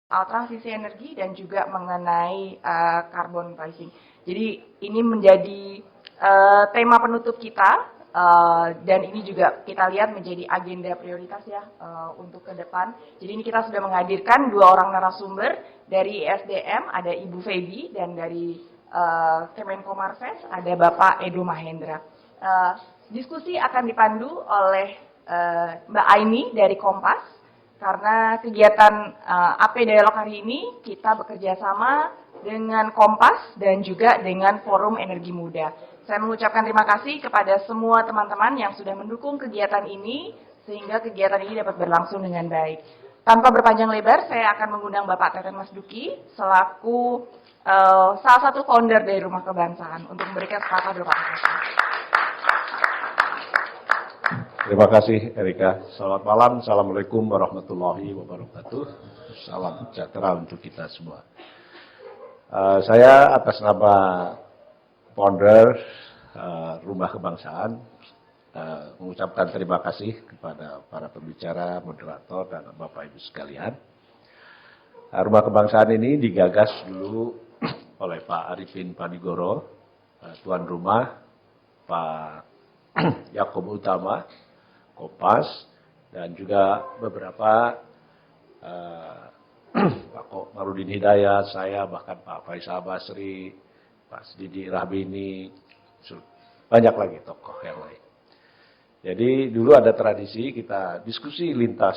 transisi energi dan juga mengenai carbon pricing. Jadi ini menjadi tema penutup kita dan ini juga kita lihat menjadi agenda prioritas ya untuk ke depan. Jadi ini kita sudah menghadirkan 2 orang narasumber dari SDM, ada Ibu Feby, dan dari Kemenko Marves ada Bapak Edo Mahendra. Diskusi akan dipandu oleh Mbak Aini dari Kompas, karena kegiatan AP Dialog hari ini kita bekerja sama dengan Kompas dan juga dengan Forum Energi Muda. Saya mengucapkan terima kasih kepada semua teman-teman yang sudah mendukung kegiatan ini, sehingga kegiatan ini dapat berlangsung dengan baik. Tanpa berpanjang lebar, saya akan mengundang Bapak Teten Mas Duki, selaku salah satu founder dari Rumah Kebangsaan, untuk memberikan sepatah dua kata. Terima kasih Erika. Selamat malam. Assalamualaikum warahmatullahi wabarakatuh. Salam sejahtera untuk kita semua. Saya atas nama founder Rumah Kebangsaan mengucapkan terima kasih kepada para pembicara, moderator, dan Bapak Ibu sekalian. Rumah Kebangsaan ini digagas dulu oleh Pak Arifin Panigoro, tuan rumah, Pak Yakob Utama, Kompas, dan juga beberapa Pak Marudin Hidayat, saya, bahkan Pak Faisal Basri, Pak Didi Rahbini, banyak lagi tokoh yang lain. Jadi dulu ada tradisi kita diskusi lintas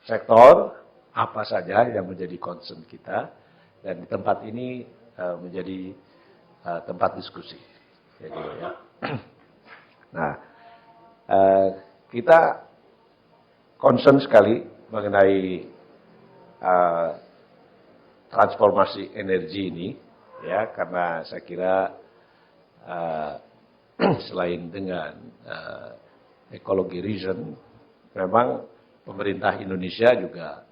sektor, apa saja yang menjadi concern kita, dan di tempat ini menjadi tempat diskusi. Jadi, ya. Nah, kita concern sekali mengenai transformasi energi ini, ya, karena saya kira selain dengan ekologi reason, memang pemerintah Indonesia juga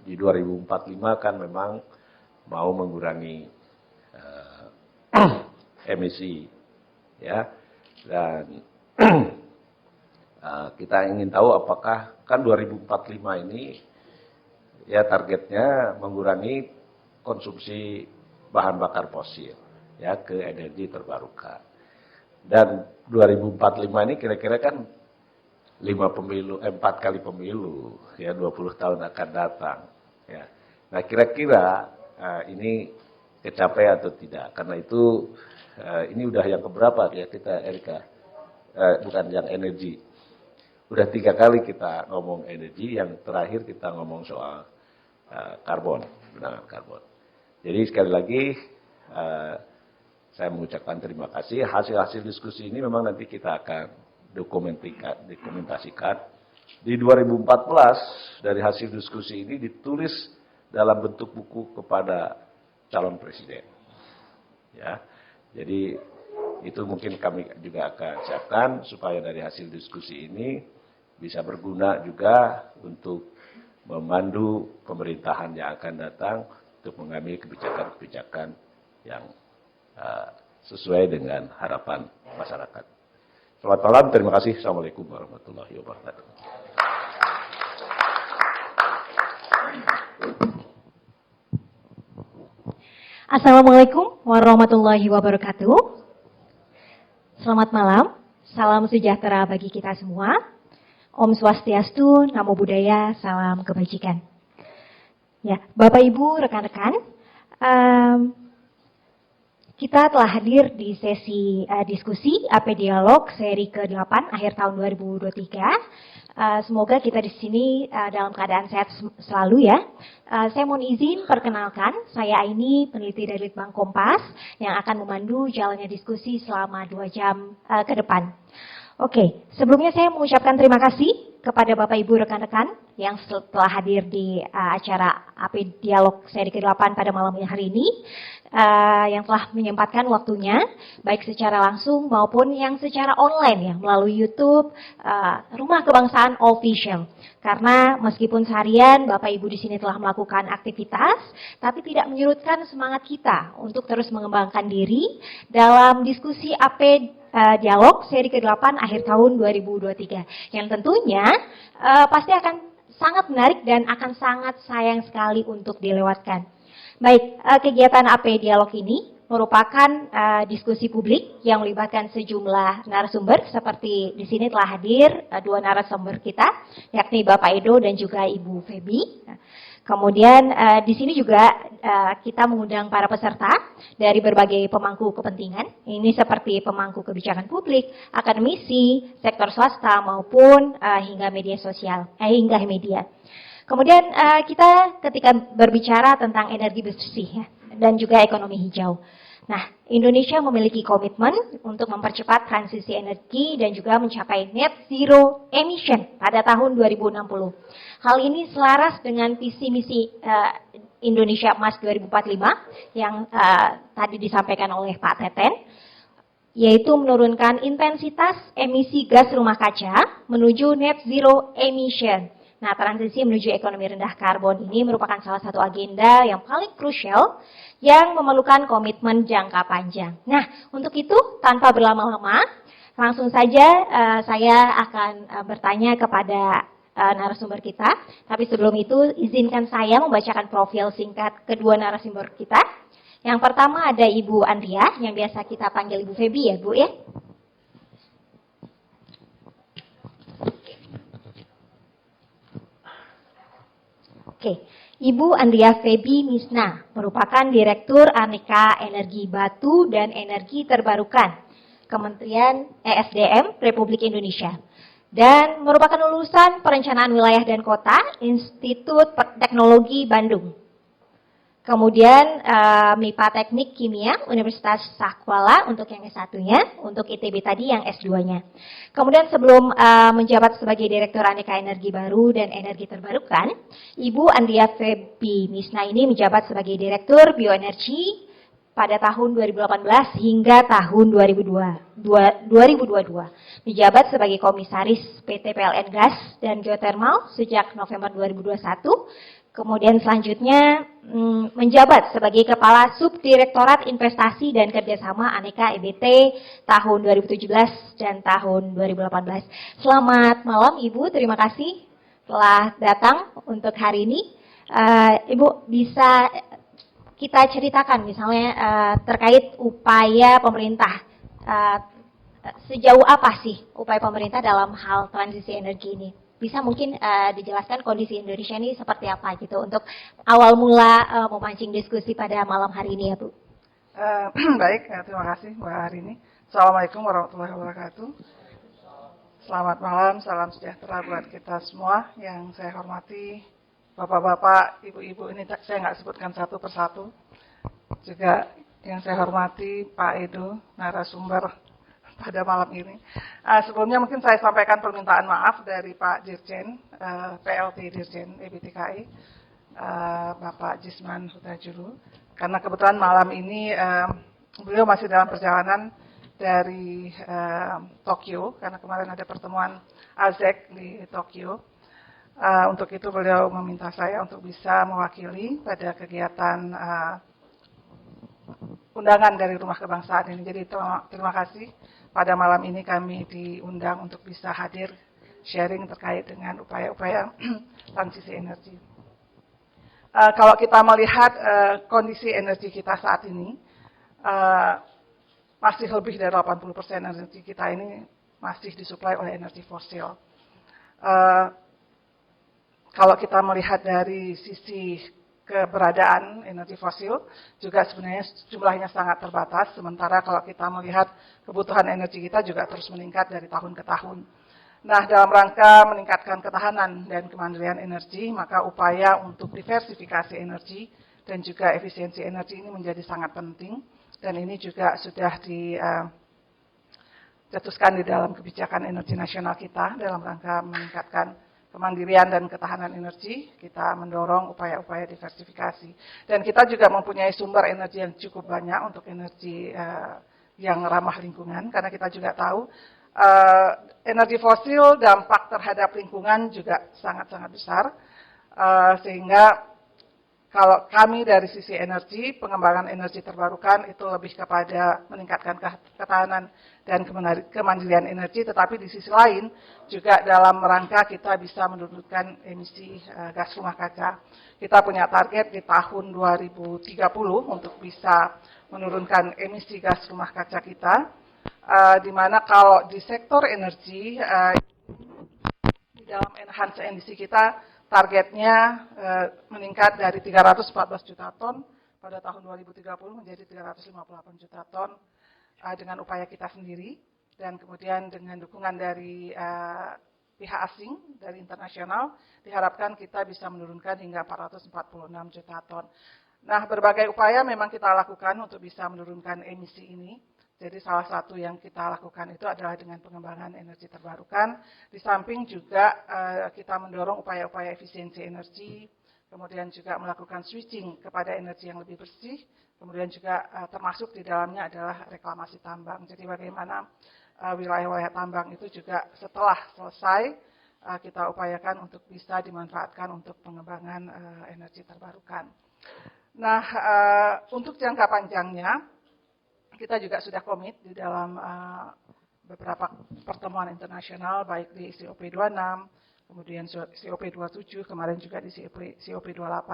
di 2045 kan memang mau mengurangi emisi, ya, dan kita ingin tahu apakah kan 2045 ini ya targetnya mengurangi konsumsi bahan bakar fosil ya ke energi terbarukan. Dan 2045 ini kira-kira kan 4 kali pemilu ya, 20 tahun akan datang ya. Nah, kira-kira ini kecapai atau tidak? Karena itu ini udah yang keberapa ya kita, Erika? Bukan yang energi. Udah 3 kali kita ngomong energi, yang terakhir kita ngomong soal karbon, benangan karbon. Jadi sekali lagi saya mengucapkan terima kasih. Hasil-hasil diskusi ini memang nanti kita akan dokumentasikan. Di 2014 dari hasil diskusi ini ditulis dalam bentuk buku kepada calon presiden. Ya, jadi itu mungkin kami juga akan siapkan supaya dari hasil diskusi ini bisa berguna juga untuk memandu pemerintahan yang akan datang untuk mengambil kebijakan-kebijakan yang sesuai dengan harapan masyarakat. Selamat malam, terima kasih. Assalamualaikum warahmatullahi wabarakatuh. Assalamualaikum warahmatullahi wabarakatuh. Selamat malam, salam sejahtera bagi kita semua. Om Swastiastu, Namo Buddhaya, salam kebajikan. Ya, Bapak Ibu, rekan-rekan, kita telah hadir di sesi diskusi AP Dialog seri ke-8 akhir tahun 2023. Semoga kita di sini dalam keadaan sehat selalu ya. Saya mohon izin perkenalkan, saya Aini, peneliti dari Litbang Kompas yang akan memandu jalannya diskusi selama 2 jam ke depan. Oke, sebelumnya saya mengucapkan terima kasih kepada Bapak Ibu rekan-rekan yang telah hadir di acara AP Dialog seri ke-8 pada malam hari ini, yang telah menyempatkan waktunya baik secara langsung maupun yang secara online ya melalui YouTube Rumah Kebangsaan Official. Karena meskipun seharian Bapak Ibu di sini telah melakukan aktivitas, tapi tidak menyurutkan semangat kita untuk terus mengembangkan diri dalam diskusi AP Dialog seri ke-8 akhir tahun 2023. Yang tentunya pasti akan sangat menarik dan akan sangat sayang sekali untuk dilewatkan. Baik, kegiatan AP Dialog ini merupakan diskusi publik yang melibatkan sejumlah narasumber, seperti di sini telah hadir dua narasumber kita, yakni Bapak Edo dan juga Ibu Feby. Kemudian di sini juga kita mengundang para peserta dari berbagai pemangku kepentingan. Ini seperti pemangku kebijakan publik, akademisi, sektor swasta maupun hingga media sosial, hingga media. Kemudian kita ketika berbicara tentang energi bersih ya, dan juga ekonomi hijau. Nah, Indonesia memiliki komitmen untuk mempercepat transisi energi dan juga mencapai net zero emission pada tahun 2060. Hal ini selaras dengan visi misi Indonesia Emas 2045 yang tadi disampaikan oleh Pak Teten, yaitu menurunkan intensitas emisi gas rumah kaca menuju net zero emission. Nah, transisi menuju ekonomi rendah karbon ini merupakan salah satu agenda yang paling krusial yang memerlukan komitmen jangka panjang. Nah, untuk itu tanpa berlama-lama, langsung saja saya akan bertanya kepada narasumber kita. Tapi sebelum itu, izinkan saya membacakan profil singkat kedua narasumber kita. Yang pertama ada Ibu Andria, yang biasa kita panggil Ibu Feby ya, Bu ya. Oke, Ibu Andria Feby Misna merupakan Direktur Aneka Energi Batu dan Energi Terbarukan Kementerian ESDM Republik Indonesia dan merupakan lulusan Perencanaan Wilayah dan Kota Institut Teknologi Bandung. Kemudian MIPA Teknik Kimia Universitas Sakwala untuk yang S1-nya, untuk ITB tadi yang S2-nya. Kemudian sebelum menjabat sebagai Direktur Aneka Energi Baru dan Energi Terbarukan, Ibu Andria Feby Misna ini menjabat sebagai Direktur Bioenergi pada tahun 2018 hingga tahun 2022. Menjabat sebagai Komisaris PT PLN Gas dan Geothermal sejak November 2021. Kemudian selanjutnya menjabat sebagai Kepala Subdirektorat Investasi dan Kerjasama Aneka EBT tahun 2017 dan tahun 2018. Selamat malam Ibu, terima kasih telah datang untuk hari ini. Ibu bisa kita ceritakan misalnya terkait upaya pemerintah, sejauh apa sih upaya pemerintah dalam hal transisi energi ini? Bisa mungkin dijelaskan kondisi Indonesia ini seperti apa gitu untuk awal mula memancing diskusi pada malam hari ini ya Bu. Baik, terima kasih Mbak Harini. Assalamualaikum warahmatullahi wabarakatuh. Selamat malam, salam sejahtera buat kita semua. Yang saya hormati Bapak-bapak, Ibu-ibu, ini saya nggak sebutkan satu persatu. Juga yang saya hormati Pak Edo, narasumber pada malam ini. Sebelumnya mungkin saya sampaikan permintaan maaf dari Pak Dirjen, PLT Dirjen EBTKI, Bapak Jisman Hutajulu, karena kebetulan malam ini beliau masih dalam perjalanan dari Tokyo, karena kemarin ada pertemuan ASEC di Tokyo. Untuk itu beliau meminta saya untuk bisa mewakili pada kegiatan undangan dari Rumah Kebangsaan ini. Jadi terima kasih. Pada malam ini kami diundang untuk bisa hadir sharing terkait dengan upaya-upaya transisi energi. Kalau kita melihat kondisi energi kita saat ini, masih lebih dari 80% energi kita ini masih disuplai oleh energi fosil. Kalau kita melihat dari sisi keberadaan energi fosil juga sebenarnya jumlahnya sangat terbatas, sementara kalau kita melihat kebutuhan energi kita juga terus meningkat dari tahun ke tahun. Nah, dalam rangka meningkatkan ketahanan dan kemandirian energi, maka upaya untuk diversifikasi energi dan juga efisiensi energi ini menjadi sangat penting, dan ini juga sudah dicetuskan di dalam kebijakan energi nasional kita dalam rangka meningkatkan kemandirian dan ketahanan energi. Kita mendorong upaya-upaya diversifikasi. Dan kita juga mempunyai sumber energi yang cukup banyak untuk energi yang ramah lingkungan. Karena kita juga tahu energi fosil dampak terhadap lingkungan juga sangat-sangat besar. Sehingga kalau kami dari sisi energi, pengembangan energi terbarukan itu lebih kepada meningkatkan ketahanan dan kemandirian energi, tetapi di sisi lain juga dalam rangka kita bisa menurunkan emisi gas rumah kaca. Kita punya target di tahun 2030 untuk bisa menurunkan emisi gas rumah kaca kita, di mana kalau di sektor energi, di dalam enhance emisi kita targetnya meningkat dari 314 juta ton pada tahun 2030 menjadi 358 juta ton dengan upaya kita sendiri, dan kemudian dengan dukungan dari pihak asing, dari internasional, diharapkan kita bisa menurunkan hingga 446 juta ton. Nah, berbagai upaya memang kita lakukan untuk bisa menurunkan emisi ini. Jadi salah satu yang kita lakukan itu adalah dengan pengembangan energi terbarukan. Di samping juga kita mendorong upaya-upaya efisiensi energi, kemudian juga melakukan switching kepada energi yang lebih bersih, kemudian juga termasuk di dalamnya adalah reklamasi tambang. Jadi bagaimana wilayah-wilayah tambang itu juga setelah selesai kita upayakan untuk bisa dimanfaatkan untuk pengembangan energi terbarukan. Nah, untuk jangka panjangnya, kita juga sudah komit di dalam beberapa pertemuan internasional, baik di COP26, kemudian COP27, kemarin juga di COP28.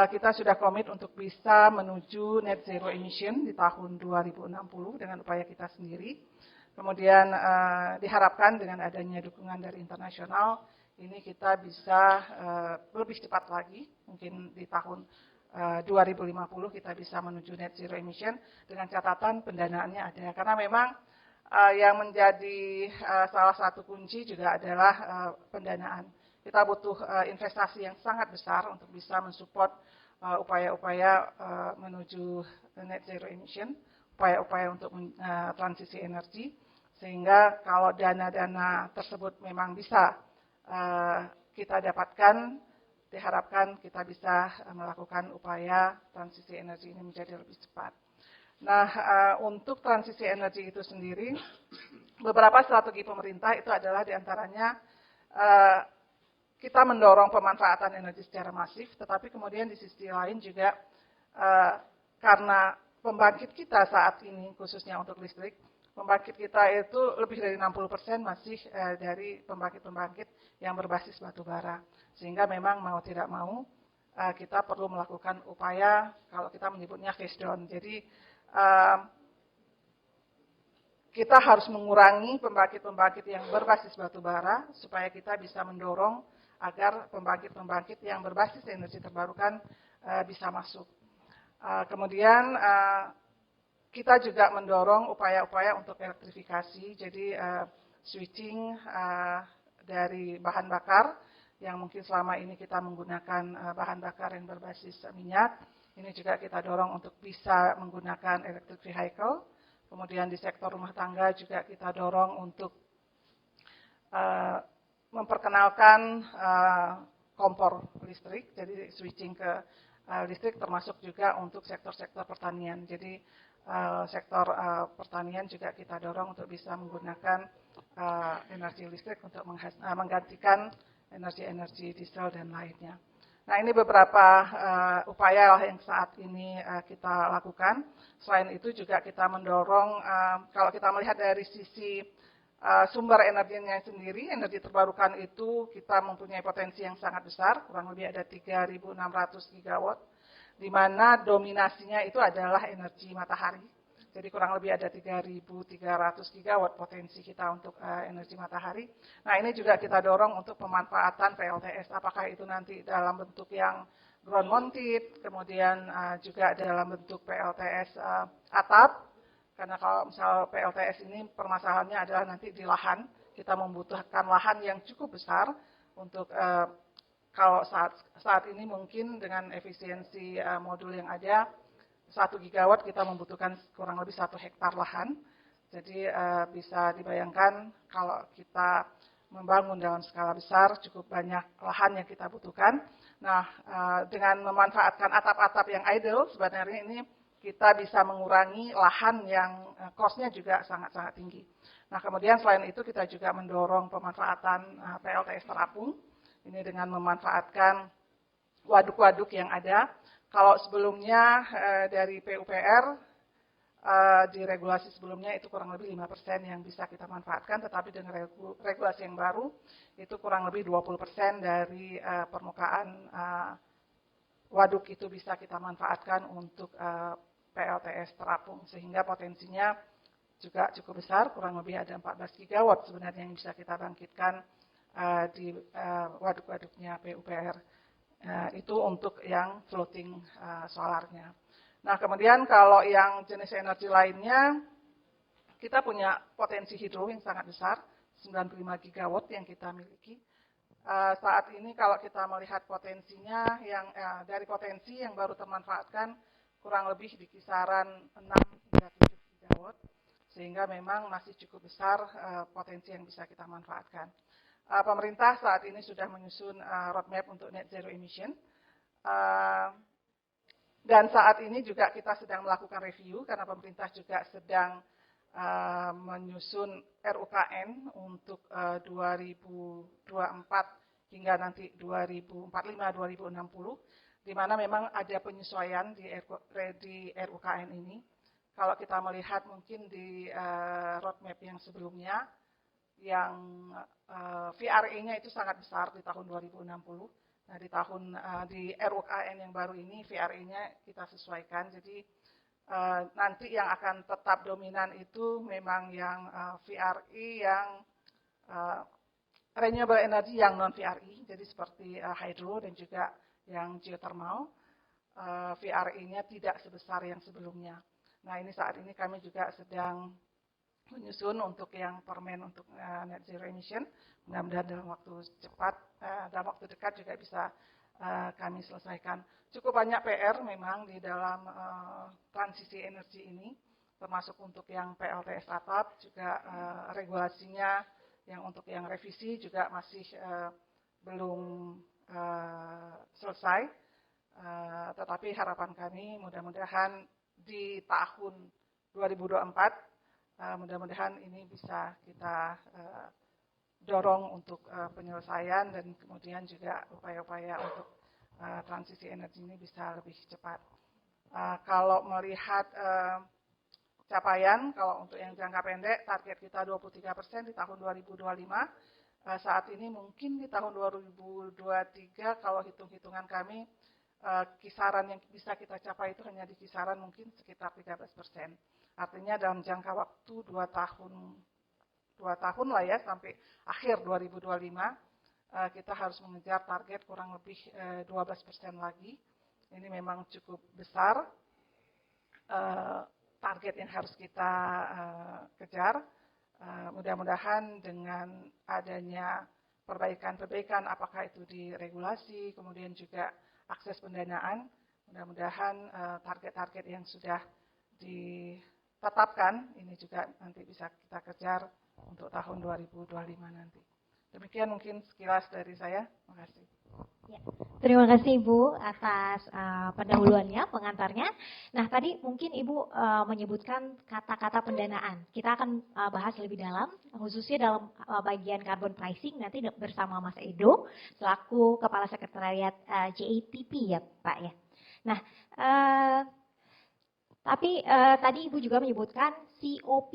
Kita sudah komit untuk bisa menuju net zero emission di tahun 2060 dengan upaya kita sendiri. Kemudian diharapkan dengan adanya dukungan dari internasional, ini kita bisa lebih cepat lagi, mungkin di tahun 2050 kita bisa menuju net zero emission dengan catatan pendanaannya ada. Karena memang yang menjadi salah satu kunci juga adalah pendanaan. Kita butuh investasi yang sangat besar untuk bisa mensupport upaya-upaya menuju net zero emission, upaya-upaya untuk transisi energi, sehingga kalau dana-dana tersebut memang bisa kita dapatkan, diharapkan kita bisa melakukan upaya transisi energi ini menjadi lebih cepat. Nah, untuk transisi energi itu sendiri, beberapa strategi pemerintah itu adalah diantaranya kita mendorong pemanfaatan energi secara masif, tetapi kemudian di sisi lain juga karena pembangkit kita saat ini, khususnya untuk listrik, pembangkit kita itu lebih dari 60% masih dari pembangkit-pembangkit yang berbasis batu bara. Sehingga memang mau tidak mau kita perlu melakukan upaya, kalau kita menyebutnya phase down. Jadi kita harus mengurangi pembangkit-pembangkit yang berbasis batu bara supaya kita bisa mendorong agar pembangkit-pembangkit yang berbasis energi terbarukan bisa masuk. Kemudian kita juga mendorong upaya-upaya untuk elektrifikasi, jadi switching dari bahan bakar yang mungkin selama ini kita menggunakan bahan bakar yang berbasis minyak. Ini juga kita dorong untuk bisa menggunakan electric vehicle. Kemudian di sektor rumah tangga juga kita dorong untuk memperkenalkan kompor listrik, jadi switching ke listrik, termasuk juga untuk sektor-sektor pertanian. Jadi sektor pertanian juga kita dorong untuk bisa menggunakan energi listrik untuk menggantikan energi-energi diesel dan lainnya. Nah, ini beberapa upaya yang saat ini kita lakukan. Selain itu juga kita mendorong, kalau kita melihat dari sisi sumber energinya sendiri, energi terbarukan itu kita mempunyai potensi yang sangat besar, kurang lebih ada 3.600 gigawatt, di mana dominasinya itu adalah energi matahari. Jadi kurang lebih ada 3.300 gigawatt potensi kita untuk energi matahari. Nah, ini juga kita dorong untuk pemanfaatan PLTS, apakah itu nanti dalam bentuk yang ground mounted, kemudian juga dalam bentuk PLTS atap, karena kalau misal PLTS ini permasalahannya adalah nanti di lahan, kita membutuhkan lahan yang cukup besar untuk kalau saat ini mungkin dengan efisiensi modul yang ada, 1 gigawatt kita membutuhkan kurang lebih 1 hektar lahan. Jadi bisa dibayangkan kalau kita membangun dalam skala besar, cukup banyak lahan yang kita butuhkan. Nah, dengan memanfaatkan atap-atap yang idle, sebenarnya ini kita bisa mengurangi lahan yang cost-nya juga sangat-sangat tinggi. Nah, kemudian selain itu kita juga mendorong pemanfaatan PLTS terapung. Ini dengan memanfaatkan waduk-waduk yang ada. Kalau sebelumnya dari PUPR di regulasi sebelumnya itu kurang lebih 5% yang bisa kita manfaatkan, tetapi dengan regulasi yang baru itu kurang lebih 20% dari permukaan waduk itu bisa kita manfaatkan untuk PLTS terapung, sehingga potensinya juga cukup besar, kurang lebih ada 14 gigawatt sebenarnya yang bisa kita bangkitkan di waduk-waduknya PUPR. Itu untuk yang floating solarnya. Nah, kemudian kalau yang jenis energi lainnya, kita punya potensi hidro yang sangat besar, 95 gigawatt yang kita miliki. Saat ini kalau kita melihat potensinya, yang dari potensi yang baru termanfaatkan, kurang lebih di kisaran 6 hingga 7 gigawatt, sehingga memang masih cukup besar potensi yang bisa kita manfaatkan. Pemerintah saat ini sudah menyusun roadmap untuk net zero emission, dan saat ini juga kita sedang melakukan review karena pemerintah juga sedang menyusun RUKN untuk 2024 hingga nanti 2045-2060, di mana memang ada penyesuaian di RUKN ini. Kalau kita melihat mungkin di roadmap yang sebelumnya, yang VRE-nya itu sangat besar di tahun 2060. Nah, di RUKN yang baru ini VRE-nya kita sesuaikan. Jadi nanti yang akan tetap dominan itu memang yang VRE yang renewable energy yang non VRE, jadi seperti hydro dan juga yang geothermal. VRE-nya tidak sebesar yang sebelumnya. Nah, ini saat ini kami juga sedang menyusun untuk yang permen untuk net zero emission. Mudah-mudahan dalam waktu cepat, dalam waktu dekat juga bisa kami selesaikan. Cukup banyak PR memang di dalam transisi energi ini, termasuk untuk yang PLTS atap, juga regulasinya yang untuk yang revisi juga masih belum selesai. Tetapi harapan kami mudah-mudahan di tahun 2024, mudah-mudahan ini bisa kita dorong untuk penyelesaian dan kemudian juga upaya-upaya untuk transisi energi ini bisa lebih cepat. Kalau melihat capaian, kalau untuk yang jangka pendek, target kita 23% di tahun 2025. Saat ini mungkin di tahun 2023, kalau hitung-hitungan kami, kisaran yang bisa kita capai itu hanya di kisaran mungkin sekitar 13%. Artinya dalam jangka waktu 2 tahun lah ya, sampai akhir 2025, kita harus mengejar target kurang lebih 12% lagi. Ini memang cukup besar target yang harus kita kejar. Mudah-mudahan dengan adanya perbaikan-perbaikan, apakah itu di regulasi, kemudian juga akses pendanaan, mudah-mudahan target-target yang sudah ditetapkan ini juga nanti bisa kita kejar untuk tahun 2025 nanti. Demikian mungkin sekilas dari saya. Terima kasih. Ya, terima kasih Ibu atas pendahuluannya, pengantarnya. Nah, tadi mungkin Ibu menyebutkan kata-kata pendanaan. Kita akan bahas lebih dalam, khususnya dalam bagian carbon pricing nanti bersama Mas Edo selaku Kepala Sekretariat JATP ya Pak ya. Nah, tapi tadi Ibu juga menyebutkan COP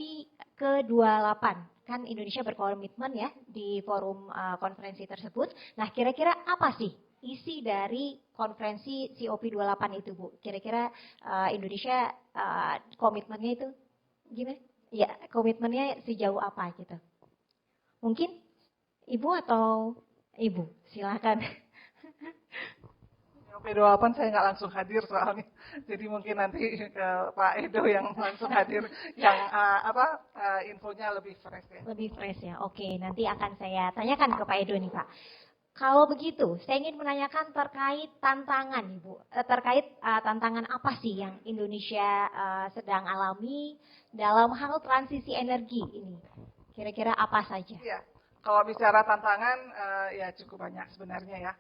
ke-28. Kan Indonesia berkomitmen ya di forum konferensi tersebut. Nah, kira-kira apa sih isi dari konferensi COP28 itu, Bu? Kira-kira Indonesia komitmennya itu gimana? Ya, komitmennya sejauh apa gitu? Mungkin Ibu atau Ibu? Silakan. COP28 saya nggak langsung hadir soalnya, jadi mungkin nanti ke Pak Edo yang langsung hadir, yang infonya lebih fresh ya. Lebih fresh ya, oke. Nanti akan saya tanyakan ke Pak Edo nih Pak. Kalau begitu, saya ingin menanyakan terkait tantangan Ibu, terkait tantangan apa sih yang Indonesia sedang alami dalam hal transisi energi ini? Kira-kira apa saja? Iya, kalau bicara tantangan ya cukup banyak sebenarnya ya.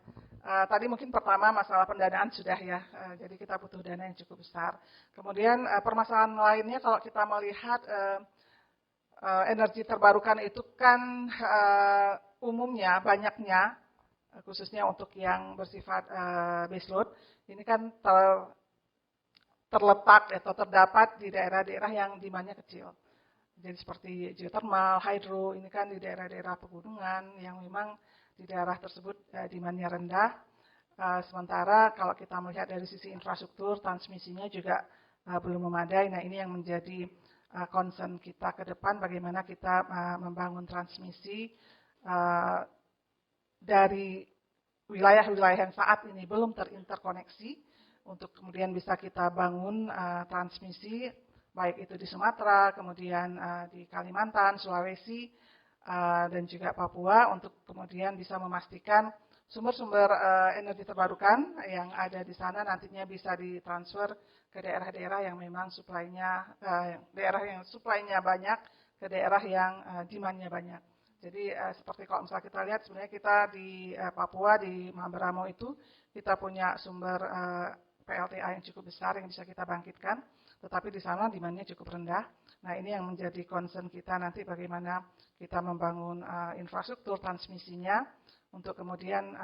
Tadi mungkin pertama masalah pendanaan sudah ya, jadi kita butuh dana yang cukup besar. Kemudian permasalahan lainnya kalau kita melihat energi terbarukan itu kan umumnya banyaknya khususnya untuk yang bersifat baseload, ini kan terletak atau terdapat di daerah-daerah yang demandnya kecil. Jadi seperti geothermal, hydro, ini kan di daerah-daerah pegunungan yang memang di daerah tersebut demandnya rendah. Sementara kalau kita melihat dari sisi infrastruktur, transmisinya juga belum memadai. Nah ini yang menjadi concern kita ke depan, bagaimana kita membangun transmisi dari wilayah-wilayah yang saat ini belum terinterkoneksi, untuk kemudian bisa kita bangun transmisi, baik itu di Sumatera, kemudian di Kalimantan, Sulawesi, dan juga Papua, untuk kemudian bisa memastikan sumber-sumber energi terbarukan yang ada di sana nantinya bisa ditransfer ke daerah-daerah yang memang suplainya, daerah yang suplainya banyak, ke daerah yang demandnya banyak. Jadi seperti kalau misalnya kita lihat, sebenarnya kita di Papua, di Mamberamo itu, kita punya sumber PLTA yang cukup besar yang bisa kita bangkitkan, tetapi di sana demandnya cukup rendah. Nah ini yang menjadi concern kita nanti, bagaimana kita membangun infrastruktur transmisinya untuk kemudian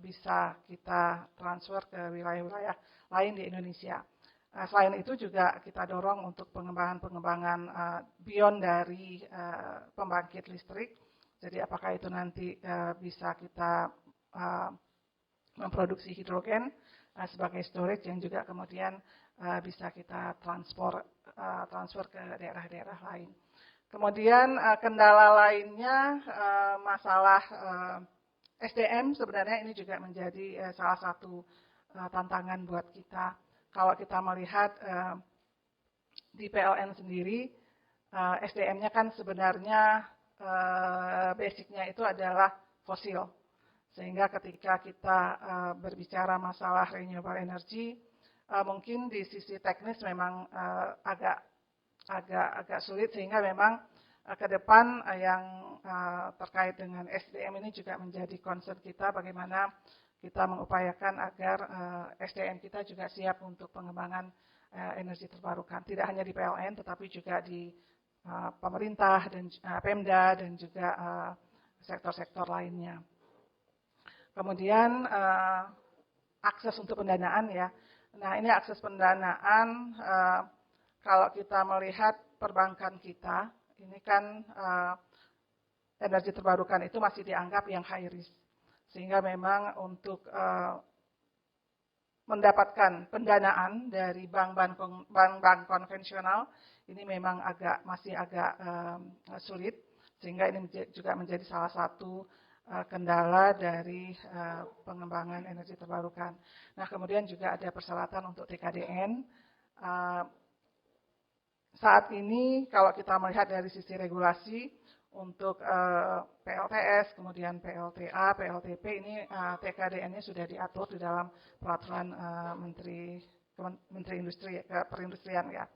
bisa kita transfer ke wilayah-wilayah lain di Indonesia. Selain itu juga kita dorong untuk pengembangan beyond dari pembangkit listrik. Jadi apakah itu nanti bisa kita memproduksi hidrogen sebagai storage yang juga kemudian bisa kita transfer ke daerah-daerah lain. Kemudian kendala lainnya masalah SDM, sebenarnya ini juga menjadi salah satu tantangan buat kita. Kalau kita melihat di PLN sendiri, SDM-nya kan sebenarnya basicnya itu adalah fosil. Sehingga ketika kita berbicara masalah renewable energy, mungkin di sisi teknis memang agak sulit, sehingga memang ke depan yang terkait dengan SDM ini juga menjadi concern kita, bagaimana kita mengupayakan agar SDM kita juga siap untuk pengembangan energi terbarukan. Tidak hanya di PLN, tetapi juga di pemerintah dan Pemda dan juga sektor-sektor lainnya. Kemudian akses untuk pendanaan ya. Nah ini akses pendanaan, kalau kita melihat perbankan kita, ini kan energi terbarukan itu masih dianggap yang high risk. Sehingga memang untuk mendapatkan pendanaan dari bank-bank konvensional, ini memang masih agak sulit. Sehingga ini juga menjadi salah satu kendala dari pengembangan energi terbarukan. Nah, kemudian juga ada persyaratan untuk TKDN. Saat ini kalau kita melihat dari sisi regulasi untuk PLTS, kemudian PLTA, PLTP, ini TKDN-nya sudah diatur di dalam peraturan Menteri Industri Perindustrian ya.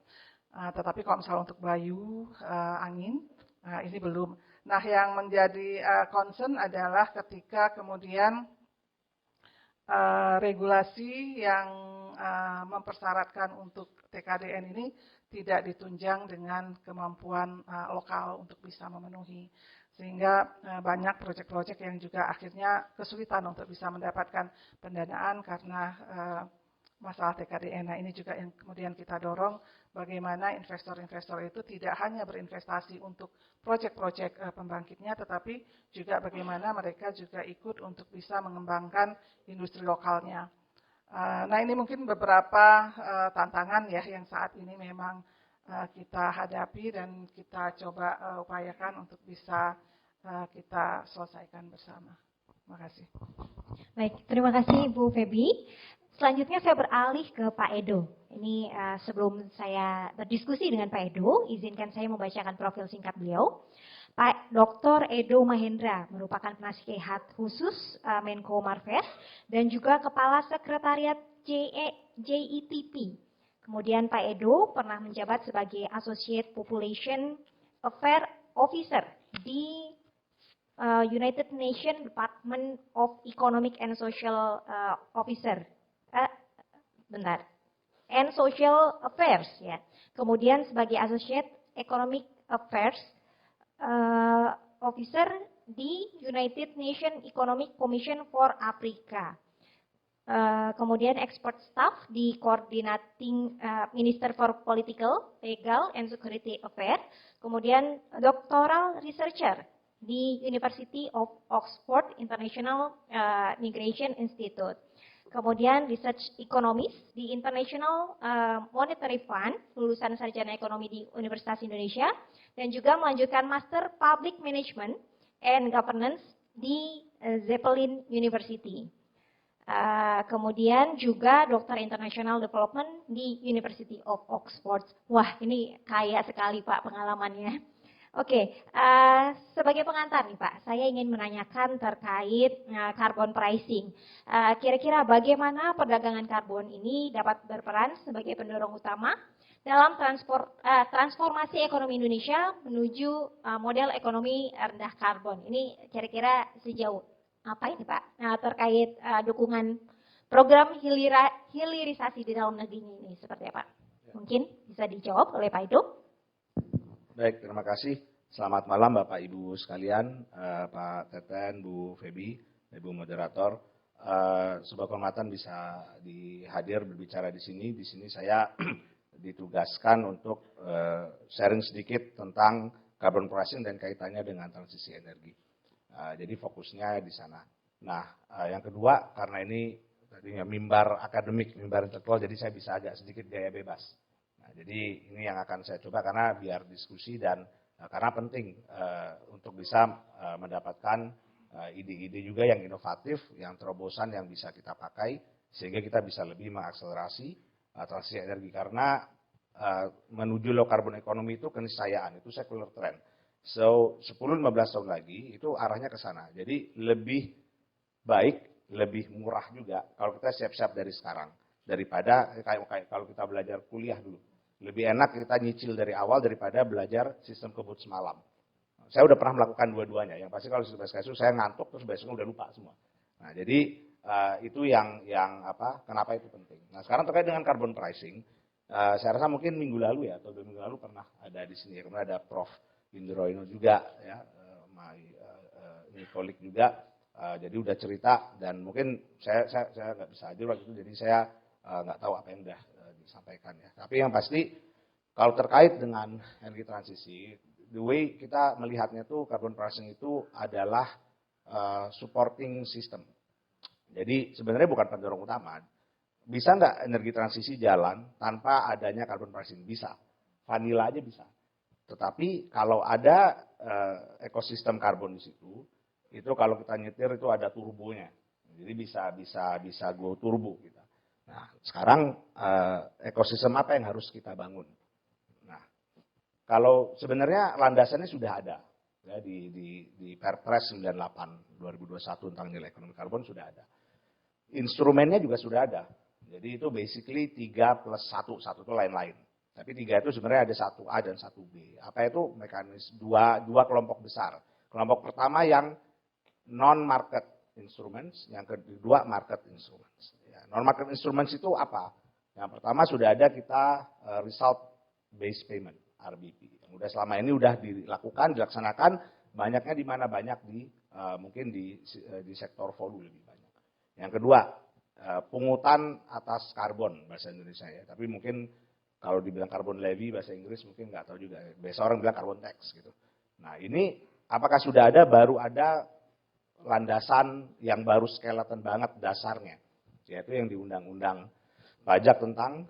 Tetapi kalau misalnya untuk bayu, angin, ini belum. Nah, yang menjadi concern adalah ketika kemudian regulasi yang mempersyaratkan untuk TKDN ini tidak ditunjang dengan kemampuan lokal untuk bisa memenuhi. Sehingga banyak proyek-proyek yang juga akhirnya kesulitan untuk bisa mendapatkan pendanaan karena masalah TKDN. Nah, ini juga yang kemudian kita dorong, bagaimana investor-investor itu tidak hanya berinvestasi untuk proyek-proyek pembangkitnya, tetapi juga bagaimana mereka juga ikut untuk bisa mengembangkan industri lokalnya. Nah, ini mungkin beberapa tantangan ya yang saat ini memang kita hadapi dan kita coba upayakan untuk bisa kita selesaikan bersama. Terima kasih. Baik, terima kasih Bu Febi. Selanjutnya saya beralih ke Pak Edo. Ini sebelum saya berdiskusi dengan Pak Edo, izinkan saya membacakan profil singkat beliau. Pak Dr. Edo Mahendra merupakan penasihat khusus Menko Marves dan juga Kepala Sekretariat JETP. Kemudian Pak Edo pernah menjabat sebagai Associate Population Affairs Officer di United Nations Department of Economic and Social and Social Affairs ya. Kemudian sebagai Associate Economic Affairs Officer di United Nations Economic Commission for Africa. Kemudian expert staff di Coordinating Minister for Political, Legal, and Security Affairs. Kemudian doctoral researcher di University of Oxford International Migration Institute. Kemudian research economist di International Monetary Fund, lulusan sarjana ekonomi di Universitas Indonesia, dan juga melanjutkan Master Public Management and Governance di Zeppelin University. Kemudian juga Dokter International Development di University of Oxford. Wah, ini kaya sekali Pak pengalamannya. Oke, sebagai pengantar nih Pak, saya ingin menanyakan terkait carbon pricing. Kira-kira bagaimana perdagangan karbon ini dapat berperan sebagai pendorong utama dalam transformasi ekonomi Indonesia menuju model ekonomi rendah karbon. Ini kira-kira sejauh apa ini Pak terkait dukungan program hilirisasi di dalam negeri ini seperti apa? Mungkin bisa dijawab oleh Pak Ido. Baik, terima kasih. Selamat malam Bapak Ibu sekalian, Pak Teten, Bu Febi, Ibu Moderator. Sebuah kehormatan bisa dihadir berbicara di sini. Di sini saya ditugaskan untuk sharing sedikit tentang carbon pricing dan kaitannya dengan transisi energi. Jadi fokusnya di sana. Nah, yang kedua, karena ini tadinya mimbar akademik, mimbar intelektual, jadi saya bisa agak sedikit gaya bebas. Nah, jadi ini yang akan saya coba karena biar diskusi dan karena penting untuk bisa mendapatkan ide-ide juga yang inovatif, yang terobosan yang bisa kita pakai sehingga kita bisa lebih mengakselerasi transisi energi karena menuju low carbon economy itu keniscayaan, itu secular trend. So 10-15 tahun lagi itu arahnya ke sana. Jadi lebih baik, lebih murah juga kalau kita siap-siap dari sekarang daripada kayak kalau kita belajar kuliah dulu. Lebih enak kita nyicil dari awal daripada belajar sistem kebut semalam. Saya udah pernah melakukan dua-duanya. Yang pasti kalau sistem SKSU saya ngantuk terus besoknya udah lupa semua. Nah, jadi itu yang kenapa itu penting. Nah, sekarang terkait dengan carbon pricing, saya rasa mungkin minggu lalu ya atau 2 minggu lalu pernah ada di sini. Kemudian ada Prof. Indroino juga ya, my colleague juga. Jadi udah cerita dan mungkin saya nggak bisa hadir waktu itu. Jadi saya nggak tahu apa yang udah disampaikan ya. Tapi yang pasti kalau terkait dengan energi transisi, the way kita melihatnya tuh carbon pricing itu adalah supporting system. Jadi sebenarnya bukan pendorong utama. Bisa nggak energi transisi jalan tanpa adanya carbon pricing? Bisa. Vanilla aja bisa. Tetapi kalau ada ekosistem karbon di situ, itu kalau kita nyetir itu ada turbonya. Jadi bisa go turbo kita. Nah, sekarang ekosistem apa yang harus kita bangun? Nah, kalau sebenarnya landasannya sudah ada ya di Perpres 98 2021 tentang nilai ekonomi karbon sudah ada. Instrumennya juga sudah ada. Jadi itu basically 3+1, 1 itu lain-lain. Tapi 3 itu sebenarnya ada 1A dan 1B. Apa itu mekanisme dua kelompok besar. Kelompok pertama yang non-market instruments, yang kedua market instruments. Ya, non-market instruments itu apa? Yang pertama sudah ada kita result based payment (RBP). Yang udah selama ini udah dilakukan, dilaksanakan, banyaknya di mana? Banyak di mungkin di sektor volume lebih banyak. Yang kedua, pungutan atas karbon bahasa Indonesia ya. Tapi mungkin kalau dibilang carbon levy bahasa Inggris mungkin nggak tahu juga. Biasa orang bilang carbon tax gitu. Nah, ini apakah sudah ada? Baru ada landasan yang baru skeleton banget dasarnya, yaitu yang di undang-undang pajak tentang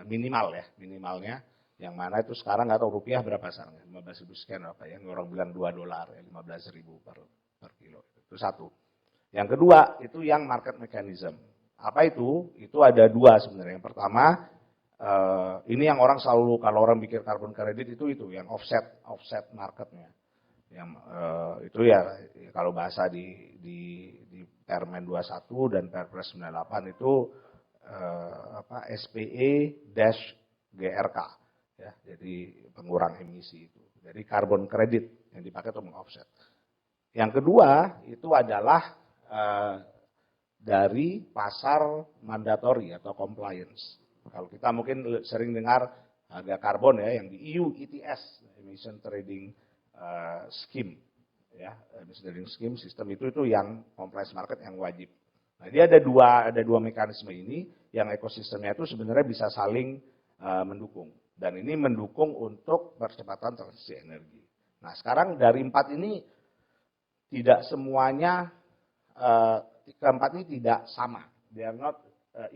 minimal ya, minimalnya yang mana itu sekarang nggak tahu rupiah berapa sekarang, 15.000 sekian apa ya, orang bilang $2 ya, 15.000 per kilo. Itu satu. Yang kedua itu yang market mechanism. Apa itu? Itu ada 2 sebenarnya. Yang pertama ini yang orang selalu kalau orang pikir carbon credit itu yang offset marketnya. Yang itu ya kalau bahasa di Permen 21 dan Perpres 98 itu SPE-GRK ya, jadi pengurang emisi itu. Jadi carbon credit yang dipakai untuk meng-offset. Yang kedua itu adalah dari pasar mandatori atau compliance. Kalau kita mungkin sering dengar harga karbon ya yang di EU ETS, Emission Trading scheme, ya, emission trading scheme sistem itu yang compliance market yang wajib. Nah, dia ada dua mekanisme ini yang ekosistemnya itu sebenarnya bisa saling mendukung, dan ini mendukung untuk percepatan transisi energi. Nah, sekarang dari 4 ini tidak semuanya, keempat ini tidak sama, they are not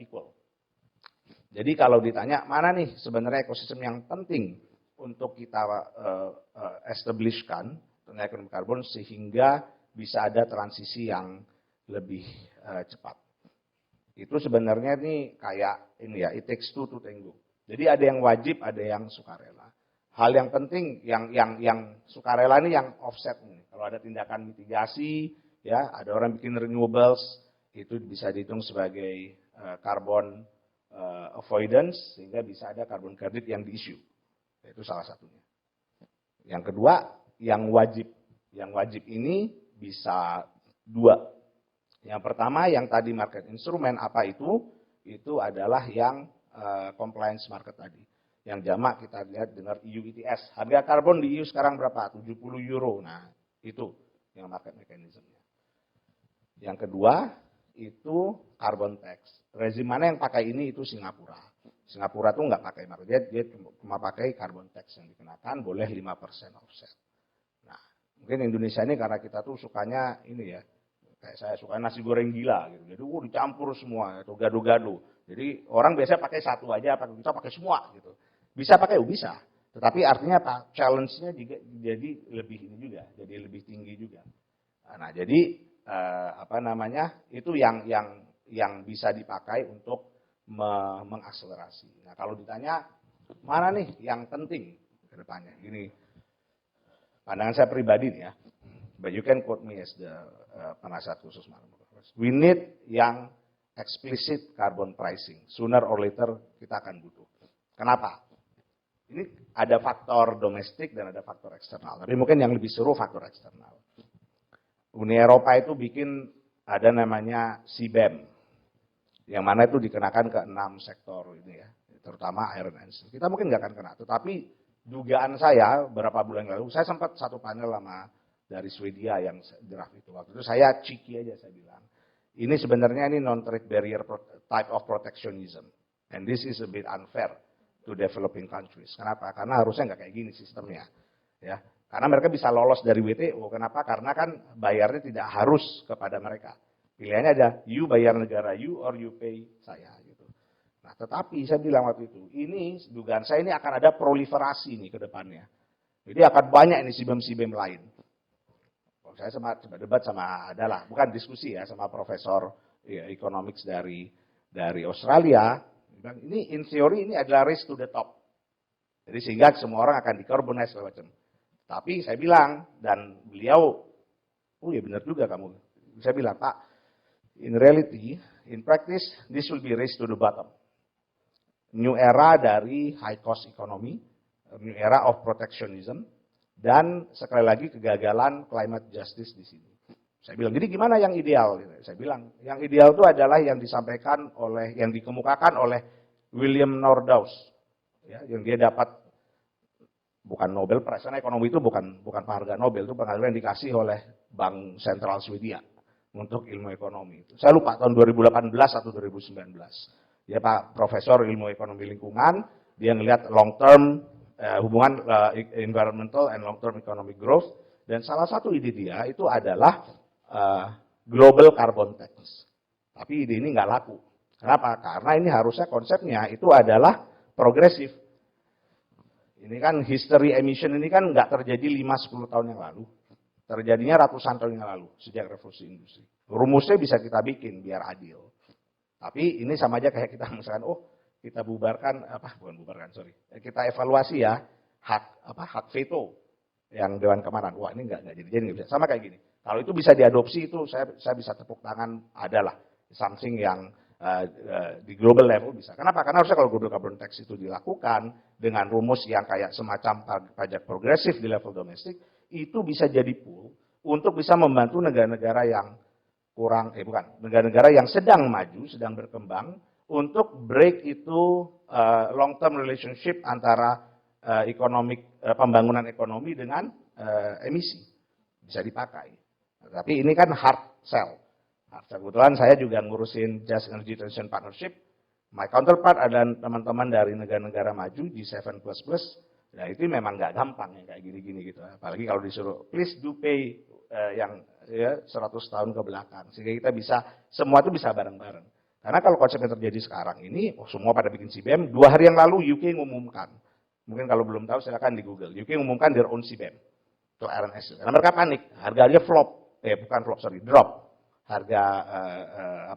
equal. Jadi kalau ditanya mana nih sebenarnya ekosistem yang penting untuk kita establishkan tentang ekonomi karbon sehingga bisa ada transisi yang lebih cepat. Itu sebenarnya nih kayak ini ya, it takes two to tango. Jadi ada yang wajib, ada yang sukarela. Hal yang penting yang sukarela ini yang offset nih. Kalau ada tindakan mitigasi, ya ada orang bikin renewables, itu bisa dihitung sebagai carbon avoidance sehingga bisa ada carbon credit yang di-issue. Itu salah satunya. Yang kedua, yang wajib. Yang wajib ini bisa dua. Yang pertama yang tadi market instrument apa itu? Itu adalah yang compliance market tadi. Yang jamak kita lihat dengar EU ETS. Harga karbon di EU sekarang berapa? 70 euro. Nah, itu yang market mechanism-nya. Yang kedua, itu carbon tax. Rezim mana yang pakai ini? Itu Singapura. Singapura tuh nggak pakai market, dia cuma pakai carbon tax yang dikenakan, boleh 5% offset. Nah, mungkin Indonesia ini karena kita tuh sukanya ini ya, kayak saya suka nasi goreng gila gitu. Jadi dicampur semua atau gado-gado. Jadi orang biasanya pakai satu aja, kita pakai semua gitu. Bisa pakai, bisa. Tetapi artinya apa? Challenge-nya juga jadi lebih ini juga, jadi lebih tinggi juga. Nah, jadi itu yang bisa dipakai untuk mengakselerasi. Nah, kalau ditanya mana nih yang penting ke depannya? Gini, pandangan saya pribadi nih ya. But you can quote me as the penasihat khusus Malam. We need yang explicit carbon pricing. Sooner or later kita akan butuh. Kenapa? Ini ada faktor domestik dan ada faktor eksternal. Tapi mungkin yang lebih seru faktor eksternal. Uni Eropa itu bikin ada namanya CBAM. Yang mana itu dikenakan ke 6 sektor ini ya. Terutama iron and steel. Kita mungkin nggak akan kena. Tetapi dugaan saya beberapa bulan lalu, saya sempat satu panel sama dari Swedia yang draft itu. Waktu itu saya cheeky aja saya bilang. Ini sebenarnya ini non-trade barrier type of protectionism. And this is a bit unfair to developing countries. Kenapa? Karena harusnya nggak kayak gini sistemnya. Ya, karena mereka bisa lolos dari WTO. Kenapa? Karena kan bayarnya tidak harus kepada mereka. Pilihannya ada, you bayar negara you or you pay saya. Gitu. Nah, tetapi saya bilang waktu itu, ini dugaan saya ini akan ada proliferasi nih ke depannya. Jadi akan banyak ini CBAM-CBAM lain. Saya sempat debat sama adalah bukan diskusi ya sama profesor ya, economics dari Australia. Bilang, ini in theory ini adalah race to the top. Jadi sehingga semua orang akan decarbonize segala macam. Tapi saya bilang dan beliau, oh ya benar juga kamu. Saya bilang Pak, in reality, in practice, this will be race to the bottom. New era dari high cost economy, new era of protectionism. Dan sekali lagi kegagalan climate justice di sini. Saya bilang, jadi gimana yang ideal? Saya bilang, yang ideal itu adalah yang disampaikan oleh, yang dikemukakan oleh William Nordhaus. Ya, yang dia dapat, bukan Nobel Prize, karena ekonomi itu bukan penghargaan Nobel, itu penghargaan yang dikasih oleh Bank Sentral Swedia untuk ilmu ekonomi. Saya lupa tahun 2018 atau 2019. Dia Pak Profesor ilmu ekonomi lingkungan, dia ngelihat long term, hubungan environmental and long-term economic growth, dan salah satu ide dia itu adalah global carbon tax. Tapi ide ini nggak laku. Kenapa? Karena ini harusnya konsepnya itu adalah progresif. Ini kan history emission ini kan nggak terjadi 5-10 tahun yang lalu. Terjadinya ratusan tahun yang lalu sejak revolusi industri. Rumusnya bisa kita bikin biar adil. Tapi ini sama aja kayak kita misalkan, kita bubarkan kita evaluasi ya hak veto yang Dewan Keamanan. Wah ini nggak jadi nggak bisa. Sama kayak gini. Kalau itu bisa diadopsi itu saya bisa tepuk tangan, adalah something yang di global level bisa. Kenapa? Karena harusnya kalau global carbon tax itu dilakukan dengan rumus yang kayak semacam pajak progresif di level domestik, itu bisa jadi pool untuk bisa membantu negara-negara yang negara-negara yang sedang maju, sedang berkembang, untuk break itu long term relationship antara pembangunan ekonomi dengan emisi, bisa dipakai. Tapi ini kan hard sell. Kebetulan saya juga ngurusin Just Energy Transition Partnership. My counterpart adalah teman-teman dari negara-negara maju G7++. Nah itu memang nggak gampang yang kayak gini-gini gitu. Apalagi kalau disuruh please do pay yang ya 100 tahun ke belakang. Sehingga kita bisa, semua itu bisa bareng-bareng. Karena kalau konsep yang terjadi sekarang ini, semua pada bikin CBAM, 2 hari yang lalu UK ngumumkan. Mungkin kalau belum tahu silakan di Google. UK ngumumkan their own CBAM. Itu RNS. Karena mereka panik, harganya drop. Harga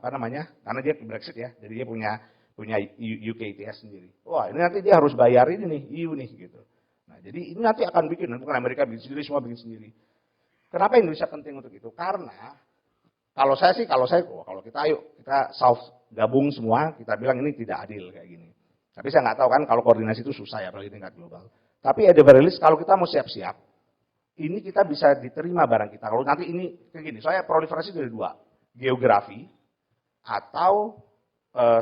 karena dia Brexit ya, jadi dia punya UK ETS sendiri. Wah, ini nanti dia harus bayar ini nih, EU nih gitu. Nah, jadi ini nanti akan bikin, bukan Amerika bikin sendiri, semua bikin sendiri. Kenapa Indonesia penting untuk itu? Karena kalau kita gabung semua, kita bilang ini tidak adil kayak gini. Tapi saya nggak tahu kan kalau koordinasi itu susah ya apalagi tingkat global. Tapi at the very least kalau kita mau siap-siap, ini kita bisa diterima barang kita. Kalau nanti ini kayak gini, saya proliferasi dari 2, geografi atau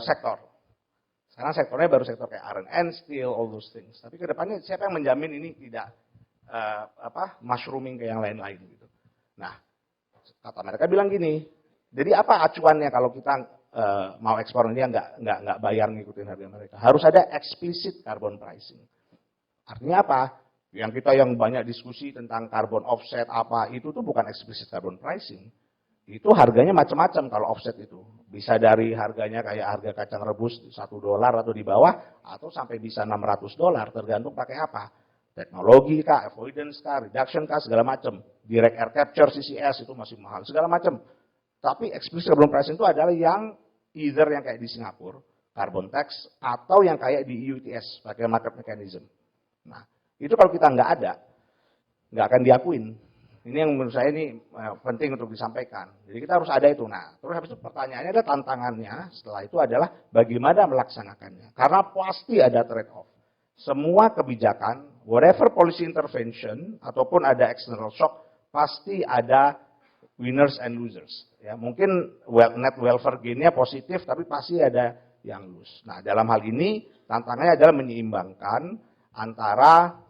sektor. Sekarang sektornya baru sektor kayak R&N, steel, all those things. Tapi kedepannya siapa yang menjamin ini tidak mushrooming ke yang lain-lain gitu. Nah, kata mereka bilang gini, jadi apa acuannya kalau kita mau ekspor ini nggak bayar ngikutin harga mereka? Harus ada explicit carbon pricing. Artinya apa? Yang kita yang banyak diskusi tentang carbon offset itu tuh bukan explicit carbon pricing. Itu harganya macam-macam kalau offset itu. Bisa dari harganya kayak harga kacang rebus $1 atau di bawah, atau sampai bisa $600, tergantung pakai apa. Teknologi kah, avoidance kah, reduction kah, segala macam. Direct air capture, CCS itu masih mahal, segala macam. Tapi explicit carbon pricing itu adalah yang either yang kayak di Singapura, carbon tax, atau yang kayak di EU ETS, pakai market mechanism. Nah, itu kalau kita nggak ada, nggak akan diakuin. Ini yang menurut saya ini penting untuk disampaikan. Jadi kita harus ada itu. Nah, terus habis itu pertanyaannya ada tantangannya. Setelah itu adalah bagaimana melaksanakannya. Karena pasti ada trade-off. Semua kebijakan, whatever policy intervention ataupun ada external shock, pasti ada winners and losers. Ya, mungkin net welfare gain-nya positif, tapi pasti ada yang lose. Nah, dalam hal ini tantangannya adalah menyeimbangkan antara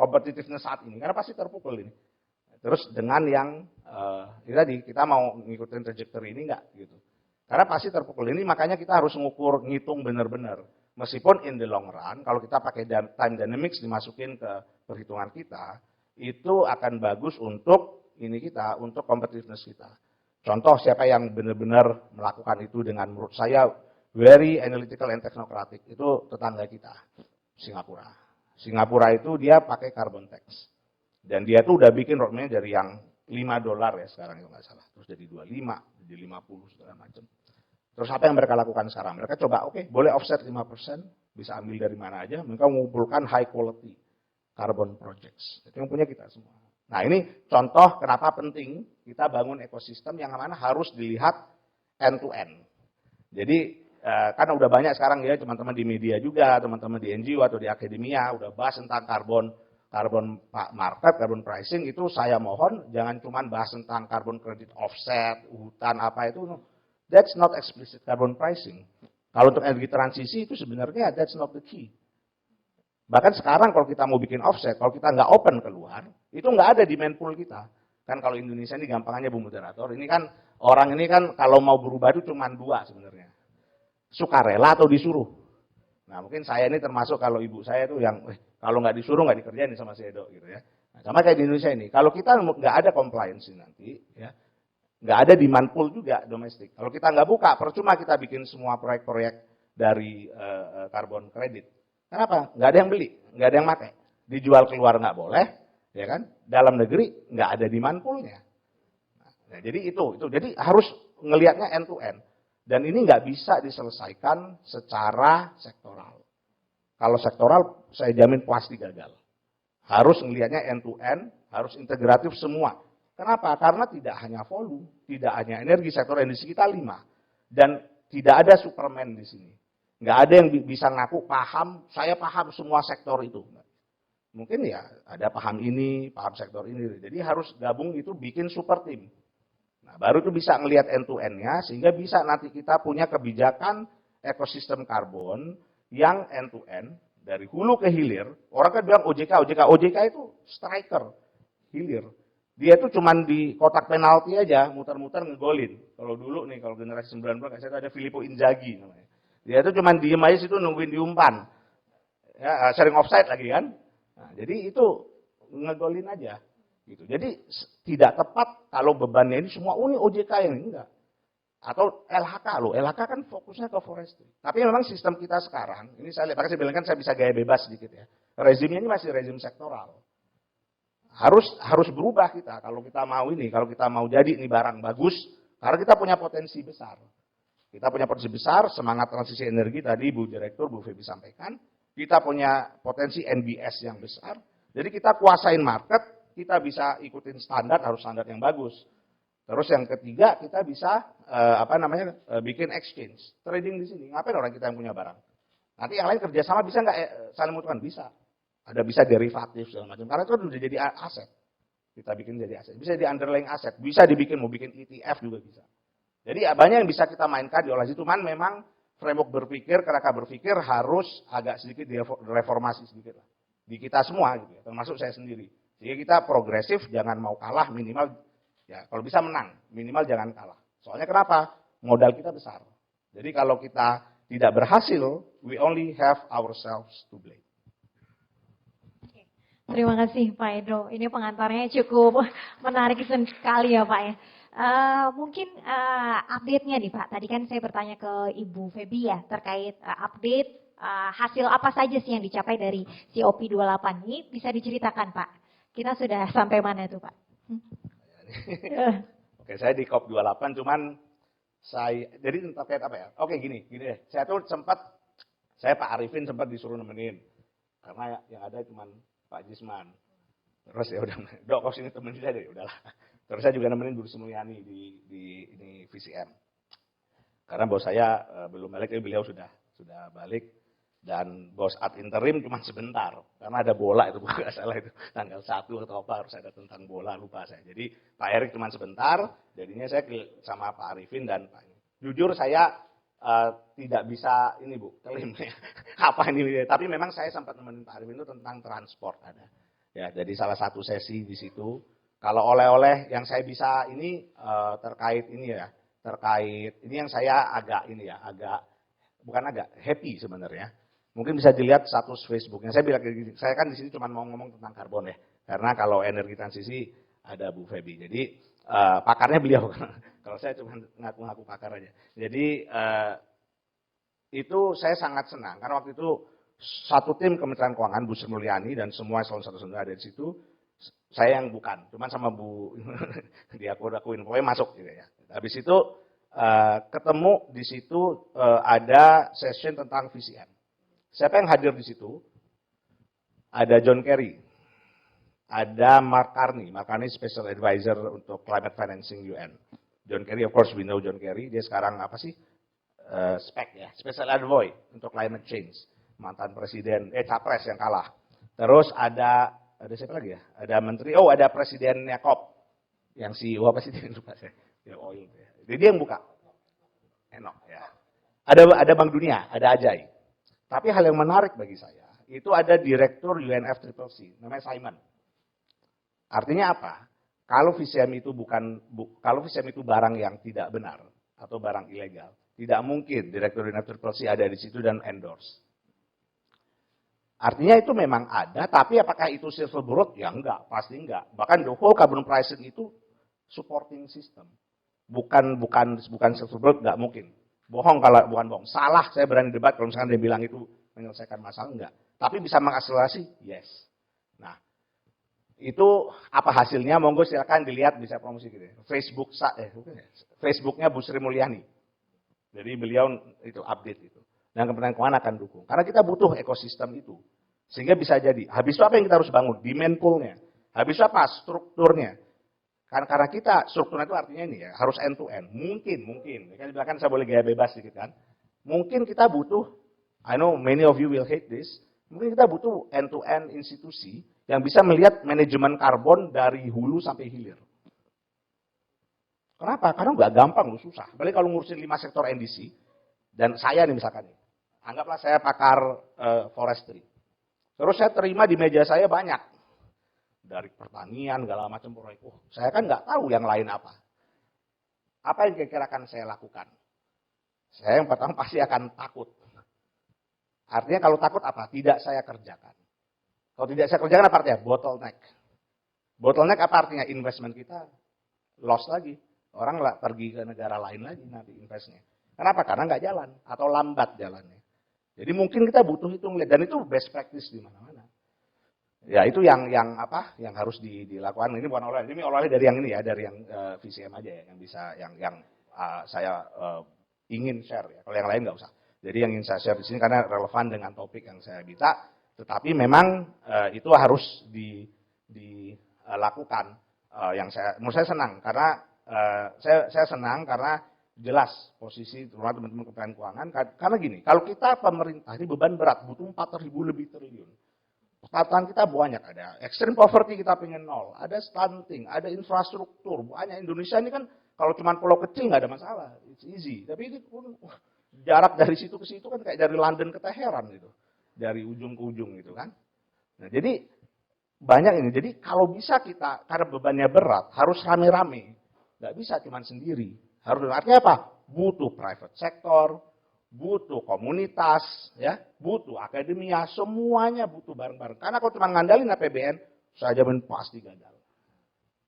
competitiveness saat ini, karena pasti terpukul ini. Terus dengan yang tadi kita mau ngikutin trajectory ini enggak gitu. Karena pasti terpukul ini, makanya kita harus ngitung benar-benar. Meskipun in the long run, kalau kita pakai time dynamics dimasukin ke perhitungan kita, itu akan bagus untuk untuk competitiveness kita. Contoh siapa yang benar-benar melakukan itu dengan menurut saya very analytical and technocratic, itu tetangga kita, Singapura. Singapura itu dia pakai carbon tax. Dan dia tuh udah bikin roadmap dari yang $5 ya sekarang itu nggak salah. Terus jadi 25, jadi 50 segala macam. Terus apa yang mereka lakukan sekarang? Mereka coba, oke, boleh offset 5%, bisa ambil dari mana aja. Mereka mengumpulkan high quality carbon projects. Itu yang punya kita semua. Nah ini contoh kenapa penting kita bangun ekosistem yang mana harus dilihat end to end. Jadi karena udah banyak sekarang ya teman-teman di media juga, teman-teman di NGO atau di akademia udah bahas tentang carbon market, carbon pricing. Itu saya mohon jangan cuma bahas tentang carbon credit offset, hutan apa itu. That's not explicit carbon pricing. Kalau untuk energi transisi itu sebenarnya that's not the key. Bahkan sekarang kalau kita mau bikin offset, kalau kita nggak open keluar, itu nggak ada demand pool kita. Kan kalau Indonesia ini gampangannya Bu Moderator, ini kan orang ini kan kalau mau berubah itu cuma 2 sebenarnya. Sukarela atau disuruh. Nah mungkin saya ini termasuk kalau ibu saya itu yang kalau nggak disuruh nggak dikerjain sama si Edo gitu ya. Nah, sama kayak di Indonesia ini, kalau kita nggak ada compliance nanti, ya nggak ada demand pool juga domestik. Kalau kita nggak buka, percuma kita bikin semua proyek-proyek dari carbon credit. Kenapa? Nggak ada yang beli, nggak ada yang pakai. Dijual keluar nggak boleh, ya kan? Dalam negeri nggak ada demand pool-nya. Nah, jadi itu. Jadi harus ngelihatnya end to end. Dan ini nggak bisa diselesaikan secara sektoral. Kalau sektoral, saya jamin pasti gagal. Harus ngelihatnya end to end, harus integratif semua. Kenapa? Karena tidak hanya volume, tidak hanya energi, sektor industri kita 5. Dan tidak ada Superman di sini. Nggak ada yang bisa ngaku paham, saya paham semua sektor itu. Mungkin ya ada paham ini, paham sektor ini. Jadi harus gabung itu bikin super team. Nah, baru itu bisa ngelihat end to end-nya, sehingga bisa nanti kita punya kebijakan ekosistem karbon yang end to end, dari hulu ke hilir, orang kan bilang OJK itu striker, hilir. Dia tuh cuman di kotak penalti aja, muter-muter ngegolin. Kalau dulu nih, kalau generasi 90 saya ada Filippo Inzaghi namanya. Dia tuh cuman diem aja situ nungguin diumpan. Ya, sering offside lagi kan. Nah, jadi itu ngegolin aja. Gitu. Jadi tidak tepat kalau bebannya ini semua ini OJK yang enggak. Atau LHK loh, LHK kan fokusnya ke forestry. Tapi memang sistem kita sekarang, ini saya lihat, saya bilang kan saya bisa gaya bebas sedikit ya. Rezimnya ini masih rezim sektoral. Harus berubah kita kalau kita mau ini, kalau kita mau jadi ini barang bagus, karena kita punya potensi besar. Kita punya potensi besar, semangat transisi energi tadi Bu Direktur, Bu Febi sampaikan. Kita punya potensi NBS yang besar. Jadi kita kuasain market, kita bisa ikutin standar, harus standar yang bagus. Terus yang ketiga, kita bisa bikin exchange, trading di sini. Ngapain orang kita yang punya barang? Nanti yang lain kerjasama bisa nggak saling membutuhkan? Bisa. Ada bisa derivatif segala macam. Karena itu udah jadi aset. Kita bikin jadi aset. Bisa di underlying aset. Bisa dibikin, mau bikin ETF juga bisa. Jadi banyak yang bisa kita mainkan di olah situ. Cuman memang framework berpikir, kerangka berpikir harus agak sedikit direformasi sedikit lah. Di kita semua gitu ya, termasuk saya sendiri. Jadi kita progresif, jangan mau kalah, minimal ya kalau bisa menang, minimal jangan kalah. Soalnya kenapa? Modal kita besar. Jadi kalau kita tidak berhasil, we only have ourselves to blame. Terima kasih Pak Edo. Ini pengantarnya cukup menarik sekali ya Pak ya. Mungkin update-nya nih Pak. Tadi kan saya bertanya ke Ibu Febi ya terkait update hasil apa saja sih yang dicapai dari COP28 ini bisa diceritakan Pak. Kita sudah sampai mana itu Pak? Oke, saya di COP28 cuman jadi terkait apa ya? Oke gini deh. Saya Pak Arifin sempat disuruh nemenin. Karena yang ada cuman Pak Jisman. Terus ya udah, Dok, kau sini temenin saya deh, udahlah. Terus saya juga nemenin Bu Sri Mulyani di ini VCM. Karena bos saya belum balik, tapi beliau sudah balik. Dan bos ad interim cuma sebentar. Karena ada bola itu, bukan salah itu. Tanggal 1 atau apa, harus ada tentang bola, lupa saya. Jadi Pak Erik cuma sebentar, jadinya saya sama Pak Arifin dan Pak. Jujur saya tidak bisa ini Bu, klaim apa ini. Tapi memang saya sempat nemenin Pak Arifin itu tentang transport ada. Ya, jadi salah satu sesi di situ. Kalau oleh-oleh yang saya bisa ini terkait ini ya, terkait ini yang saya agak happy sebenarnya. Mungkin bisa dilihat status Facebooknya. Saya bilang gini, saya kan di sini cuma mau ngomong tentang karbon ya. Karena kalau energi transisi ada Bu Febi. Jadi pakarnya beliau. Kalau saya cuma ngaku-ngaku pakar aja. Jadi itu saya sangat senang karena waktu itu satu tim Kementerian Keuangan Bu Sri Mulyani dan semua eselon 1 ada di situ. Saya yang bukan, cuman sama Bu diakuin pokoknya masuk gitu ya. Habis itu ketemu di situ ada session tentang VCM. Siapa yang hadir di situ? Ada John Kerry, ada Mark Carney Special Advisor untuk Climate Financing UN. John Kerry, of course we know John Kerry, dia sekarang apa sih? Special Envoy untuk Climate Change, mantan presiden, capres yang kalah. Terus ada siapa lagi ya? Ada menteri, ada presidennya COP, yang CEO apa sih? Lupa saya. Ya, oil. Jadi dia yang buka. Enak ya. Ada Bank Dunia, ada Ajay. Tapi hal yang menarik bagi saya, itu ada direktur UNFCCC, namanya Simon. Artinya apa? Kalau VCM itu kalau VCM itu barang yang tidak benar atau barang ilegal, tidak mungkin direktur UNFCCC ada di situ dan endorse. Artinya itu memang ada, tapi apakah itu silver bullet? Ya enggak, pasti enggak. Bahkan the whole carbon pricing itu supporting system. Bukan silver bullet, enggak mungkin. Bohong kalau bukan bohong. Salah, saya berani debat kalau misalkan dia bilang itu menyelesaikan masalah, enggak. Tapi bisa mengakselerasi? Yes. Nah, itu apa hasilnya? Monggo silakan dilihat, bisa promosi gitu ya. Facebooknya Bu Sri Mulyani. Jadi beliau itu update itu. Dan Kementerian Keuangan akan dukung. Karena kita butuh ekosistem itu. Sehingga bisa jadi. Habis itu apa yang kita harus bangun? Demand pool-nya. Habis itu apa? Strukturnya. Karena kita, strukturnya itu artinya ini ya, harus end to end. Mungkin. Kan dibilang saya boleh gaya bebas sedikit kan. Mungkin kita butuh, I know many of you will hate this, mungkin kita butuh end to end institusi yang bisa melihat manajemen karbon dari hulu sampai hilir. Kenapa? Karena nggak gampang, susah. Apalagi kalau ngurusin 5 sektor NDC, dan saya nih misalkan nih, anggaplah saya pakar forestry. Terus saya terima di meja saya banyak. Dari pertanian, segala macam proyek. Saya kan nggak tahu yang lain apa. Apa yang kira-kira akan saya lakukan? Saya yang pertama pasti akan takut. Artinya kalau takut apa? Tidak saya kerjakan. Kalau tidak saya kerjakan apa artinya? Bottleneck. Bottleneck apa artinya? Investment kita loss lagi. Orang pergi ke negara lain lagi nanti investnya. Kenapa? Karena nggak jalan atau lambat jalannya. Jadi mungkin kita butuh hitung lihat, dan itu best practice di mana-mana. Ya itu yang harus dilakukan. Ini bukan oleh ini dari yang ini ya, dari yang VCM aja ya, yang bisa yang saya ingin share ya. Kalau yang lain nggak usah. Jadi yang ingin saya share di sini karena relevan dengan topik yang saya minta. Tetapi memang itu harus dilakukan. Menurut saya senang karena saya senang karena jelas posisi terutama teman-teman Kementerian Keuangan. Karena gini, kalau kita pemerintah ini beban berat, butuh 4.000 lebih triliun. Kesempatan kita banyak, ada extreme poverty kita pengen nol, ada stunting, ada infrastruktur, banyak. Indonesia ini kan kalau cuma pulau kecil nggak ada masalah, it's easy. Tapi itu pun jarak dari situ ke situ kan kayak dari London ke Teheran gitu, dari ujung ke ujung gitu kan. Nah jadi banyak ini. Jadi kalau bisa kita karena bebannya berat harus rame-rame, nggak bisa cuma sendiri. Harus artinya apa? Butuh private sector, butuh komunitas, ya, butuh akademia, semuanya butuh bareng-bareng. Karena kalau cuma ngandalin APBN, saya jamin pasti gagal.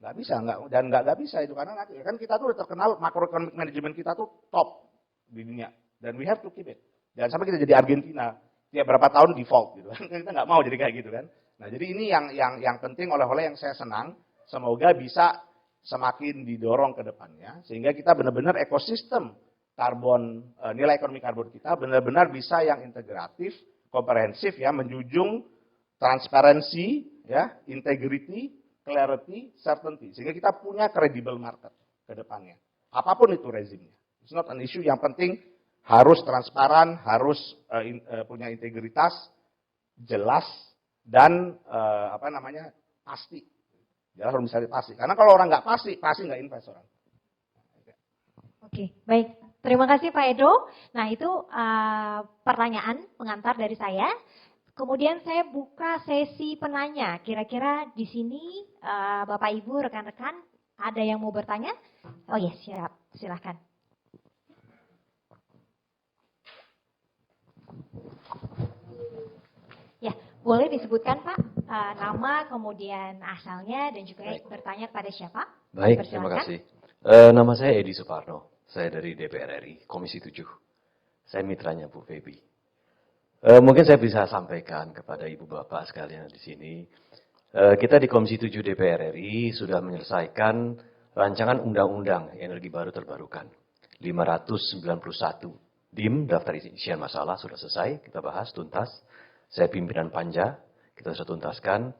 Nggak bisa, nggak bisa itu karena nanti kan kita tuh terkenal macroeconomic management kita tuh top di dunia, dan we have to keep it. Jangan sampai kita jadi Argentina, tiap berapa tahun default gitu. Kita nggak mau jadi kayak gitu kan. Nah jadi ini yang penting oleh-oleh yang saya senang, semoga bisa semakin didorong ke depannya sehingga kita benar-benar ekosistem nilai ekonomi karbon kita benar-benar bisa yang integratif, komprehensif ya, menjunjung transparansi, ya, integrity, clarity, certainty sehingga kita punya credible market ke depannya. Apapun itu rezimnya. It's not an issue, yang penting harus transparan, harus punya integritas, jelas dan pasti. Jelas harus bisa pasti. Karena kalau orang nggak pasti nggak invest orang. Oke, baik. Terima kasih Pak Edo. Nah itu pertanyaan pengantar dari saya. Kemudian saya buka sesi penanya. Kira-kira di sini Bapak Ibu, rekan-rekan ada yang mau bertanya? Oh ya, siap. Silahkan. Ya, boleh disebutkan Pak nama, kemudian asalnya dan juga bertanya kepada siapa? Baik, terima kasih. Nama saya Edi Suparno. Saya dari DPR RI, Komisi 7. Saya mitranya Bu Febi. Mungkin saya bisa sampaikan kepada Ibu Bapak sekalian di sini. Kita di Komisi 7 DPR RI sudah menyelesaikan rancangan Undang-Undang Energi Baru Terbarukan. 591. DIM, daftar isian masalah, sudah selesai. Kita bahas tuntas. Saya pimpinan Panja, kita sudah tuntaskan.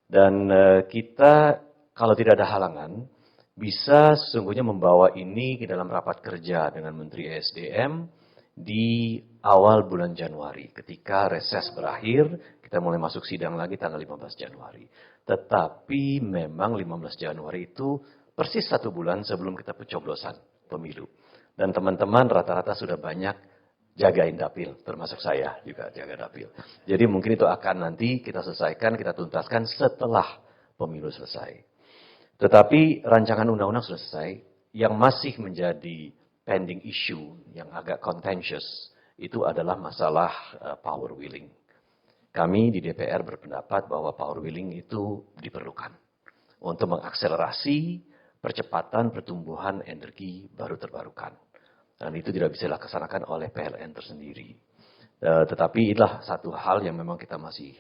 Dan kita, kalau tidak ada halangan, bisa sesungguhnya membawa ini ke dalam rapat kerja dengan Menteri ESDM di awal bulan Januari. Ketika reses berakhir, kita mulai masuk sidang lagi tanggal 15 Januari. Tetapi memang 15 Januari itu persis 1 bulan sebelum kita pencoblosan pemilu. Dan teman-teman rata-rata sudah banyak jagain dapil, termasuk saya juga jaga dapil. Jadi mungkin itu akan nanti kita selesaikan, kita tuntaskan setelah pemilu selesai. Tetapi rancangan undang-undang sudah selesai, yang masih menjadi pending issue, yang agak contentious, itu adalah masalah power wheeling. Kami di DPR berpendapat bahwa power wheeling itu diperlukan untuk mengakselerasi percepatan pertumbuhan energi baru terbarukan. Dan itu tidak bisa dilaksanakan oleh PLN tersendiri. Tetapi inilah satu hal yang memang kita masih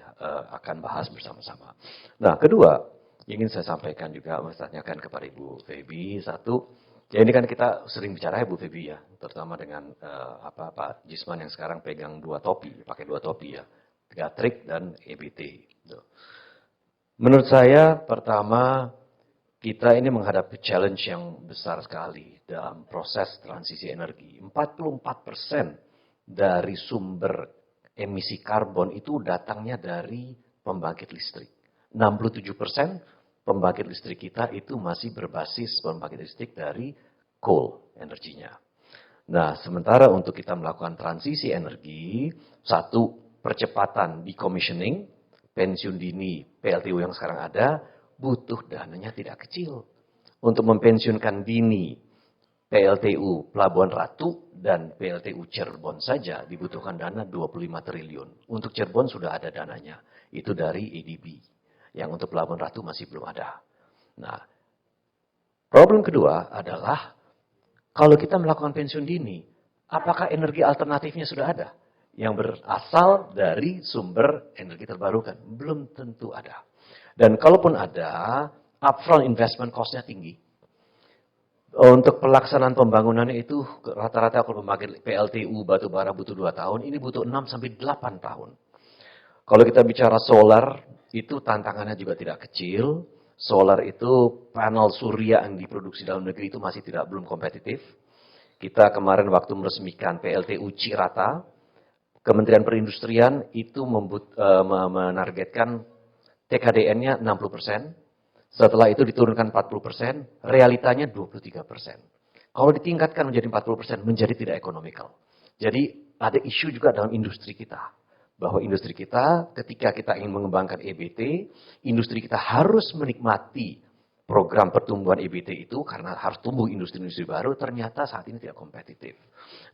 akan bahas bersama-sama. Nah, kedua, ingin saya sampaikan juga, tanyakan kepada Ibu Febi. Satu, ya ini kan kita sering bicara ya Bu Febi ya, terutama dengan Pak Jisman yang sekarang pegang 2 topi, pakai 2 topi ya, Gatrik dan EBT. Menurut saya, pertama, kita ini menghadapi challenge yang besar sekali dalam proses transisi energi. 44% dari sumber emisi karbon itu datangnya dari pembangkit listrik. 67% pembangkit listrik kita itu masih berbasis pembangkit listrik dari coal energinya. Nah, sementara untuk kita melakukan transisi energi, satu, percepatan decommissioning, pensiun dini PLTU yang sekarang ada, butuh dananya tidak kecil. Untuk mempensiunkan dini PLTU Pelabuhan Ratu dan PLTU Cirebon saja dibutuhkan dana 25 triliun. Untuk Cirebon sudah ada dananya. Itu dari ADB. Yang untuk Pelabuhan Ratu masih belum ada. Nah, problem kedua adalah kalau kita melakukan pensiun dini, apakah energi alternatifnya sudah ada? Yang berasal dari sumber energi terbarukan. Belum tentu ada. Dan kalaupun ada, upfront investment cost-nya tinggi. Untuk pelaksanaan pembangunannya itu rata-rata kalau memakai PLTU batubara butuh 2 tahun, ini butuh 6 sampai 8 tahun. Kalau kita bicara solar, itu tantangannya juga tidak kecil. Solar itu panel surya yang diproduksi dalam negeri itu masih belum kompetitif. Kita kemarin waktu meresmikan PLTU Cirata, Kementerian Perindustrian itu menargetkan TKDN-nya 60%. Setelah itu diturunkan 40%, realitanya 23%. Kalau ditingkatkan menjadi 40%, menjadi tidak ekonomikal. Jadi ada isu juga dalam industri kita. Bahwa industri kita, ketika kita ingin mengembangkan EBT, industri kita harus menikmati program pertumbuhan EBT itu, karena harus tumbuh industri-industri baru, ternyata saat ini tidak kompetitif.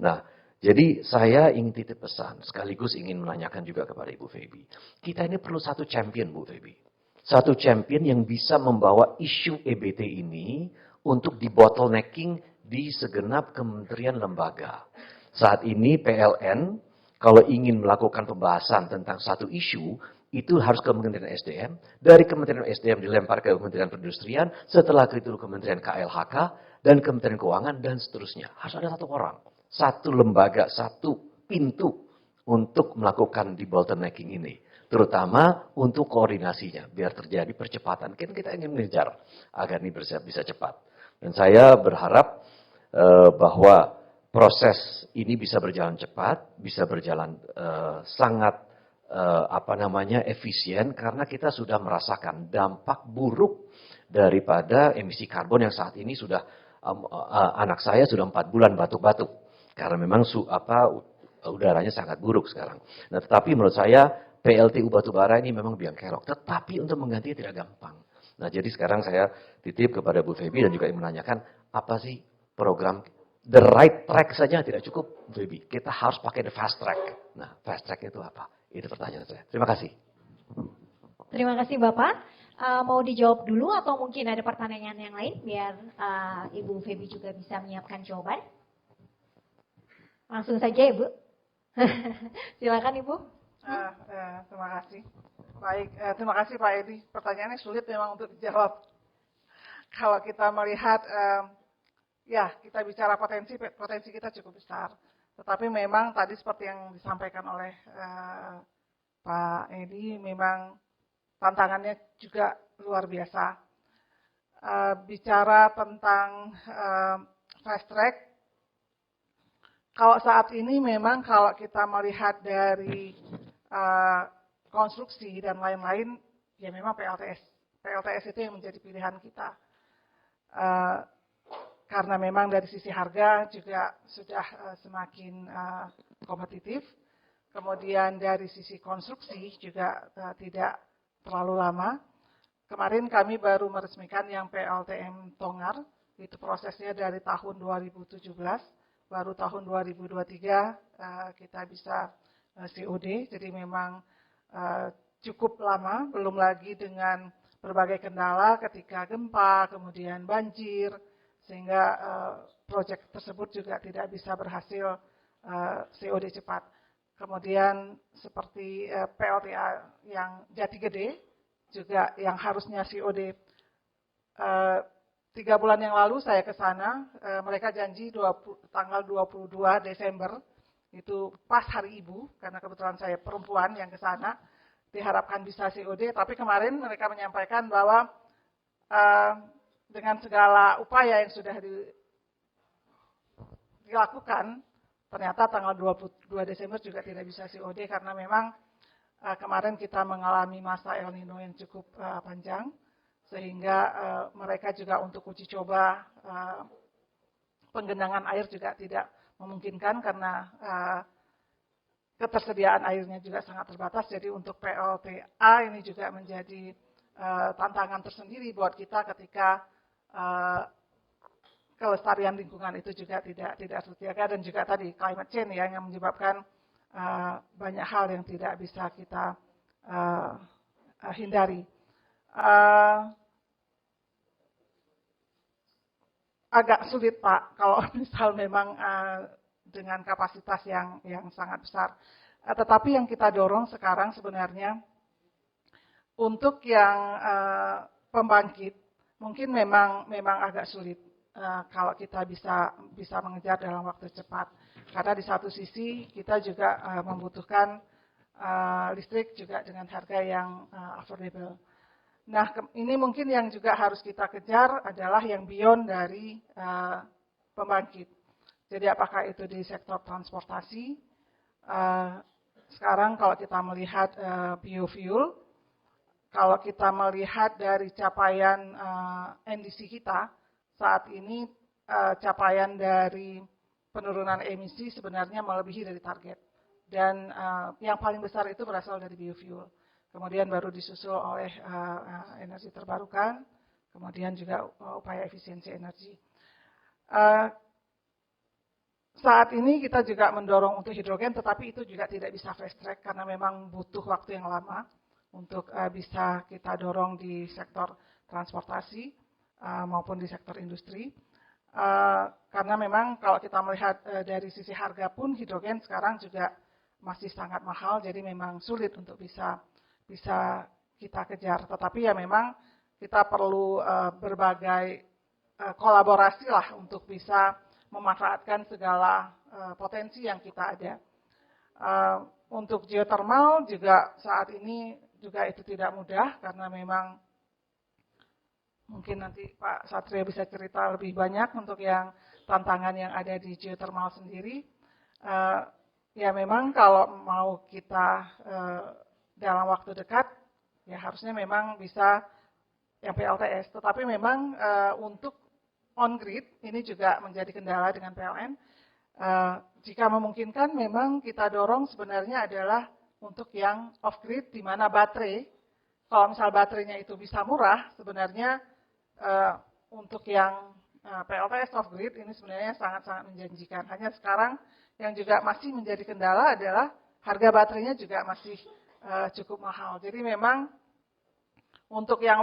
Nah, jadi saya ingin titip pesan, sekaligus ingin menanyakan juga kepada Ibu Feby. Kita ini perlu satu champion, Bu Feby. Satu champion yang bisa membawa isu EBT ini untuk di-bottlenecking di segenap kementerian lembaga. Saat ini PLN, kalau ingin melakukan pembahasan tentang satu isu, itu harus ke Kementerian SDM. Dari Kementerian SDM dilempar ke Kementerian Perindustrian, setelah itu Kementerian KLHK, dan Kementerian Keuangan, dan seterusnya. Harus ada satu orang, satu lembaga, satu pintu untuk melakukan di-bottlenecking ini. Terutama untuk koordinasinya, biar terjadi percepatan. Kan kita ingin mengejar agar ini bisa cepat. Dan saya berharap bahwa proses ini bisa berjalan cepat, bisa berjalan sangat efisien, karena kita sudah merasakan dampak buruk daripada emisi karbon yang saat ini sudah anak saya sudah 4 bulan batuk-batuk, karena memang udaranya sangat buruk sekarang. Nah, tetapi menurut saya PLTU batubara ini memang biang kerok, tetapi untuk menggantinya tidak gampang. Nah, jadi sekarang saya titip kepada Bu Feby dan juga ingin menanyakan, apa sih program the right track saja tidak cukup, Bu Feby. Kita harus pakai the fast track. Nah, fast track itu apa? Itu pertanyaan saya. Terima kasih. Terima kasih Bapak. Mau dijawab dulu atau mungkin ada pertanyaan yang lain biar Ibu Feby juga bisa menyiapkan jawaban? Langsung saja Ibu. Silakan Ibu. Terima kasih. Baik, terima kasih Pak Edi. Pertanyaannya sulit memang untuk dijawab. Kalau kita melihat, ya kita bicara potensi kita cukup besar. Tetapi memang tadi seperti yang disampaikan oleh Pak Edi, memang tantangannya juga luar biasa. Bicara tentang fast track, kalau saat ini memang kalau kita melihat dari konstruksi dan lain-lain, ya memang PLTS itu yang menjadi pilihan kita. Karena memang dari sisi harga juga sudah semakin kompetitif. Kemudian dari sisi konstruksi juga tidak terlalu lama. Kemarin kami baru meresmikan yang PLTM Tongar, itu prosesnya dari tahun 2017, baru tahun 2023 kita bisa COD, jadi memang cukup lama, belum lagi dengan berbagai kendala ketika gempa, kemudian banjir, sehingga proyek tersebut juga tidak bisa berhasil COD cepat. Kemudian seperti PLTA yang Jati Gede, juga yang harusnya COD 3 bulan yang lalu saya ke sana, mereka janji tanggal 22 Desember, itu pas hari Ibu, karena kebetulan saya perempuan yang ke sana, diharapkan bisa COD, tapi kemarin mereka menyampaikan bahwa dengan segala upaya yang sudah dilakukan, ternyata tanggal 22 Desember juga tidak bisa COD, karena memang kemarin kita mengalami masa El Nino yang cukup panjang, sehingga mereka juga untuk uji coba penggenangan air juga tidak memungkinkan karena ketersediaan airnya juga sangat terbatas. Jadi untuk PLTA ini juga menjadi tantangan tersendiri buat kita ketika kelestarian lingkungan itu juga tidak terjaga, dan juga tadi climate change ya, yang menyebabkan banyak hal yang tidak bisa kita hindari. Agak sulit Pak kalau misal memang dengan kapasitas yang sangat besar. Tetapi yang kita dorong sekarang sebenarnya untuk yang pembangkit mungkin memang agak sulit kalau kita bisa mengejar dalam waktu cepat. Karena di satu sisi kita juga membutuhkan listrik juga dengan harga yang affordable. Nah, ini mungkin yang juga harus kita kejar adalah yang beyond dari pembangkit. Jadi apakah itu di sektor transportasi, sekarang kalau kita melihat biofuel, kalau kita melihat dari capaian NDC kita, saat ini capaian dari penurunan emisi sebenarnya melebihi dari target. Dan yang paling besar itu berasal dari biofuel. Kemudian baru disusul oleh energi terbarukan, kemudian juga upaya efisiensi energi. Saat ini kita juga mendorong untuk hidrogen, tetapi itu juga tidak bisa fast track karena memang butuh waktu yang lama untuk bisa kita dorong di sektor transportasi maupun di sektor industri. Karena memang kalau kita melihat dari sisi harga pun hidrogen sekarang juga masih sangat mahal, jadi memang sulit untuk bisa kita kejar. Tetapi ya memang kita perlu berbagai kolaborasi lah untuk bisa memanfaatkan segala potensi yang kita ada. Untuk geothermal juga saat ini juga itu tidak mudah karena memang mungkin nanti Pak Satrio bisa cerita lebih banyak untuk yang tantangan yang ada di geothermal sendiri. Ya memang kalau mau kita dalam waktu dekat, ya harusnya memang bisa yang PLTS. Tetapi memang untuk on-grid ini juga menjadi kendala dengan PLN. Jika memungkinkan memang kita dorong sebenarnya adalah untuk yang off-grid di mana baterai, kalau misal baterainya itu bisa murah, sebenarnya untuk yang PLTS off-grid ini sebenarnya sangat-sangat menjanjikan. Hanya sekarang yang juga masih menjadi kendala adalah harga baterainya juga masih cukup mahal. Jadi memang untuk yang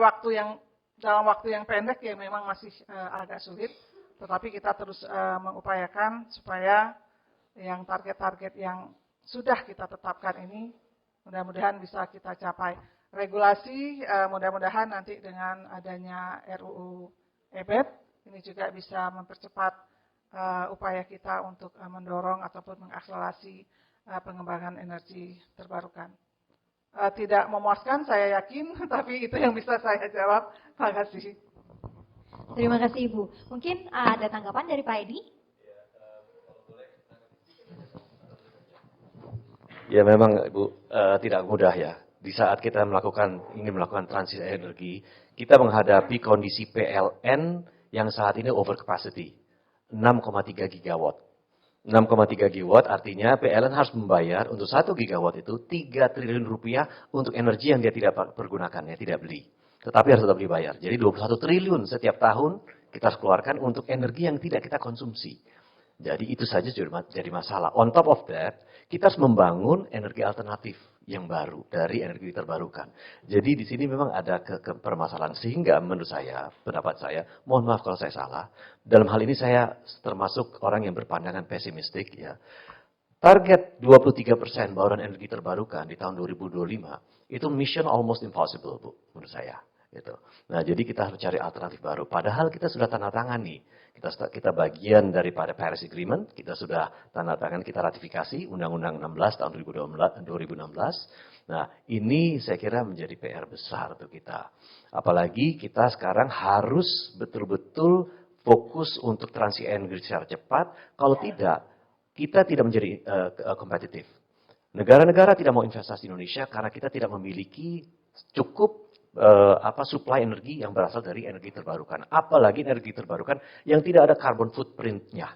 dalam waktu yang pendek ya memang masih agak sulit. Tetapi kita terus mengupayakan supaya yang target-target yang sudah kita tetapkan ini mudah-mudahan bisa kita capai. Regulasi mudah-mudahan nanti dengan adanya RUU EBET ini juga bisa mempercepat upaya kita untuk mendorong ataupun mengakselerasi pengembangan energi terbarukan. Tidak memuaskan saya yakin, tapi itu yang bisa saya jawab. Terima kasih. Terima kasih Ibu. Mungkin ada tanggapan dari Pak Edi? Ya memang Ibu tidak mudah ya. Di saat kita ingin melakukan transisi energi, kita menghadapi kondisi PLN yang saat ini over capacity, 6,3 gigawatt. 6,3 gigawatt artinya PLN harus membayar untuk 1 gigawatt itu 3 triliun rupiah untuk energi yang dia tidak pergunakan, ya tidak beli. Tetapi harus tetap dibayar. Jadi 21 triliun setiap tahun kita harus keluarkan untuk energi yang tidak kita konsumsi. Jadi itu saja jadi masalah. On top of that, kita harus membangun energi alternatif yang baru dari energi terbarukan. Jadi di sini memang ada permasalahan sehingga menurut saya, pendapat saya, mohon maaf kalau saya salah. Dalam hal ini saya termasuk orang yang berpandangan pesimistik ya. Target 23% bauran energi terbarukan di tahun 2025 itu mission almost impossible Bu, menurut saya. Gitu. Nah, jadi kita harus cari alternatif baru. Padahal kita sudah tanda tangan nih. Kita bagian daripada Paris Agreement. Kita sudah tanda tangan, kita ratifikasi Undang-Undang 16 tahun 2016. Nah, ini saya kira menjadi PR besar untuk kita. Apalagi kita sekarang harus betul-betul fokus untuk transisi energi secara cepat. Kalau tidak, kita tidak menjadi kompetitif. Negara-negara tidak mau investasi di Indonesia karena kita tidak memiliki cukup supply energi yang berasal dari energi terbarukan. Apalagi energi terbarukan yang tidak ada carbon footprint-nya.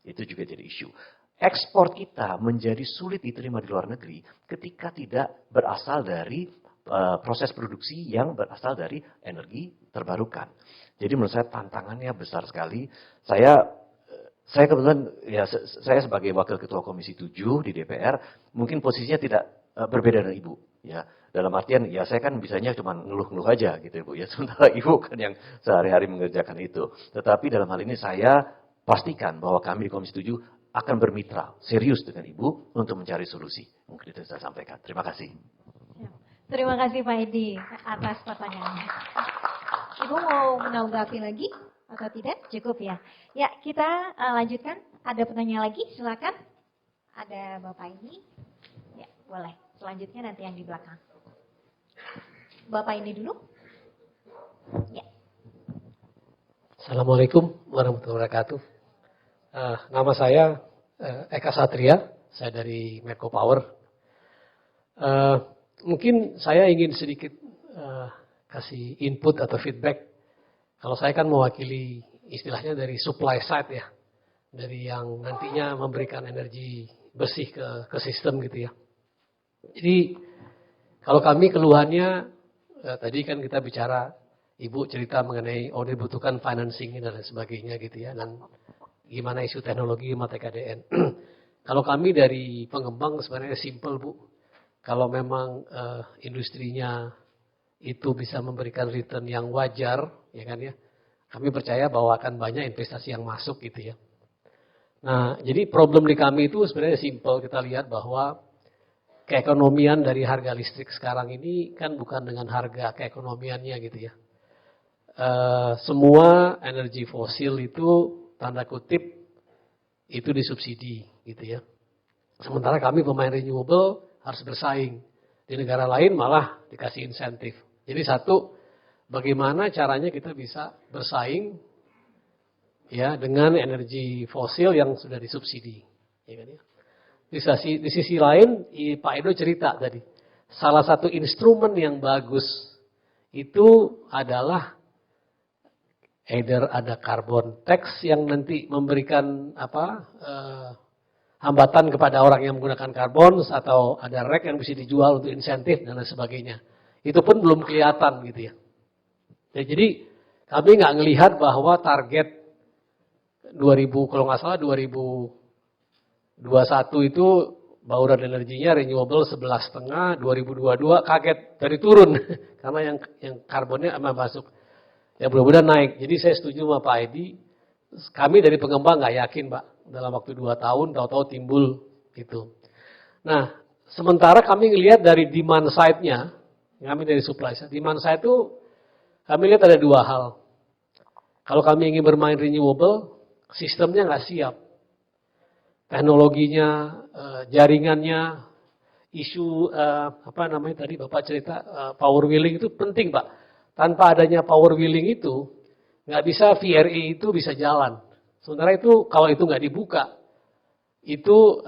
Itu juga jadi isu. ekspor kita menjadi sulit diterima di luar negeri ketika tidak berasal dari proses produksi yang berasal dari energi terbarukan. Jadi menurut saya tantangannya besar sekali. Saya kebetulan ya saya sebagai wakil ketua Komisi 7 di DPR mungkin posisinya tidak berbeda dengan Ibu ya. Dalam artian ya saya kan bisanya cuma ngeluh-ngeluh aja gitu Ibu ya. Sementara Ibu kan yang sehari-hari mengerjakan itu. Tetapi dalam hal ini saya pastikan bahwa kami di Komisi 7 akan bermitra serius dengan Ibu untuk mencari solusi. Mungkin itu saya sampaikan. Terima kasih. Terima kasih Pak Edi atas pertanyaannya. Ibu mau menanggapi lagi atau tidak? Cukup ya. Ya, kita lanjutkan. Ada pertanyaan lagi? Silakan. Ada Bapak ini. Ya, boleh. Selanjutnya nanti yang di belakang. Bapak ini dulu. Ya. Assalamualaikum warahmatullahi wabarakatuh. Nama saya Eka Satria. Saya dari Merco Power. Mungkin saya ingin sedikit kasih input atau feedback. Kalau saya kan mewakili istilahnya dari supply side ya. Dari yang nantinya memberikan energi bersih ke sistem gitu ya. Jadi kalau kami keluhannya, tadi kan kita bicara, Ibu cerita mengenai dibutuhkan financing dan lain sebagainya gitu ya. Dan gimana isu teknologi sama TKDN. Kalau kami dari pengembang sebenarnya simple Bu. Kalau memang industrinya itu bisa memberikan return yang wajar, ya kan ya, kami percaya bahwa akan banyak investasi yang masuk gitu ya. Nah, jadi problem di kami itu sebenarnya simple. Kita lihat bahwa keekonomian dari harga listrik sekarang ini kan bukan dengan harga keekonomiannya gitu ya. Semua energi fosil itu tanda kutip itu disubsidi gitu ya. Sementara kami pemain renewable harus bersaing. Di negara lain malah dikasih insentif. Jadi satu, bagaimana caranya kita bisa bersaing ya dengan energi fosil yang sudah disubsidi. Ya kan ya? Di sisi lain, Pak Edo cerita tadi, salah satu instrumen yang bagus itu adalah either ada carbon tax yang nanti memberikan hambatan kepada orang yang menggunakan karbon, atau ada REC yang bisa dijual untuk insentif dan lain sebagainya. Itu pun belum kelihatan gitu ya. Jadi kami nggak ngelihat bahwa target 2000 kalau nggak salah 2021 itu bauran energinya renewable 11,5, 2022 kaget dari turun karena yang karbonnya masuk. Ya mudah-mudahan naik. Jadi saya setuju sama Pak Edi. Kami dari pengembang nggak yakin Pak. Dalam waktu 2 tahun tahu-tahu timbul gitu. Nah, sementara kami ngelihat dari demand side-nya, kami dari supply side. Demand side itu kami lihat ada 2 hal. Kalau kami ingin bermain renewable, sistemnya nggak siap. Teknologinya, jaringannya, isu tadi Bapak cerita power wheeling itu penting Pak. Tanpa adanya power wheeling itu, nggak bisa VRE itu bisa jalan. Sementara itu kalau itu nggak dibuka, itu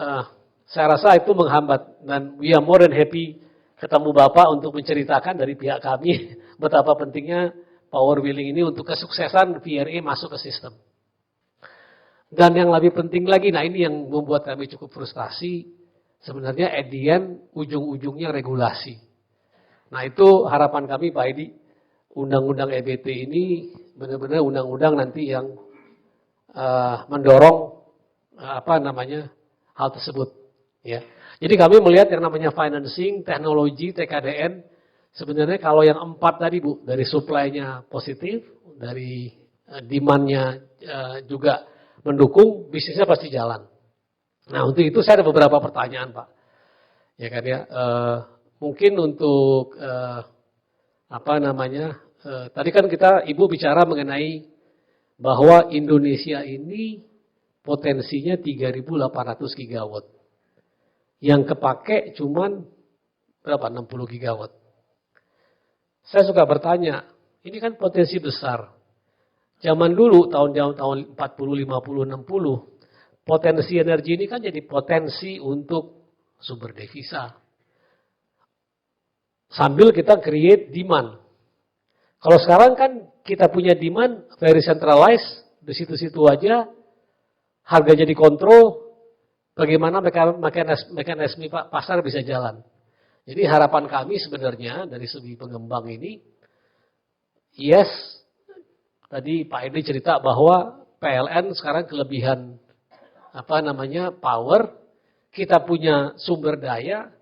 saya rasa itu menghambat. Dan we are more than happy ketemu Bapak untuk menceritakan dari pihak kami betapa pentingnya power wheeling ini untuk kesuksesan VRE masuk ke sistem. Dan yang lebih penting lagi, nah ini yang membuat kami cukup frustasi, sebenarnya at the end, ujung-ujungnya regulasi. Nah itu harapan kami Pak Edi, undang-undang EBT ini benar-benar undang-undang nanti yang mendorong hal tersebut. Ya. Jadi kami melihat yang namanya financing, teknologi, TKDN, sebenarnya kalau yang 4 tadi Bu, dari supply-nya positif, dari demand-nya juga mendukung, bisnisnya pasti jalan. Nah untuk itu saya ada beberapa pertanyaan Pak. Ya kan ya, mungkin untuk tadi kan Ibu bicara mengenai bahwa Indonesia ini potensinya 3.800 gigawatt. Yang kepake cuman berapa? 60 gigawatt. Saya suka bertanya, ini kan potensi besar. Zaman dulu tahun 40, 50, 60, potensi energi ini kan jadi potensi untuk sumber devisa. Sambil kita create demand. Kalau sekarang kan kita punya demand very centralized, di situ-situ aja, harga jadi kontrol, bagaimana mekanisme pasar bisa jalan. Jadi harapan kami sebenarnya dari segi pengembang ini, yes, tadi Pak Edi cerita bahwa PLN sekarang kelebihan power, kita punya sumber daya,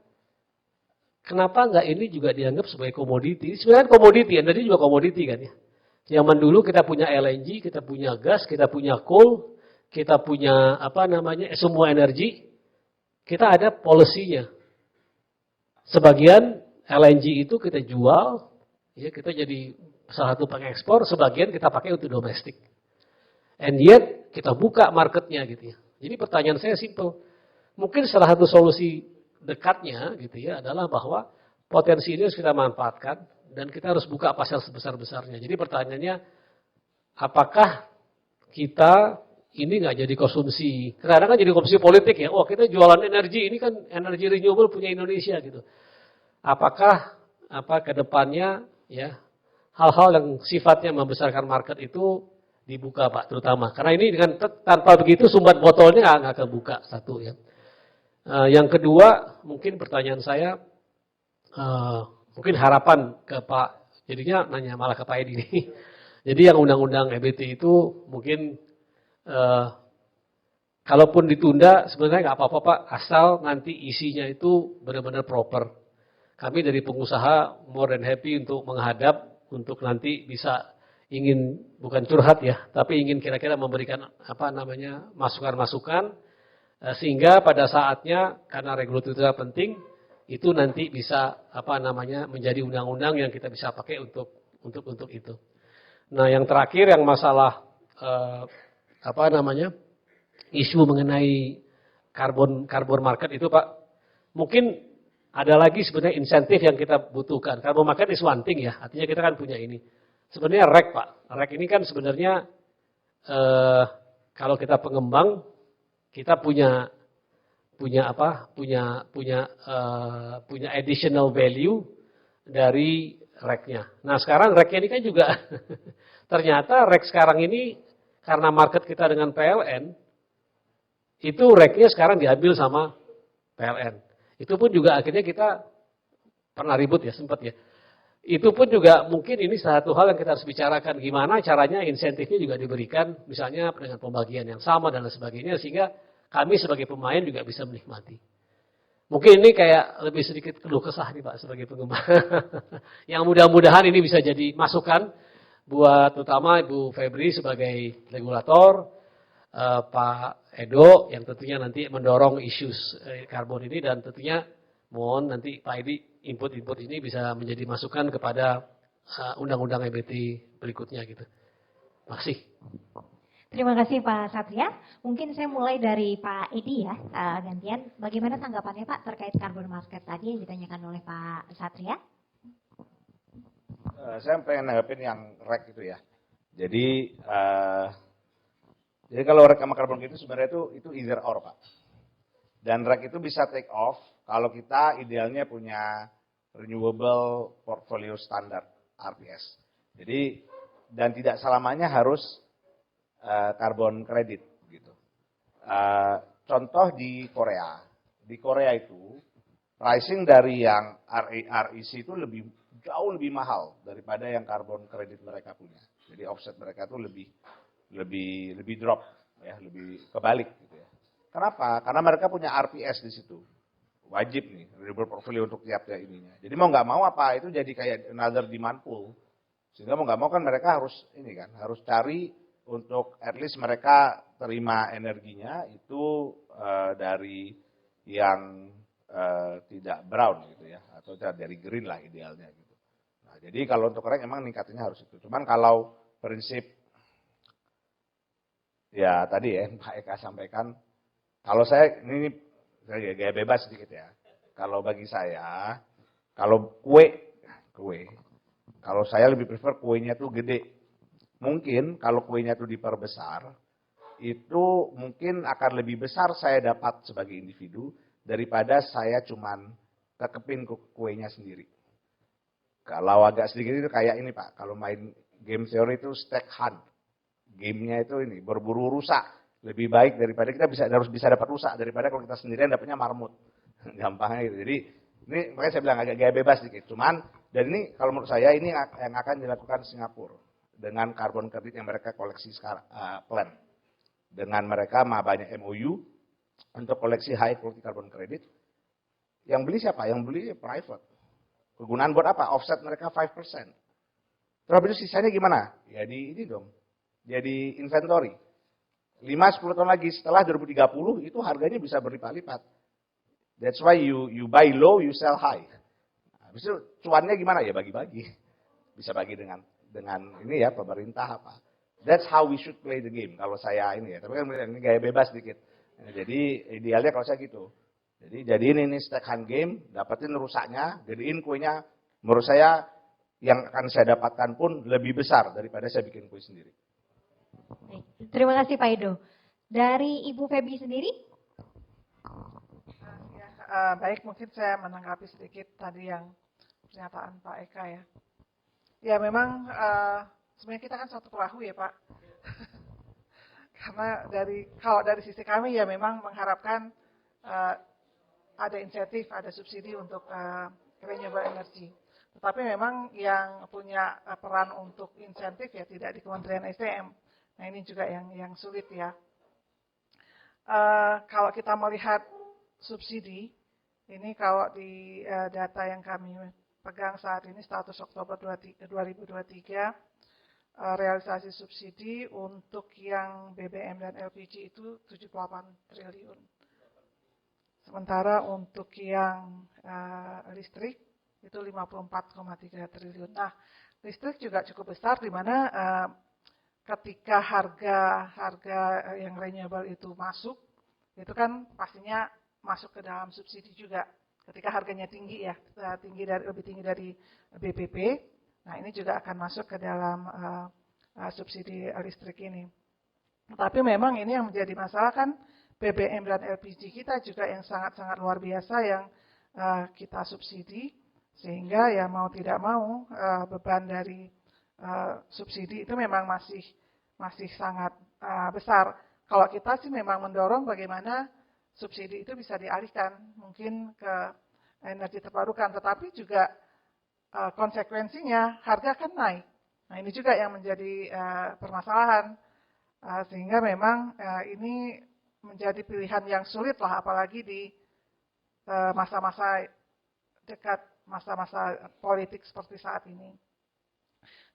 kenapa nggak ini juga dianggap sebagai komoditi? Sebenarnya komoditi, energi juga komoditi kan ya. Zaman dulu kita punya LNG, kita punya gas, kita punya coal, kita punya semua energi, kita ada polisinya. Sebagian LNG itu kita jual, ya kita jadi salah satu pengekspor, sebagian kita pakai untuk domestik. And yet kita buka marketnya gitu ya. Jadi pertanyaan saya simple. Mungkin salah satu solusi dekatnya gitu ya adalah bahwa potensi ini harus kita manfaatkan dan kita harus buka pasar sebesar-besarnya. Jadi pertanyaannya, apakah kita ini nggak jadi konsumsi? Kadang kan jadi konsumsi politik ya. Wah kita jualan energi, ini kan energi renewable punya Indonesia gitu. Apakah ke depannya ya hal-hal yang sifatnya membesarkan market itu dibuka Pak, terutama karena ini dengan tanpa begitu sumbat botolnya nggak kebuka satu ya. Yang kedua mungkin pertanyaan saya mungkin harapan ke Pak, jadinya nanya malah ke Pak Edi nih. Jadi yang undang-undang EBT itu mungkin kalaupun ditunda sebenarnya nggak apa-apa Pak, asal nanti isinya itu benar-benar proper. Kami dari pengusaha more than happy untuk menghadap, untuk nanti bisa ingin bukan curhat ya, tapi ingin kira-kira memberikan masukan-masukan sehingga pada saatnya karena regulator itu penting, itu nanti bisa menjadi undang-undang yang kita bisa pakai untuk itu. Nah, yang terakhir yang masalah isu mengenai carbon market itu Pak, mungkin ada lagi sebenarnya insentif yang kita butuhkan. Carbon market is one thing ya, artinya kita kan punya ini. Sebenarnya REC Pak, REC ini kan sebenarnya kalau kita pengembang, kita punya additional value dari REC-nya. Nah sekarang REC-nya ini kan juga ternyata REC sekarang ini karena market kita dengan PLN, itu REC-nya sekarang diambil sama PLN. Itu pun juga akhirnya kita pernah ribut ya, sempat ya. Itu pun juga mungkin ini satu hal yang kita harus bicarakan. Gimana caranya insentifnya juga diberikan, misalnya dengan pembagian yang sama dan lain sebagainya, sehingga kami sebagai pemain juga bisa menikmati. Mungkin ini kayak lebih sedikit keluh kesah nih Pak sebagai pengembang. Yang mudah-mudahan ini bisa jadi masukan buat terutama Ibu Febri sebagai regulator, Pak Edo yang tentunya nanti mendorong isu karbon ini, dan tentunya mohon nanti Pak Edi input-input ini bisa menjadi masukan kepada undang-undang EBT berikutnya gitu. Makasih. Terima kasih Pak Satria. Mungkin saya mulai dari Pak Edi ya, gantian. Bagaimana tanggapannya Pak terkait carbon market tadi yang ditanyakan oleh Pak Satria? Saya pengen nanggapin yang REC itu ya. Jadi kalau REC sama carbon itu sebenarnya itu either or Pak. Dan REC itu bisa take off kalau kita idealnya punya renewable portfolio standard RPS. Jadi dan tidak selamanya harus carbon credit gitu. Contoh di Korea. Di Korea itu pricing dari yang REC itu jauh lebih mahal daripada yang carbon credit mereka punya. Jadi offset mereka itu lebih drop ya, lebih kebalik gitu ya. Kenapa? Karena mereka punya RPS di situ. Wajib nih renewable portfolio untuk tiap-tiap ininya. Jadi mau nggak mau apa itu jadi kayak another demand pool. Sehingga mau nggak mau kan mereka harus cari untuk at least mereka terima energinya itu dari yang tidak brown gitu ya, atau dari green lah idealnya gitu. Nah, jadi kalau untuk REC emang ningkatinnya harus itu. Cuman kalau prinsip ya tadi ya Pak Eka sampaikan, kalau saya ini gaya bebas sedikit ya. Kalau bagi saya, kalau kue, kalau saya lebih prefer kuenya tuh gede. Mungkin kalau kuenya tuh diperbesar, itu mungkin akan lebih besar saya dapat sebagai individu daripada saya cuman kekepin kuenya sendiri. Kalau agak sedikit itu kayak ini Pak, kalau main game teori itu stack hunt. Gamenya itu ini berburu rusak, Lebih baik daripada kita harus bisa dapat rusak daripada kalau kita sendirian dapatnya marmut. Gampangnya gitu. Jadi ini makanya saya bilang agak gaya bebas dikit. Cuman dan ini kalau menurut saya ini yang akan dilakukan Singapura dengan carbon credit yang mereka koleksi sekarang plan. Dengan mereka banyak MOU untuk koleksi high quality carbon credit. Yang beli siapa? Yang beli private. Kegunaan buat apa? Offset mereka 5%. Terus itu sisanya gimana? Ya ini dong. Jadi inventory. 5-10 tahun lagi setelah 2030 itu harganya bisa berlipat-lipat. That's why you buy low, you sell high. Habis itu cuannya gimana ya bagi-bagi. Bisa bagi dengan ini ya pemerintah apa. That's how we should play the game kalau saya ini ya. Tapi kan ini gaya bebas dikit. Jadi idealnya kalau saya gitu. Jadi jadiin ini stack hand game, dapetin rusaknya, jadiin kuenya menurut saya yang akan saya dapatkan pun lebih besar daripada saya bikin kue sendiri. Baik. Terima kasih Pak Edo. Dari Ibu Feby sendiri? Baik, mungkin saya menanggapi sedikit tadi yang pernyataan Pak Eka ya. Ya memang sebenarnya kita kan satu perahu ya Pak. Karena kalau dari sisi kami ya memang mengharapkan ada insentif, ada subsidi untuk renewable energy. Tetapi memang yang punya peran untuk insentif ya tidak di Kementerian SDM. Nah ini juga yang sulit ya. Kalau kita melihat subsidi, ini kalau di data yang kami pegang saat ini status Oktober 2023, realisasi subsidi untuk yang BBM dan LPG itu 78 triliun. Sementara untuk yang listrik itu 54,3 triliun. Nah, listrik juga cukup besar di mana ketika harga yang renewable itu masuk, itu kan pastinya masuk ke dalam subsidi juga. Ketika harganya tinggi ya, lebih tinggi dari BBP, nah ini juga akan masuk ke dalam subsidi listrik ini. Tapi memang ini yang menjadi masalah kan BBM dan LPG kita juga yang sangat-sangat luar biasa yang kita subsidi, sehingga ya mau tidak mau beban dari subsidi itu memang masih sangat besar. Kalau kita sih memang mendorong bagaimana subsidi itu bisa dialihkan mungkin ke energi terbarukan, tetapi juga konsekuensinya harga akan naik. Nah ini juga yang menjadi permasalahan, sehingga memang ini menjadi pilihan yang sulit lah, apalagi di masa-masa dekat, masa-masa politik seperti saat ini.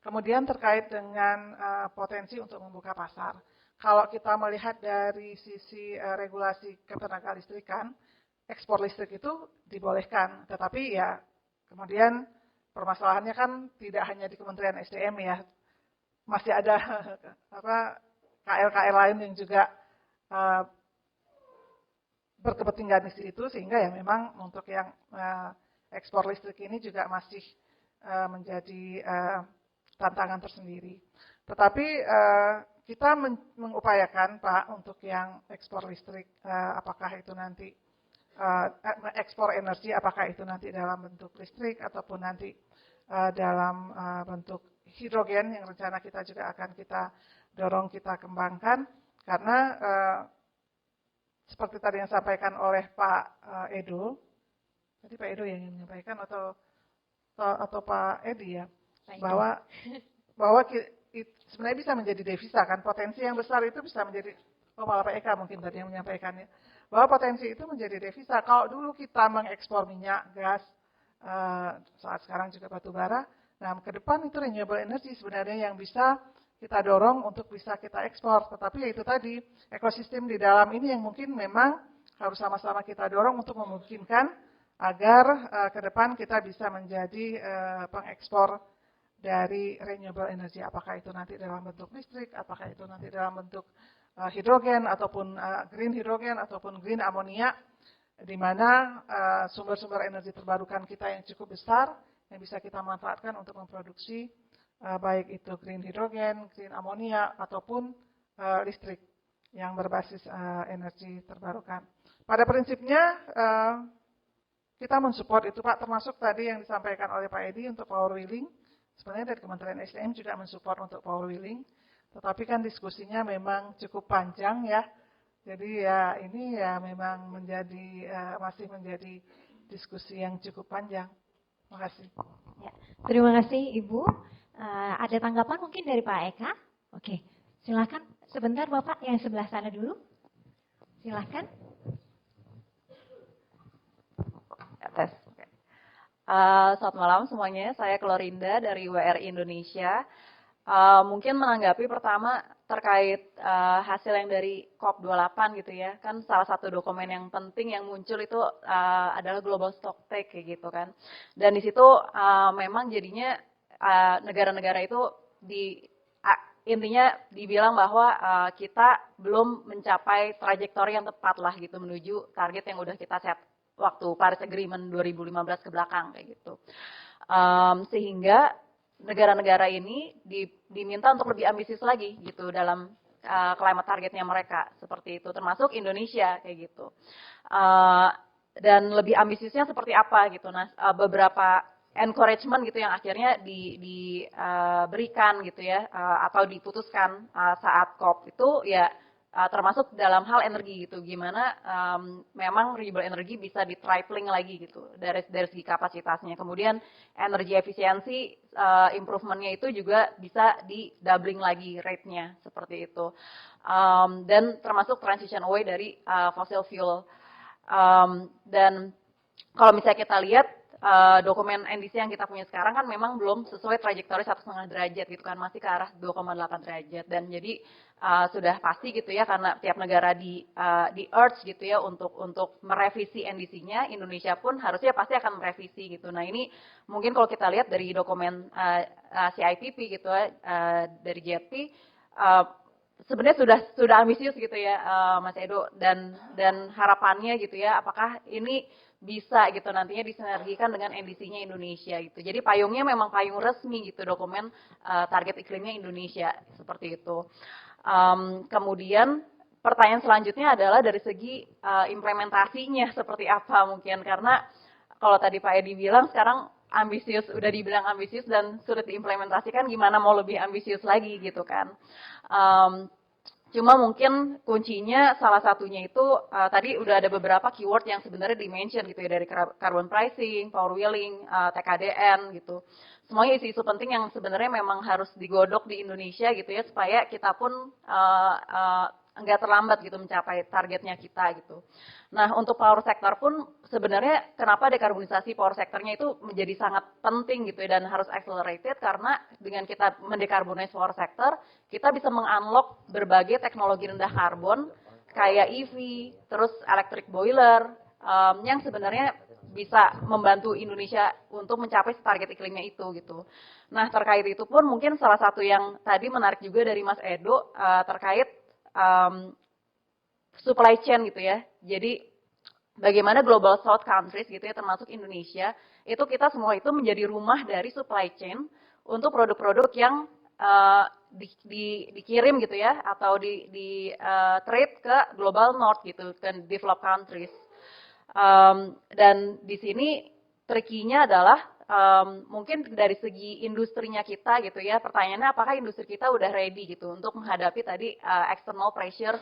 Kemudian terkait dengan potensi untuk membuka pasar. Kalau kita melihat dari sisi regulasi ketenaga listrikan, ekspor listrik itu dibolehkan. Tetapi ya kemudian permasalahannya kan tidak hanya di Kementerian SDM ya. Masih ada KL-KL lain yang juga berkepentingan di situ, sehingga ya memang untuk yang ekspor listrik ini juga masih menjadi tantangan tersendiri. Tetapi kita mengupayakan Pak untuk yang ekspor listrik, apakah itu nanti ekspor energi, apakah itu nanti dalam bentuk listrik ataupun nanti dalam bentuk hidrogen yang rencana kita juga akan kita dorong, kita kembangkan, karena seperti tadi yang disampaikan oleh Pak Edo, tadi Pak Edo yang menyampaikan atau Pak Edi ya, bahwa sebenarnya bisa menjadi devisa kan, potensi yang besar itu bisa menjadi, malah Pak Eka mungkin tadi yang menyampaikannya, bahwa potensi itu menjadi devisa. Kalau dulu kita mengekspor minyak, gas, saat sekarang juga batu bara, nah ke depan itu renewable energy sebenarnya yang bisa kita dorong untuk bisa kita ekspor. Tetapi ya itu tadi, ekosistem di dalam ini yang mungkin memang harus sama-sama kita dorong untuk memungkinkan agar ke depan kita bisa menjadi pengekspor dari renewable energy, apakah itu nanti dalam bentuk listrik, apakah itu nanti dalam bentuk hidrogen ataupun green hidrogen ataupun green amonia, di mana sumber-sumber energi terbarukan kita yang cukup besar yang bisa kita manfaatkan untuk memproduksi baik itu green hidrogen, green amonia ataupun listrik yang berbasis energi terbarukan. Pada prinsipnya kita mensupport itu Pak, termasuk tadi yang disampaikan oleh Pak Edi untuk power wheeling. Sebenarnya dari Kementerian SDM juga mensupport untuk power wheeling, tetapi kan diskusinya memang cukup panjang ya, Jadi ya ini ya memang masih menjadi diskusi yang cukup panjang. Terima kasih. Ya, terima kasih Ibu. Ada tanggapan mungkin dari Pak Eka? Oke, silakan sebentar Bapak yang sebelah sana dulu. Silakan. Tes. Selamat malam semuanya, saya Klorinda dari WRI Indonesia. Mungkin menanggapi pertama terkait hasil yang dari COP28 gitu ya, kan salah satu dokumen yang penting yang muncul itu adalah Global Stocktake kayak gitu kan. Dan di situ memang jadinya negara-negara itu intinya dibilang bahwa kita belum mencapai trajektori yang tepat lah gitu menuju target yang udah kita set waktu Paris Agreement 2015 ke belakang kayak gitu. Sehingga negara-negara ini diminta untuk lebih ambisius lagi gitu dalam climate targetnya mereka seperti itu, termasuk Indonesia kayak gitu. Dan lebih ambisiusnya seperti apa gitu. Nah, beberapa encouragement gitu yang akhirnya diberikan gitu ya atau diputuskan saat COP itu ya termasuk dalam hal energi gitu, gimana memang renewable energy bisa di tripling lagi gitu dari segi kapasitasnya. Kemudian energi efisiensi improvementnya itu juga bisa di doubling lagi rate-nya seperti itu. Dan termasuk transition away dari fossil fuel. Dan kalau misalnya kita lihat dokumen NDC yang kita punya sekarang kan memang belum sesuai trajektori 1,5 derajat gitu kan, masih ke arah 2,8 derajat. Dan jadi sudah pasti gitu ya, karena tiap negara di urge gitu ya untuk merevisi NDC-nya, Indonesia pun harusnya pasti akan merevisi gitu. Nah ini mungkin kalau kita lihat dari dokumen CIPP gitu ya, dari JP, sebenarnya sudah ambisius gitu ya Mas Edo, dan harapannya gitu ya, apakah ini bisa gitu nantinya disinergikan dengan NDC-nya Indonesia gitu. Jadi payungnya memang payung resmi gitu, dokumen target iklimnya Indonesia seperti itu. Kemudian pertanyaan selanjutnya adalah dari segi implementasinya seperti apa mungkin, karena kalau tadi Pak Edi bilang sekarang ambisius, udah dibilang ambisius dan sulit diimplementasikan, gimana mau lebih ambisius lagi gitu kan. Cuma mungkin kuncinya salah satunya itu tadi udah ada beberapa keyword yang sebenarnya dimention gitu ya, dari carbon pricing, power wheeling, TKDN gitu. Semuanya isu-isu penting yang sebenarnya memang harus digodok di Indonesia gitu ya, supaya kita pun enggak terlambat gitu mencapai targetnya kita gitu. Nah untuk power sector pun sebenarnya kenapa dekarbonisasi power sectornya itu menjadi sangat penting gitu ya, dan harus accelerated, karena dengan kita mendekarbonize power sector, kita bisa mengunlock berbagai teknologi rendah karbon kayak EV, terus electric boiler, yang sebenarnya bisa membantu Indonesia untuk mencapai target iklimnya itu gitu. Nah terkait itu pun mungkin salah satu yang tadi menarik juga dari Mas Edo terkait supply chain gitu ya. Jadi bagaimana global south countries gitu ya, termasuk Indonesia, itu kita semua itu menjadi rumah dari supply chain untuk produk-produk yang dikirim gitu ya, atau di trade ke global north gitu, ke developed countries. Dan di sini tricky-nya adalah mungkin dari segi industrinya kita gitu ya, pertanyaannya apakah industri kita udah ready gitu untuk menghadapi tadi external pressure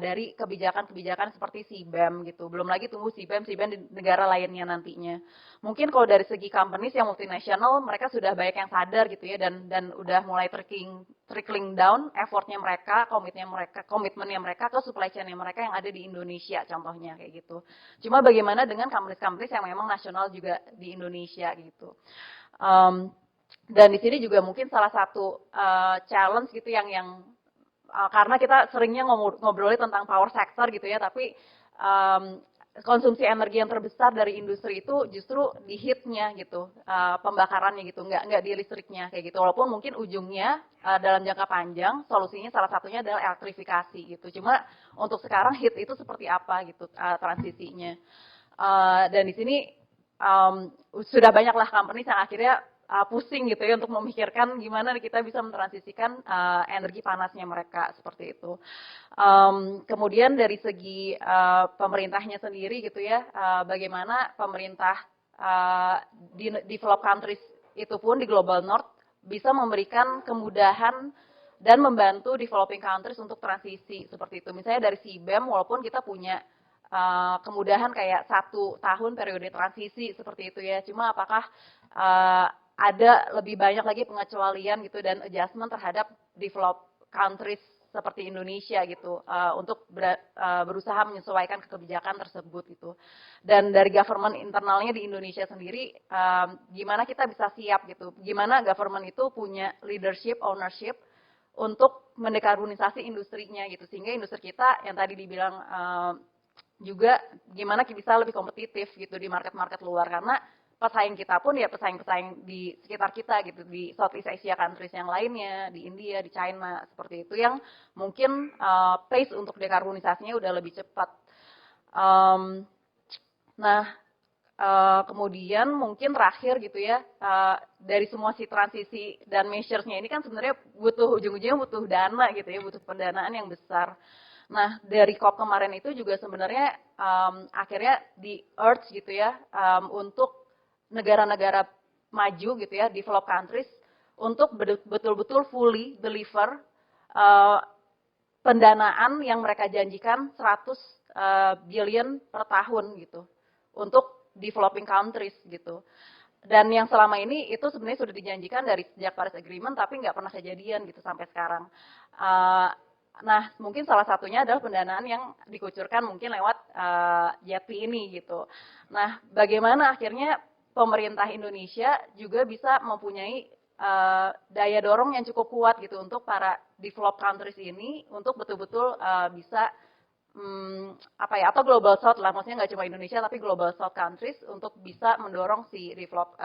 dari kebijakan-kebijakan seperti CBAM gitu. Belum lagi tunggu CBAM di negara lainnya nantinya. Mungkin kalau dari segi companies yang multinasional, mereka sudah banyak yang sadar gitu ya, dan udah mulai trickling down effortnya mereka, komitmennya mereka ke supply chain mereka yang ada di Indonesia contohnya kayak gitu. Cuma bagaimana dengan companies yang memang nasional juga di Indonesia gitu. Dan di sini juga mungkin salah satu challenge gitu yang karena kita seringnya ngobrolin tentang power sector gitu ya, tapi konsumsi energi yang terbesar dari industri itu justru di heatnya gitu, pembakarannya gitu, nggak di listriknya kayak gitu. Walaupun mungkin ujungnya dalam jangka panjang solusinya salah satunya adalah elektrifikasi gitu. Cuma untuk sekarang heat itu seperti apa gitu transisinya. Dan di sini sudah banyaklah company yang akhirnya pusing gitu ya untuk memikirkan gimana kita bisa mentransisikan energi panasnya mereka seperti itu. Kemudian dari segi pemerintahnya sendiri gitu ya, bagaimana pemerintah di developed countries itu pun di global north bisa memberikan kemudahan dan membantu developing countries untuk transisi seperti itu. Misalnya dari CBAM, walaupun kita punya kemudahan kayak 1 tahun periode transisi seperti itu ya, cuma apakah ada lebih banyak lagi pengecualian gitu dan adjustment terhadap developed countries seperti Indonesia gitu untuk berusaha menyesuaikan kebijakan tersebut gitu. Dan dari government internalnya di Indonesia sendiri gimana kita bisa siap gitu, gimana government itu punya leadership, ownership untuk mendekarbonisasi industrinya gitu, sehingga industri kita yang tadi dibilang juga gimana kita bisa lebih kompetitif gitu di market-market luar, karena pesaing kita pun ya pesaing-pesaing di sekitar kita gitu, di Southeast Asia countries yang lainnya, di India, di China, seperti itu yang mungkin pace untuk dekarbonisasinya udah lebih cepat. Kemudian mungkin terakhir gitu ya, dari semua si transisi dan measures-nya ini kan sebenarnya ujung-ujungnya butuh dana gitu ya, butuh pendanaan yang besar. Nah, dari COP kemarin itu juga sebenarnya akhirnya di urge gitu ya, untuk negara-negara maju gitu ya, developed countries, untuk betul-betul fully deliver pendanaan yang mereka janjikan 100 billion per tahun gitu, untuk developing countries gitu. Dan yang selama ini itu sebenarnya sudah dijanjikan dari sejak Paris Agreement, tapi nggak pernah kejadian gitu sampai sekarang. Nah, mungkin salah satunya adalah pendanaan yang dikucurkan mungkin lewat JETP ini gitu. Nah, bagaimana akhirnya pemerintah Indonesia juga bisa mempunyai daya dorong yang cukup kuat gitu untuk para developed countries ini untuk betul-betul bisa atau global south lah, maksudnya nggak cuma Indonesia tapi global south countries untuk bisa mendorong si developed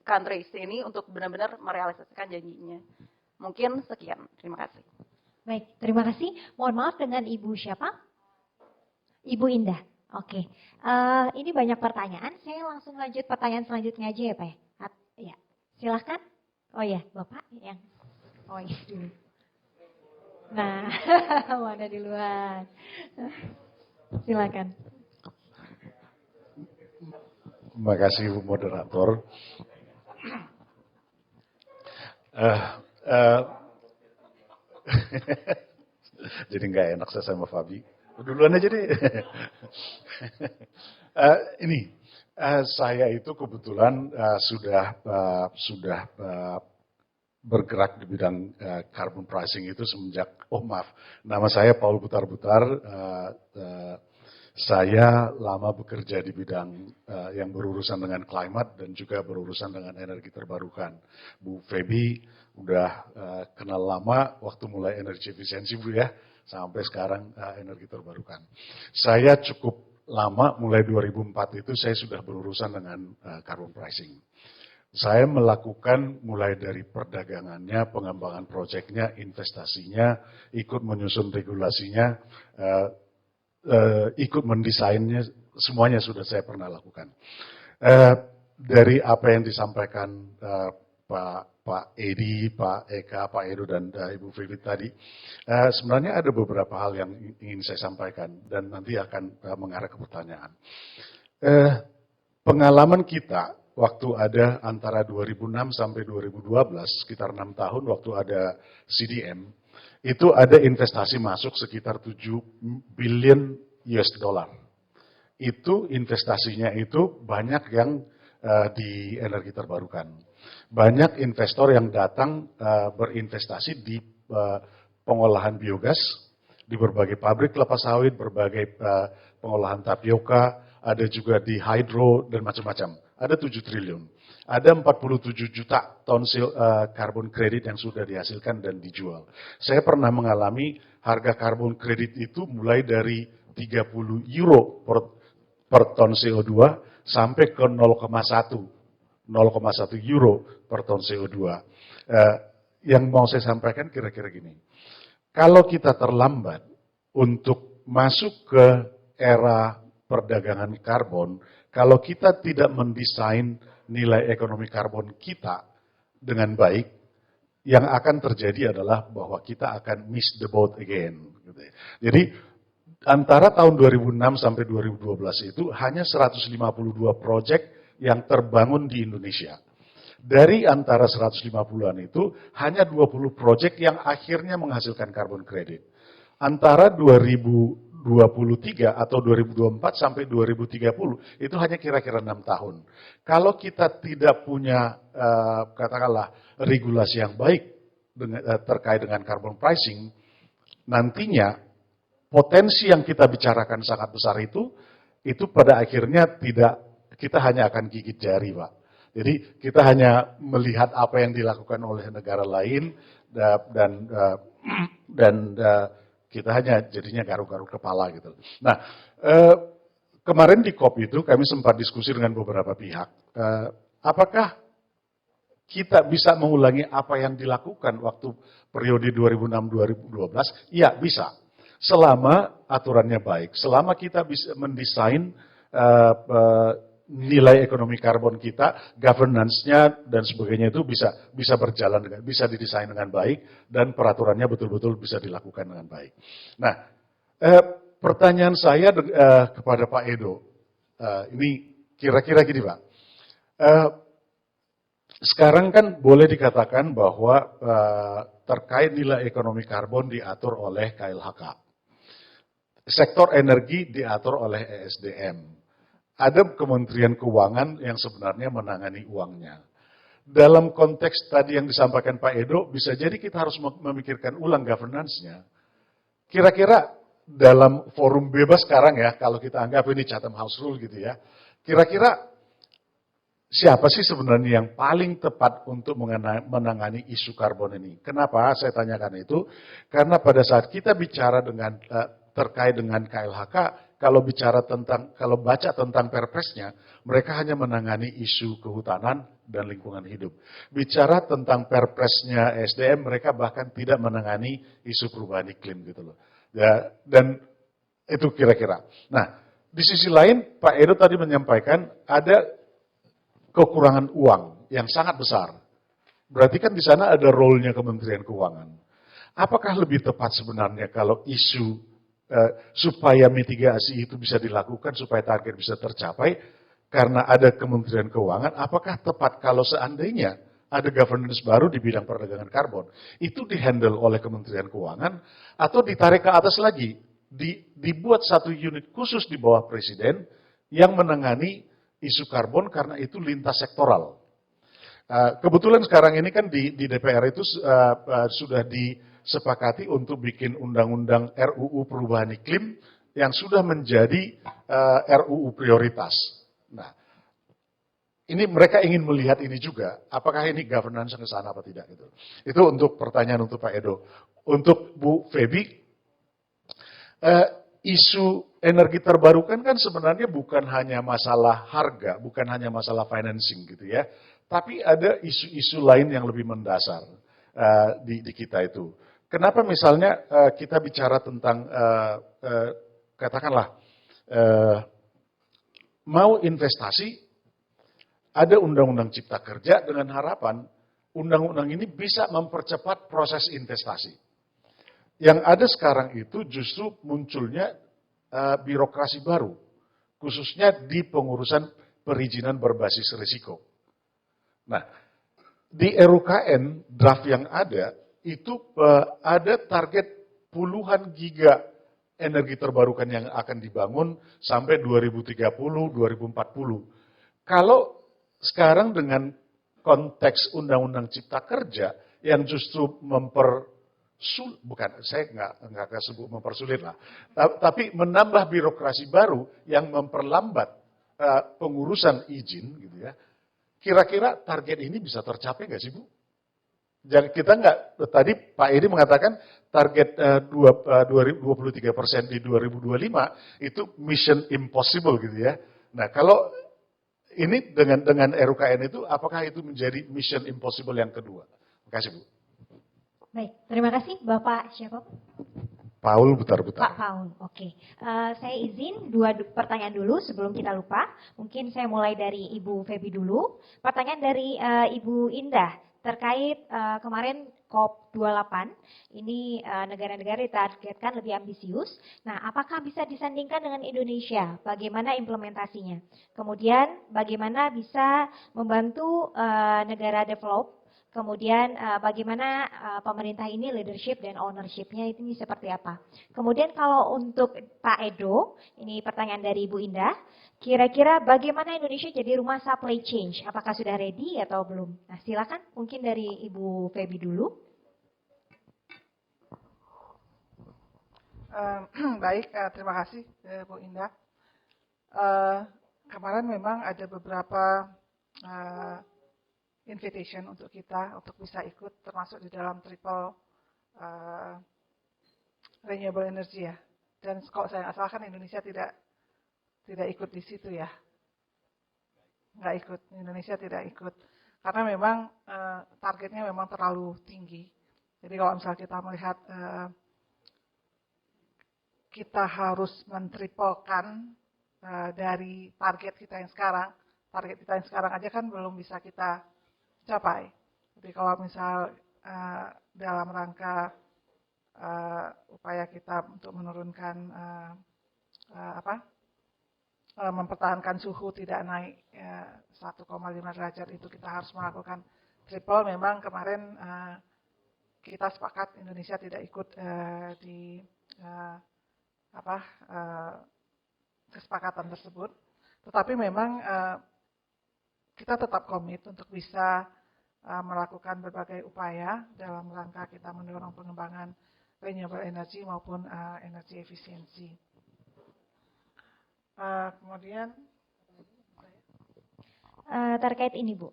countries ini untuk benar-benar merealisasikan janjinya. Mungkin sekian, terima kasih. Baik, terima kasih. Mohon maaf, dengan Ibu siapa? Ibu Indah. Oke, ini banyak pertanyaan. Saya langsung lanjut pertanyaan selanjutnya aja ya Pak ya? Ya, silahkan. Oh ya, Bapak yang. Oh iya dulu. Nah, mana di luar. Silakan. Terima kasih Bu Moderator. Jadi nggak enak saya sama Fabi. Duluan aja deh. Saya itu kebetulan sudah bergerak di bidang carbon pricing itu semenjak, nama saya Paul Butar-Butar. Saya lama bekerja di bidang yang berurusan dengan climate dan juga berurusan dengan energi terbarukan. Bu Feby udah kenal lama waktu mulai energi efisiensi Bu ya, sampai sekarang energi terbarukan. Saya cukup lama, mulai 2004 itu saya sudah berurusan dengan carbon pricing. Saya melakukan mulai dari perdagangannya, pengembangan proyeknya, investasinya, ikut menyusun regulasinya, ikut mendesainnya, semuanya sudah saya pernah lakukan. Dari apa yang disampaikan Pak Edi, Pak Eka, Pak Edo, dan Ibu Vivi tadi, sebenarnya ada beberapa hal yang ingin saya sampaikan dan nanti akan mengarah ke pertanyaan. Pengalaman kita waktu ada antara 2006 sampai 2012, sekitar 6 tahun waktu ada CDM, itu ada investasi masuk sekitar 7 billion US dollar. Itu investasinya itu banyak yang di energi terbarukan. Banyak investor yang datang berinvestasi di pengolahan biogas, di berbagai pabrik kelapa sawit, berbagai pengolahan tapioka, ada juga di hydro dan macam-macam. Ada 7 triliun. Ada 47 juta ton carbon credit yang sudah dihasilkan dan dijual. Saya pernah mengalami harga carbon credit itu mulai dari 30 euro per ton CO2 sampai ke 0,1 euro per ton CO2. Yang mau saya sampaikan kira-kira gini. Kalau kita terlambat untuk masuk ke era perdagangan karbon, kalau kita tidak mendesain nilai ekonomi karbon kita dengan baik, yang akan terjadi adalah bahwa kita akan miss the boat again. Jadi antara tahun 2006 sampai 2012 itu hanya 152 proyek yang terbangun di Indonesia. dari antara 150-an itu hanya 20 proyek yang akhirnya menghasilkan carbon credit. Antara 2023 atau 2024 sampai 2030 itu hanya kira-kira 6 tahun. Kalau kita tidak punya katakanlah regulasi yang baik terkait dengan carbon pricing, nantinya potensi yang kita bicarakan sangat besar itu pada akhirnya kita hanya akan gigit jari, Pak. Jadi kita hanya melihat apa yang dilakukan oleh negara lain dan kita hanya jadinya garuk-garuk kepala gitu. Nah, kemarin di COP itu kami sempat diskusi dengan beberapa pihak. Apakah kita bisa mengulangi apa yang dilakukan waktu periode 2006-2012? Iya, bisa. Selama aturannya baik, selama kita bisa mendesain nilai ekonomi karbon kita, governance-nya dan sebagainya itu bisa berjalan bisa didesain dengan baik dan peraturannya betul-betul bisa dilakukan dengan baik. Nah, pertanyaan saya kepada Pak Edo, ini kira-kira gini, Pak. Sekarang kan boleh dikatakan bahwa terkait nilai ekonomi karbon diatur oleh KLHK. Sektor energi diatur oleh ESDM. Ada Kementerian Keuangan yang sebenarnya menangani uangnya. Dalam konteks tadi yang disampaikan Pak Edo, bisa jadi kita harus memikirkan ulang governance-nya. Kira-kira dalam forum bebas sekarang ya, kalau kita anggap ini Chatham House Rule gitu ya, kira-kira siapa sih sebenarnya yang paling tepat untuk menangani isu karbon ini? Kenapa saya tanyakan itu? Karena pada saat kita bicara terkait dengan KLHK, kalau baca tentang perpresnya, mereka hanya menangani isu kehutanan dan lingkungan hidup. Bicara tentang perpresnya SDM, mereka bahkan tidak menangani isu perubahan iklim gitu loh. Ya, dan itu kira-kira. Nah, di sisi lain Pak Edo tadi menyampaikan ada kekurangan uang yang sangat besar. Berarti kan di sana ada role-nya Kementerian Keuangan. Apakah lebih tepat sebenarnya kalau isu supaya mitigasi itu bisa dilakukan, supaya target bisa tercapai, karena ada Kementerian Keuangan, apakah tepat kalau seandainya ada governance baru di bidang perdagangan karbon, itu dihandle oleh Kementerian Keuangan, atau ditarik ke atas lagi, dibuat satu unit khusus di bawah Presiden, yang menangani isu karbon karena itu lintas sektoral. Kebetulan sekarang ini kan di DPR itu sudah disepakati untuk bikin undang-undang RUU perubahan iklim yang sudah menjadi RUU prioritas. Nah, ini mereka ingin melihat ini juga, apakah ini governance ke sana apa tidak gitu. Itu untuk pertanyaan untuk Pak Edo. Untuk Bu Feby, isu energi terbarukan kan sebenarnya bukan hanya masalah harga, bukan hanya masalah financing gitu ya. Tapi ada isu-isu lain yang lebih mendasar di kita itu. Kenapa misalnya kita bicara tentang, katakanlah, mau investasi, ada undang-undang cipta kerja dengan harapan undang-undang ini bisa mempercepat proses investasi. Yang ada sekarang itu justru munculnya birokrasi baru, khususnya di pengurusan perizinan berbasis risiko. Nah, di RUKN draft yang ada, itu ada target puluhan giga energi terbarukan yang akan dibangun sampai 2030-2040. Kalau sekarang dengan konteks Undang-Undang Cipta Kerja yang justru saya nggak sebut mempersulit lah, tapi menambah birokrasi baru yang memperlambat pengurusan izin gitu ya. Kira-kira target ini bisa tercapai nggak sih Bu? Jangan kita nggak, tadi Pak Edi mengatakan target 23% di 2025 itu mission impossible gitu ya. Nah kalau ini dengan RUKN itu, apakah itu menjadi mission impossible yang kedua? Terima kasih Bu. Baik, terima kasih Bapak siapa? Paul Butar-Butar. Pak Paul, oke. Saya izin dua pertanyaan dulu sebelum kita lupa. Mungkin saya mulai dari Ibu Feby dulu. Pertanyaan dari Ibu Indah terkait kemarin COP28. Ini negara-negara ditargetkan lebih ambisius. Nah, apakah bisa disandingkan dengan Indonesia? Bagaimana implementasinya? Kemudian bagaimana bisa membantu negara develop? Kemudian bagaimana pemerintah ini leadership dan ownership-nya ini seperti apa? Kemudian kalau untuk Pak Edo, ini pertanyaan dari Ibu Indah, kira-kira bagaimana Indonesia jadi rumah supply chain? Apakah sudah ready atau belum? Nah, silakan mungkin dari Ibu Feby dulu. Baik, terima kasih Bu Indah. Kemarin memang ada beberapa invitation untuk kita untuk bisa ikut termasuk di dalam triple renewable energy ya. Dan kalau saya nggak salah kan Indonesia tidak ikut di situ ya. Nggak ikut, Indonesia tidak ikut. Karena memang targetnya memang terlalu tinggi. Jadi kalau misalnya kita melihat kita harus mentriplekan dari target kita yang sekarang aja kan belum bisa kita capai. Jadi kalau misal dalam rangka upaya kita untuk menurunkan mempertahankan suhu tidak naik 1,5 derajat itu kita harus melakukan triple. Memang kemarin kita sepakat Indonesia tidak ikut di kesepakatan tersebut. Tetapi memang kita tetap komit untuk bisa melakukan berbagai upaya dalam rangka kita mendorong pengembangan renewable energy maupun energi efisiensi. Kemudian terkait ini Bu,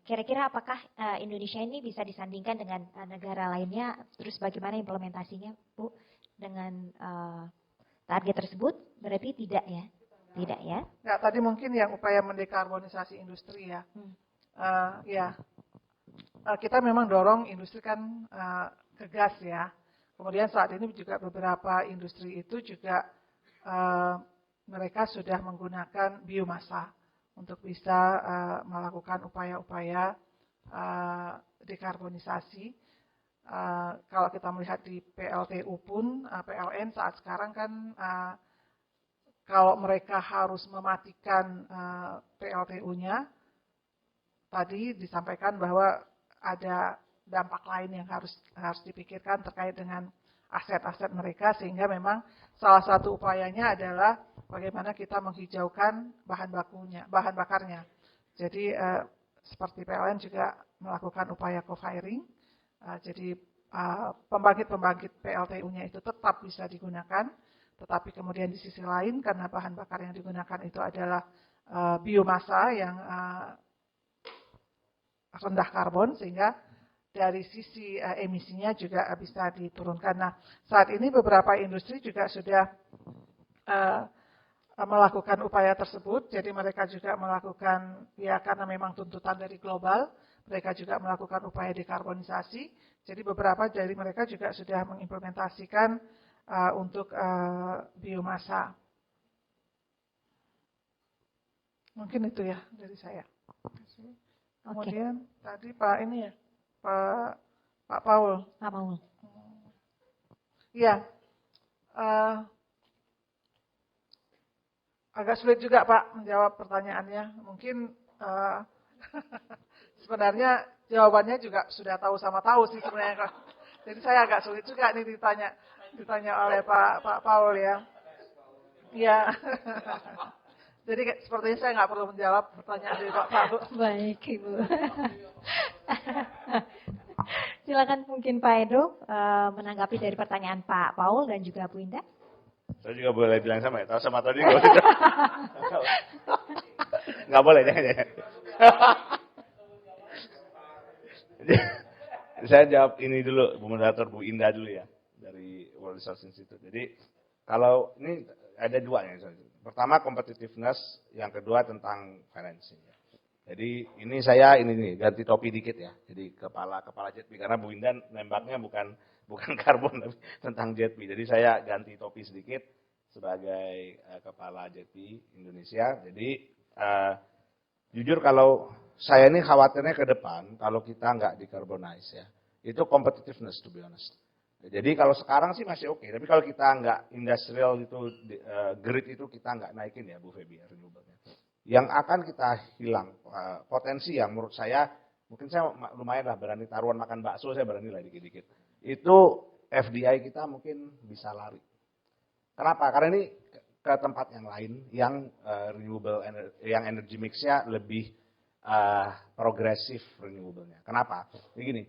kira-kira apakah Indonesia ini bisa disandingkan dengan negara lainnya? Terus bagaimana implementasinya Bu dengan target tersebut? Berarti tidak ya? Tidak ya? Ya, tadi mungkin yang upaya mendekarbonisasi industri ya. Kita memang dorong industri kan ke gas ya. Kemudian saat ini juga beberapa industri itu juga mereka sudah menggunakan biomasa untuk bisa melakukan upaya-upaya dekarbonisasi. Kalau kita melihat di PLTU pun, PLN saat sekarang kan kalau mereka harus mematikan PLTU-nya, tadi disampaikan bahwa ada dampak lain yang harus dipikirkan terkait dengan aset-aset mereka, sehingga memang salah satu upayanya adalah bagaimana kita menghijaukan bahan bakarnya. Jadi seperti PLN juga melakukan upaya co-firing, jadi pembangkit PLTU-nya itu tetap bisa digunakan. Tetapi kemudian di sisi lain karena bahan bakar yang digunakan itu adalah biomasa yang rendah karbon sehingga dari sisi emisinya juga bisa diturunkan. Nah, saat ini beberapa industri juga sudah melakukan upaya tersebut. Jadi mereka juga melakukan ya karena memang tuntutan dari global, mereka juga melakukan upaya dekarbonisasi. Jadi beberapa dari mereka juga sudah mengimplementasikan untuk biomasa. Mungkin itu ya dari saya. Kemudian tadi Pak ini ya, Pak Paul. Pak Paul. Iya, agak sulit juga Pak menjawab pertanyaannya. Mungkin sebenarnya jawabannya juga sudah tahu sama tahu sih sebenarnya. Jadi saya agak sulit juga nih ditanya oleh Pak Paul ya. Iya. Jadi sepertinya saya nggak perlu menjawab pertanyaan dari Pak Paul. Baik Ibu. Silakan mungkin Pak Edo menanggapi dari pertanyaan Pak Paul dan juga Bu Indah. Saya juga boleh bilang sama ya, tahu sama tadi nggak boleh jangan. Saya jawab ini dulu, Bu Moderator, Bu Indah dulu ya, dari World Resource Institute. Jadi, kalau ini ada dua ya. Pertama, competitiveness, yang kedua tentang financing. Jadi, ini saya ganti topi dikit ya. Jadi, kepala JETP, karena Bu Indah nembaknya bukan karbon, tapi tentang JETP. Jadi, saya ganti topi sedikit sebagai kepala JETP Indonesia. Jadi, jujur kalau saya ini khawatirnya ke depan, kalau kita nggak decarbonize ya, Itu competitiveness, to be honest. Jadi kalau sekarang sih masih oke, tapi kalau kita nggak industrial itu, grid itu kita nggak naikin ya Bu Feby, renewable-nya. Yang akan kita hilang, potensi yang menurut saya, mungkin saya lumayan lah berani taruhan makan bakso, saya berani lah dikit-dikit. Itu FDI kita mungkin bisa lari. Kenapa? Karena ini ke tempat yang lain, yang renewable, yang energy mix-nya lebih progresif renewable-nya. Kenapa? Begini,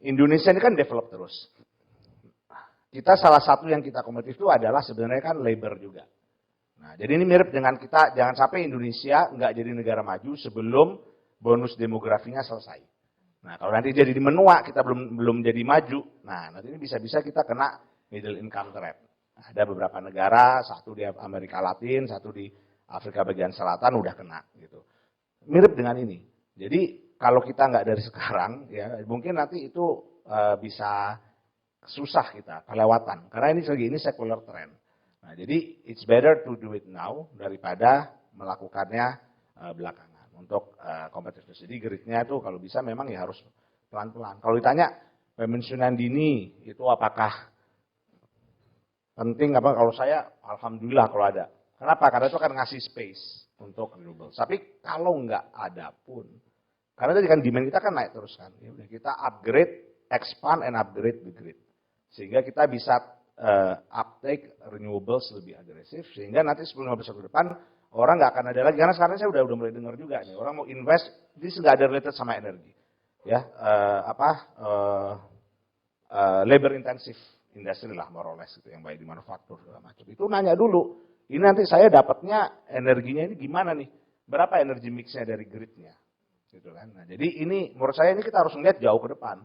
Indonesia ini kan develop terus. Kita salah satu yang kita kompetitif itu adalah sebenarnya kan labor juga. Nah, jadi ini mirip dengan kita, jangan sampai Indonesia nggak jadi negara maju sebelum bonus demografinya selesai. Nah, kalau nanti jadi di menua, kita belum jadi maju, nah nanti ini bisa-bisa kita kena middle income trap. Ada beberapa negara, satu di Amerika Latin, satu di Afrika bagian selatan udah kena gitu. Mirip dengan ini. Jadi kalau kita nggak dari sekarang, ya mungkin nanti itu bisa susah kita kelewatan. Karena ini secular trend. Nah, jadi it's better to do it now daripada melakukannya belakangan untuk competitiveness. Jadi gridnya itu kalau bisa memang ya harus pelan-pelan. Kalau ditanya pemensiunan dini itu apakah penting apa? Kalau saya alhamdulillah kalau ada. Kenapa? Karena itu akan ngasih space untuk renewable. Tapi kalau nggak ada pun, karena tadi kan demand kita kan naik terus kan. Ya udah kita upgrade, expand and upgrade the grid. Sehingga kita bisa uptake renewables lebih agresif. Sehingga nanti 10-15 tahun ke depan orang nggak akan ada lagi. Karena sekarang saya udah mulai dengar juga nih orang mau invest, ini nggak ada related sama energi. Ya labor intensive industri lah more or less gitu, yang baik di manufaktur segala macam. Itu nanya dulu, ini nanti saya dapatnya energinya ini gimana nih? Berapa energi mixnya dari gridnya? Gitu kan. Nah, jadi ini menurut saya ini kita harus melihat jauh ke depan.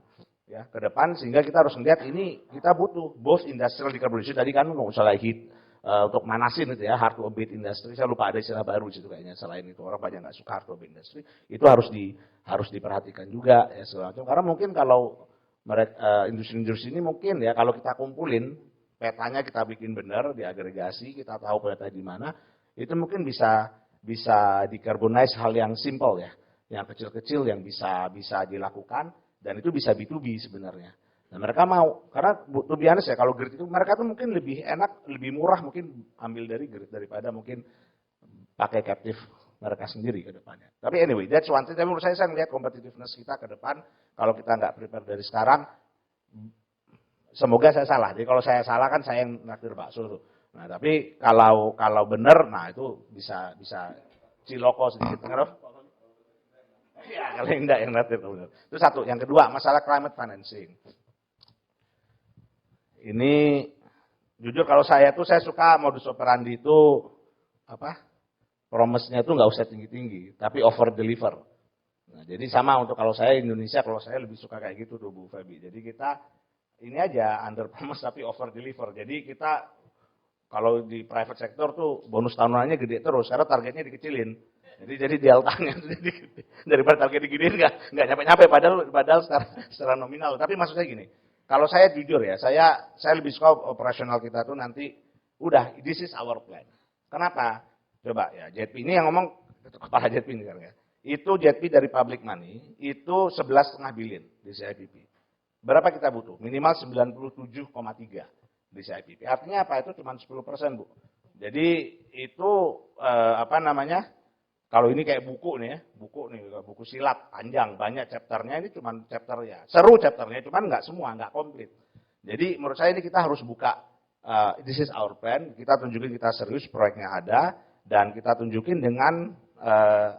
Ya, ke depan sehingga kita harus melihat ini kita butuh both industrial decarbonization tadi kan nggak usah lagi untuk manasin itu ya hard to abate industry. Saya lupa ada istilah baru situ kayaknya, selain itu orang banyak nggak suka hard to abate industry. Itu harus diperhatikan juga ya segala macam. Karena mungkin kalau industri-industri ini mungkin ya kalau kita kumpulin petanya kita bikin benar, diagregasi, kita tahu peta di mana, itu mungkin bisa decarbonize hal yang simple ya, yang kecil-kecil yang bisa dilakukan. Dan itu bisa B2B sebenarnya. Nah mereka mau, karena to be honest ya, kalau grid itu mereka tuh mungkin lebih enak, lebih murah mungkin ambil dari grid daripada mungkin pakai captive mereka sendiri ke depannya. Tapi anyway, that's one thing. Tapi menurut saya melihat competitiveness kita ke depan, kalau kita nggak prepare dari sekarang, semoga saya salah. Jadi kalau saya salah kan saya yang naktir bakso tuh. Nah tapi kalau benar, nah itu bisa ciloko sedikit. Ya, kalau enggak yang natir. Itu satu. Yang kedua, masalah climate financing. Ini, jujur kalau saya suka modus operandi itu, promise-nya itu nggak usah tinggi-tinggi, tapi over deliver. Nah, jadi sama untuk kalau saya Indonesia, kalau saya lebih suka kayak gitu tuh Bu Feby. Jadi kita, ini aja under promise tapi over deliver. Jadi kita, kalau di private sector tuh bonus tahunannya gede terus, karena targetnya dikecilin. Jadi deltanya daripada target digedein nggak nyampe padahal secara nominal. Tapi maksud saya gini, kalau saya jujur ya, saya lebih suka operasional kita tuh nanti udah this is our plan. Kenapa? Coba ya, JETP ini yang ngomong kepala JETP ini kan ya. Itu JETP dari public money itu 11,5 billion di CIPP. Berapa kita butuh? Minimal 97,3 di CIPP. Artinya apa? Itu cuma 10%, Bu. Jadi itu kalau ini kayak buku nih ya, buku silat panjang, banyak chapternya, ini cuma chapter ya. Seru chapternya, cuman nggak semua, nggak komplit. Jadi menurut saya ini kita harus buka, this is our plan, kita tunjukin kita serius, proyeknya ada, dan kita tunjukin dengan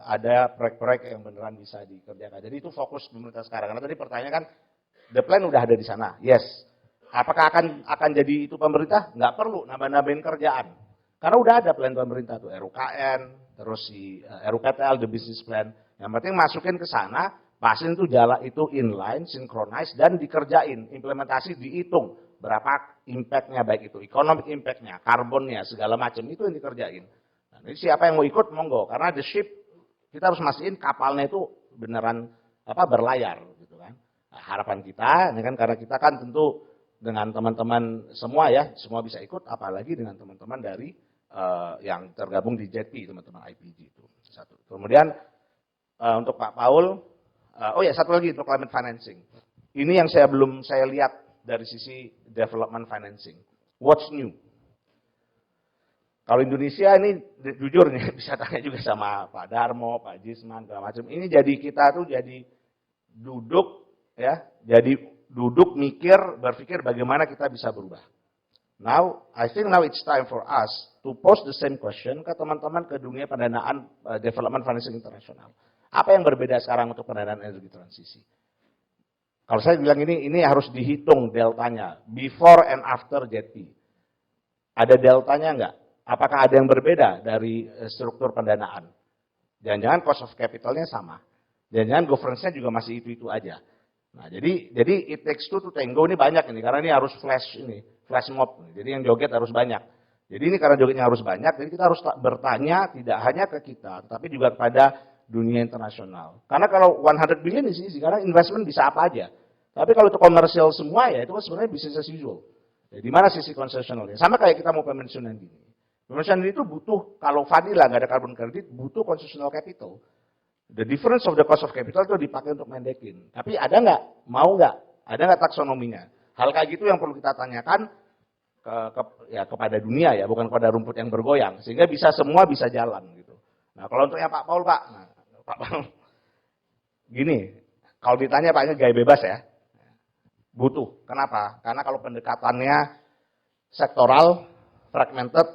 ada proyek-proyek yang beneran bisa dikerjakan. Jadi itu fokus pemerintah sekarang. Karena tadi pertanyaannya kan, the plan udah ada di sana, yes. Apakah akan jadi itu pemerintah? Nggak perlu nambah-nambahin kerjaan. Karena udah ada plan pemerintah tuh, RUKN, terus si RUPTL, the business plan. Yang penting masukin ke sana, pasin itu jalan itu inline, synchronize, dan dikerjain. Implementasi dihitung. Berapa impact-nya, baik itu economic impact-nya, karbonnya, segala macam. Itu yang dikerjain. Nah, ini siapa yang mau ikut, monggo. Karena the ship, kita harus mastiin kapalnya itu beneran berlayar. Gitu kan. Nah, harapan kita, ini kan karena kita kan tentu dengan teman-teman semua ya, semua bisa ikut, apalagi dengan teman-teman dari yang tergabung di JETP, teman-teman IPG itu. Satu. Kemudian untuk Pak Paul, satu lagi untuk climate financing. Ini yang belum saya lihat dari sisi development financing. What's new? Kalau Indonesia ini jujur nih, bisa tanya juga sama Pak Darmo, Pak Jisman, segala macam. Ini jadi kita tuh jadi duduk ya, jadi duduk berpikir bagaimana kita bisa berubah. Now, I think now it's time for us to pose the same question ke teman-teman ke dunia pendanaan development financing internasional. Apa yang berbeda sekarang untuk pendanaan energi transisi? Kalau saya bilang ini harus dihitung deltanya, before and after JETP. Ada deltanya enggak? Apakah ada yang berbeda dari struktur pendanaan? Jangan-jangan cost of capitalnya sama. Jangan-jangan governance-nya juga masih itu-itu aja. Nah, jadi it takes two to tango ini banyak ini, karena ini harus flash mob. Jadi yang joget harus banyak. Jadi ini karena jogetnya harus banyak, jadi kita harus bertanya tidak hanya ke kita, tapi juga kepada dunia internasional. Karena kalau 100 billion di sini, karena investment bisa apa aja. Tapi kalau itu komersial semua ya, itu kan sebenarnya business as usual. Jadi di mana sisi konsesionalnya? Sama kayak kita mau pensiunan dini. Pensiunan dini itu butuh, kalau vanilla nggak ada carbon credit, butuh concessional capital. The difference of the cost of capital itu dipakai untuk mendekin. Tapi ada nggak? Mau nggak? Ada nggak taksonominya? Hal kayak gitu yang perlu kita tanyakan kepada dunia ya, bukan kepada rumput yang bergoyang. Sehingga semua bisa jalan gitu. Nah kalau untuk yang Pak Paul, Pak. Nah, Pak Paul, gini, kalau ditanya Paknya gaya bebas ya, butuh. Kenapa? Karena kalau pendekatannya sektoral, fragmented,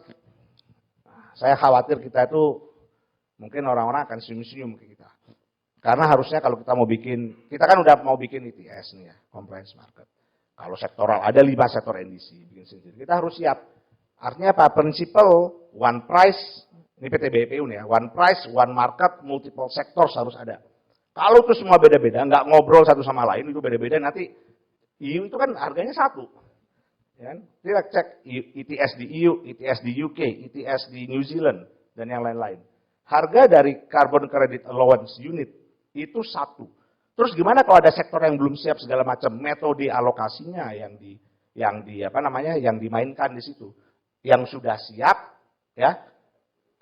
saya khawatir kita itu mungkin orang-orang akan senyum-senyum ke kita. Karena harusnya kalau kita kan udah mau bikin ETS nih ya, compliance market. Kalau sektoral, ada 5 sektor NDC, bikin sendiri. Kita harus siap. Artinya apa? Prinsipal one price, ini PT BPU nih ya, one price, one market, multiple sectors harus ada. Kalau itu semua beda-beda, nggak ngobrol satu sama lain, itu beda-beda, nanti EU itu kan harganya satu. Ya, kita cek ETS di EU, ETS di UK, ETS di New Zealand, dan yang lain-lain. Harga dari carbon credit allowance unit itu satu. Terus gimana kalau ada sektor yang belum siap segala macam, metode alokasinya yang dimainkan di situ. Yang sudah siap, ya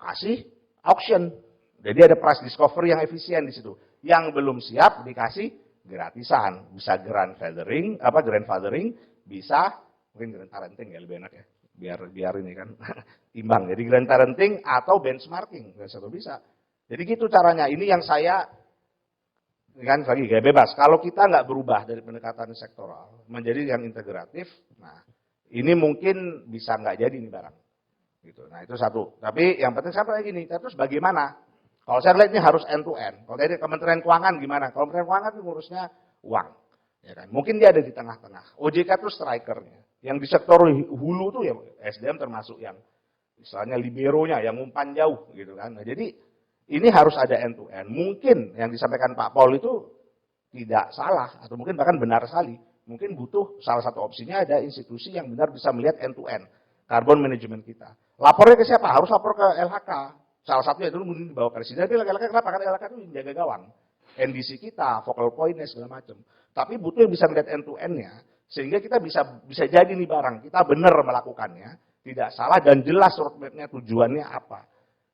kasih auction. Jadi ada price discovery yang efisien di situ. Yang belum siap dikasih gratisan, bisa grandfathering, bisa mungkin grand parenting ya lebih enak ya, biar ini kan timbang. Jadi grand parenting atau benchmarking, satu bisa. Jadi gitu caranya. Ini yang saya kan lagi gaya bebas. Kalau kita nggak berubah dari pendekatan sektoral menjadi yang integratif, nah ini mungkin bisa nggak jadi nih barang. Gitu. Nah itu satu. Tapi yang penting satu lagi nih, terus bagaimana? Kalau saya lihat ini harus end to end. Kalau dari Kementerian Keuangan gimana? Kalau Kementerian Keuangan itu ngurusnya uang. Ya kan? Mungkin dia ada di tengah-tengah. OJK itu strikernya. Yang di sektor hulu tuh ya SDM termasuk yang misalnya liberonya, yang umpan jauh gitu kan. Nah, jadi ini harus ada end to end. Mungkin yang disampaikan Pak Paul itu tidak salah atau mungkin bahkan benar sekali. Mungkin butuh salah satu opsinya ada institusi yang benar bisa melihat end to end carbon management kita. Lapornya ke siapa? Harus lapor ke LHK. Salah satunya itu mungkin dibawa ke presiden. Tapi LHK kenapa? Karena LHK itu menjaga gawang. NDC kita, focal point-nya segala macam. Tapi butuh yang bisa melihat end to end-nya. Sehingga kita bisa jadi nih barang. Kita benar melakukannya. Tidak salah dan jelas roadmap-nya, tujuannya apa.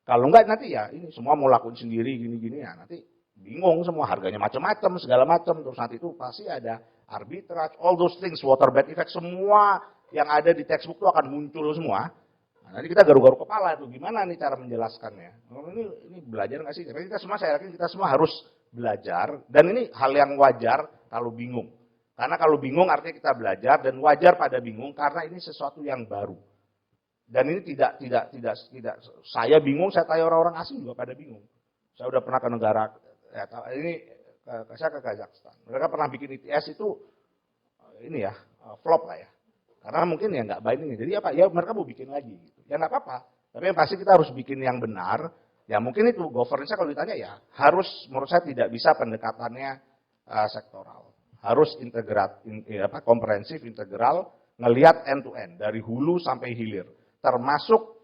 Kalau enggak nanti ya ini semua mau lakuin sendiri gini-gini ya. Nanti bingung semua, harganya macam-macam, segala macam. Terus nanti itu pasti ada arbitrage, all those things, waterbed effect, semua yang ada di textbook itu akan muncul semua. Nah, nanti kita garu-garu kepala itu gimana nih cara menjelaskannya. Ini belajar nggak sih? Tapi saya yakin kita semua harus belajar. Dan ini hal yang wajar kalau bingung. Karena kalau bingung artinya kita belajar dan wajar pada bingung karena ini sesuatu yang baru. Dan ini tidak saya bingung, saya tanya orang-orang asing juga pada bingung. Saya udah pernah ke negara saya ke Kazakhstan. Mereka pernah bikin ETS itu ini ya flop lah ya. Karena mungkin ya nggak binding. Jadi apa? Ya mereka mau bikin lagi. Gitu. Ya nggak apa-apa. Tapi yang pasti kita harus bikin yang benar. Ya mungkin itu governance kalau ditanya ya harus menurut saya tidak bisa pendekatannya sektoral. Harus komprehensif, integral, ngelihat end to end dari hulu sampai hilir. Termasuk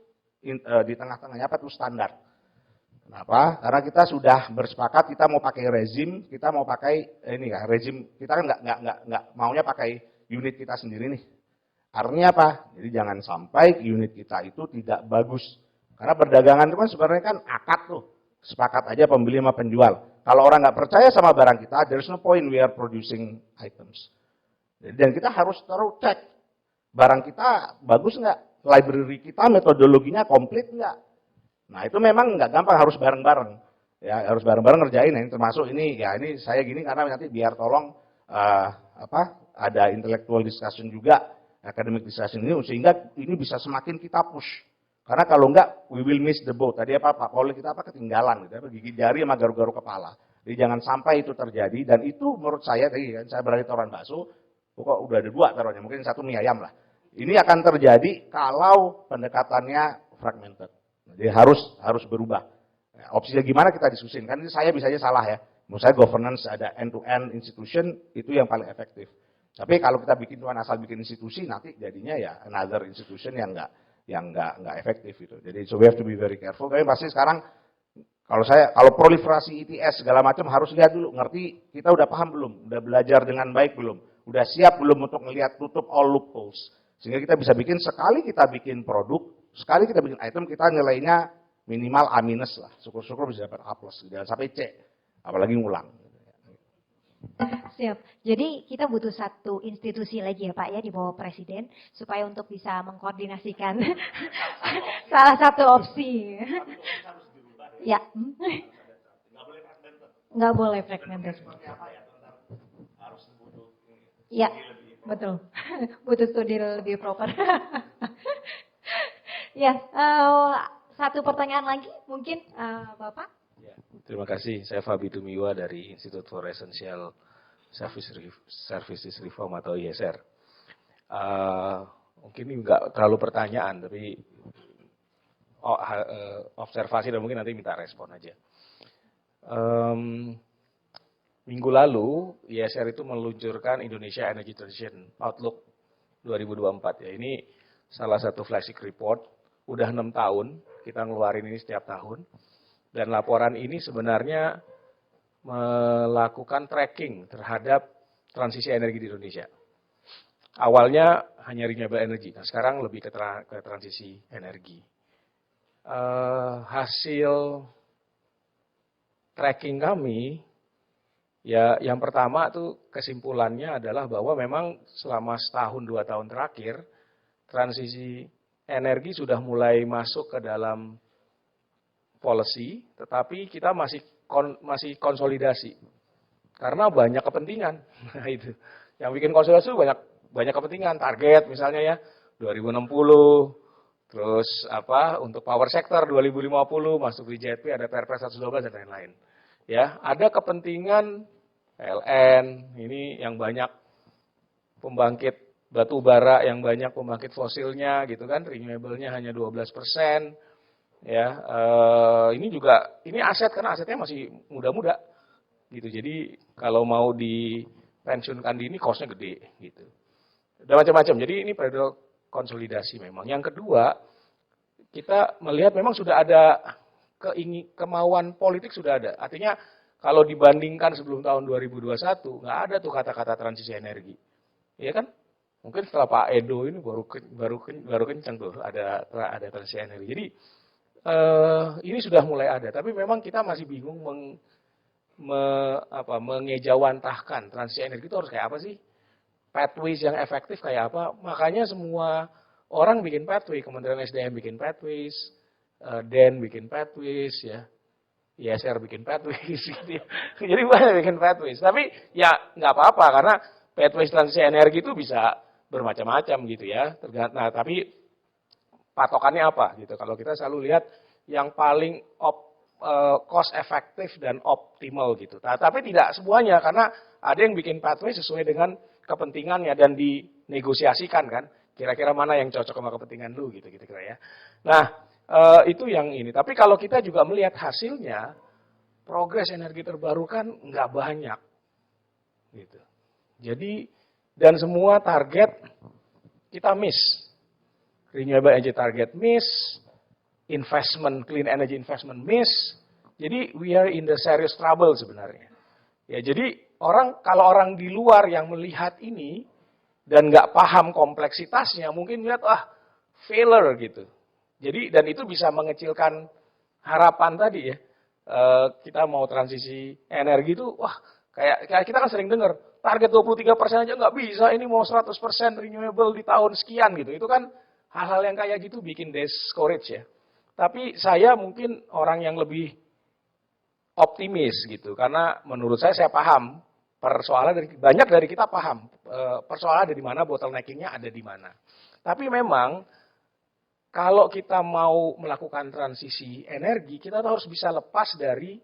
di tengah-tengahnya apa itu standar. Kenapa? Karena kita sudah bersepakat kita mau pakai rezim, kita mau pakai rezim kita kan nggak maunya pakai unit kita sendiri nih. Artinya apa? Jadi jangan sampai unit kita itu tidak bagus. Karena perdagangan itu kan sebenarnya kan akad tuh. Sepakat aja pembeli sama penjual. Kalau orang nggak percaya sama barang kita, there's no point we are producing items. Dan kita harus terus cek barang kita bagus nggak, library kita metodologinya komplit nggak. Nah itu memang nggak gampang, harus bareng-bareng. Ya harus bareng-bareng ngerjain. Ini termasuk ini, ya ini saya gini karena nanti biar tolong ada intellectual discussion juga, academic discussion ini, sehingga ini bisa semakin kita push. Karena kalau enggak, we will miss the boat. Tadi Pak Paul kita ketinggalan, gitu, gigit jari sama garu-garu kepala. Jadi jangan sampai itu terjadi. Dan itu menurut saya, tadi kan saya berada di taruhan bakso, kok udah ada 2 taruhannya, mungkin 1 mie ayam lah. Ini akan terjadi kalau pendekatannya fragmented. Jadi harus berubah. Nah, opsinya gimana kita diskusin, kan ini saya bisa aja salah ya. Menurut saya governance ada end-to-end institution, itu yang paling efektif. Tapi kalau kita cuma asal bikin institusi, nanti jadinya ya another institution yang nggak efektif gitu. Jadi so we have to be very careful. Tapi pasti sekarang kalau proliferasi ITS segala macam harus lihat dulu, ngerti kita udah paham belum, udah belajar dengan baik belum, udah siap belum untuk melihat tutup all loopholes. Sehingga kita bisa bikin, sekali kita bikin produk, sekali kita bikin item, kita nilainya minimal A- lah. Syukur-syukur bisa dapat A+, jangan sampai C, apalagi ngulang. Siap. Jadi kita butuh satu institusi lagi ya Pak ya di bawah Presiden supaya untuk bisa mengkoordinasikan salah satu opsi. Ya. Nggak boleh fragmented. Ya, betul. Butuh studi lebih proper. Ya, satu pertanyaan lagi mungkin Bapak. Terima kasih. Saya Fabi Tumiwa dari Institute for Essential Services Reform atau ISR. Mungkin ini nggak terlalu pertanyaan, tapi observasi dan mungkin nanti minta respon aja. Minggu lalu ISR itu meluncurkan Indonesia Energy Transition Outlook 2024 ya. Ini salah satu flagship report. Udah 6 tahun kita ngeluarin ini setiap tahun. Dan laporan ini sebenarnya melakukan tracking terhadap transisi energi di Indonesia. Awalnya hanya renewable energy, nah sekarang lebih ke transisi energi. Hasil tracking kami, ya yang pertama tuh kesimpulannya adalah bahwa memang selama 1-2 tahun terakhir, transisi energi sudah mulai masuk ke dalam policy, tetapi kita masih konsolidasi karena banyak kepentingan. Nah itu yang bikin konsolidasi itu banyak kepentingan, target misalnya ya 2060, terus untuk power sector 2050 masuk di JP ada Perpres 112 dan lain-lain. Ya ada kepentingan PLN ini yang banyak pembangkit batu bara, yang banyak pembangkit fosilnya gitu kan, renewable-nya hanya 12%. Ya, ini aset karena asetnya masih muda-muda gitu. Jadi kalau mau dipensiunkan dini kosnya gede gitu. Ada macam-macam. Jadi ini perlu konsolidasi memang. Yang kedua, kita melihat memang sudah ada kemauan politik sudah ada. Artinya kalau dibandingkan sebelum tahun 2021 nggak ada tuh kata-kata transisi energi. Iya kan? Mungkin setelah Pak Edo ini baru kencang tuh ada transisi energi. Jadi ini sudah mulai ada, tapi memang kita masih bingung mengejawantahkan transisi energi itu harus kayak apa sih? Pathways yang efektif kayak apa? Makanya semua orang bikin pathway, Kementerian SDM bikin pathways, DEN bikin pathways, ya, ISR bikin pathways, gitu ya. Jadi banyak bikin pathways. Tapi ya nggak apa-apa karena pathways transisi energi itu bisa bermacam-macam gitu ya. Nah, tapi patokannya apa gitu. Kalau kita selalu lihat yang paling cost efektif dan optimal gitu. Nah, tapi tidak semuanya karena ada yang bikin pathway sesuai dengan kepentingannya dan dinegosiasikan kan. Kira-kira mana yang cocok sama kepentingan lu gitu kira ya. Nah, itu yang ini. Tapi kalau kita juga melihat hasilnya, progres energi terbarukan nggak banyak gitu. Jadi dan semua target kita miss. Renewable energy target miss, investment, clean energy investment miss. Jadi we are in the serious trouble sebenarnya. Ya jadi kalau orang di luar yang melihat ini dan nggak paham kompleksitasnya, mungkin lihat failure gitu. Jadi dan itu bisa mengecilkan harapan tadi ya. kita mau transisi energi itu, wah kayak kita kan sering dengar target 23% aja nggak bisa, ini mau 100% renewable di tahun sekian gitu. Itu kan hal-hal yang kayak gitu bikin discourage ya. Tapi saya mungkin orang yang lebih optimis gitu, karena menurut saya paham persoalan banyak dari kita paham persoalan ada di mana, bottleneckingnya ada di mana. Tapi memang kalau kita mau melakukan transisi energi, kita tuh harus bisa lepas dari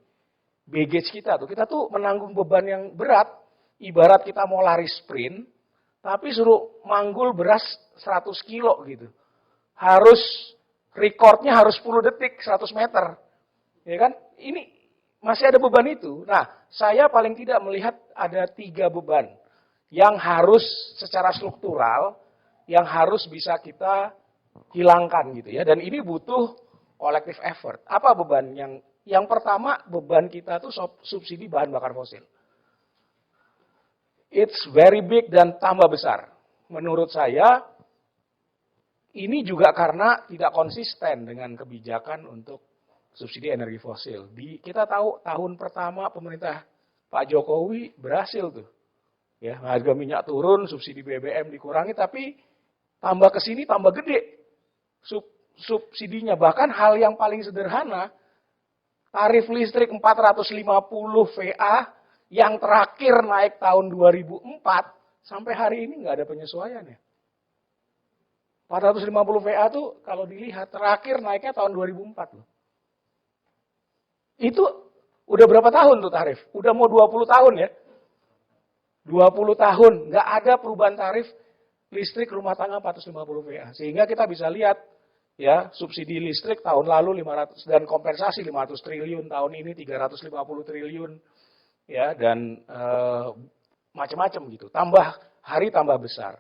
baggage kita tuh. Kita tuh menanggung beban yang berat. Ibarat kita mau lari sprint, tapi suruh manggul beras 100 kilo gitu. Harus recordnya harus 10 detik, 100 meter. Ya kan? Ini masih ada beban itu. Nah, saya paling tidak melihat ada 3 beban yang harus secara struktural, yang harus bisa kita hilangkan gitu ya. Dan ini butuh collective effort. Apa beban? Yang pertama, beban kita tuh subsidi bahan bakar fosil. It's very big dan tambah besar. Menurut saya, ini juga karena tidak konsisten dengan kebijakan untuk subsidi energi fosil. Kita tahu tahun pertama pemerintah Pak Jokowi berhasil tuh. Ya, harga minyak turun, subsidi BBM dikurangi, tapi tambah ke sini tambah gede subsidinya. Bahkan hal yang paling sederhana, tarif listrik 450 VA yang terakhir naik tahun 2004, sampai hari ini nggak ada penyesuaian ya. 450 VA tuh kalau dilihat terakhir naiknya tahun 2004 loh. Itu udah berapa tahun tuh tarif? Udah mau 20 tahun ya. 20 tahun nggak ada perubahan tarif listrik rumah tangga 450 VA. Sehingga kita bisa lihat ya, subsidi listrik tahun lalu 500 dan kompensasi 500 triliun, tahun ini 350 triliun. Ya, dan macam-macam gitu. Tambah hari tambah besar.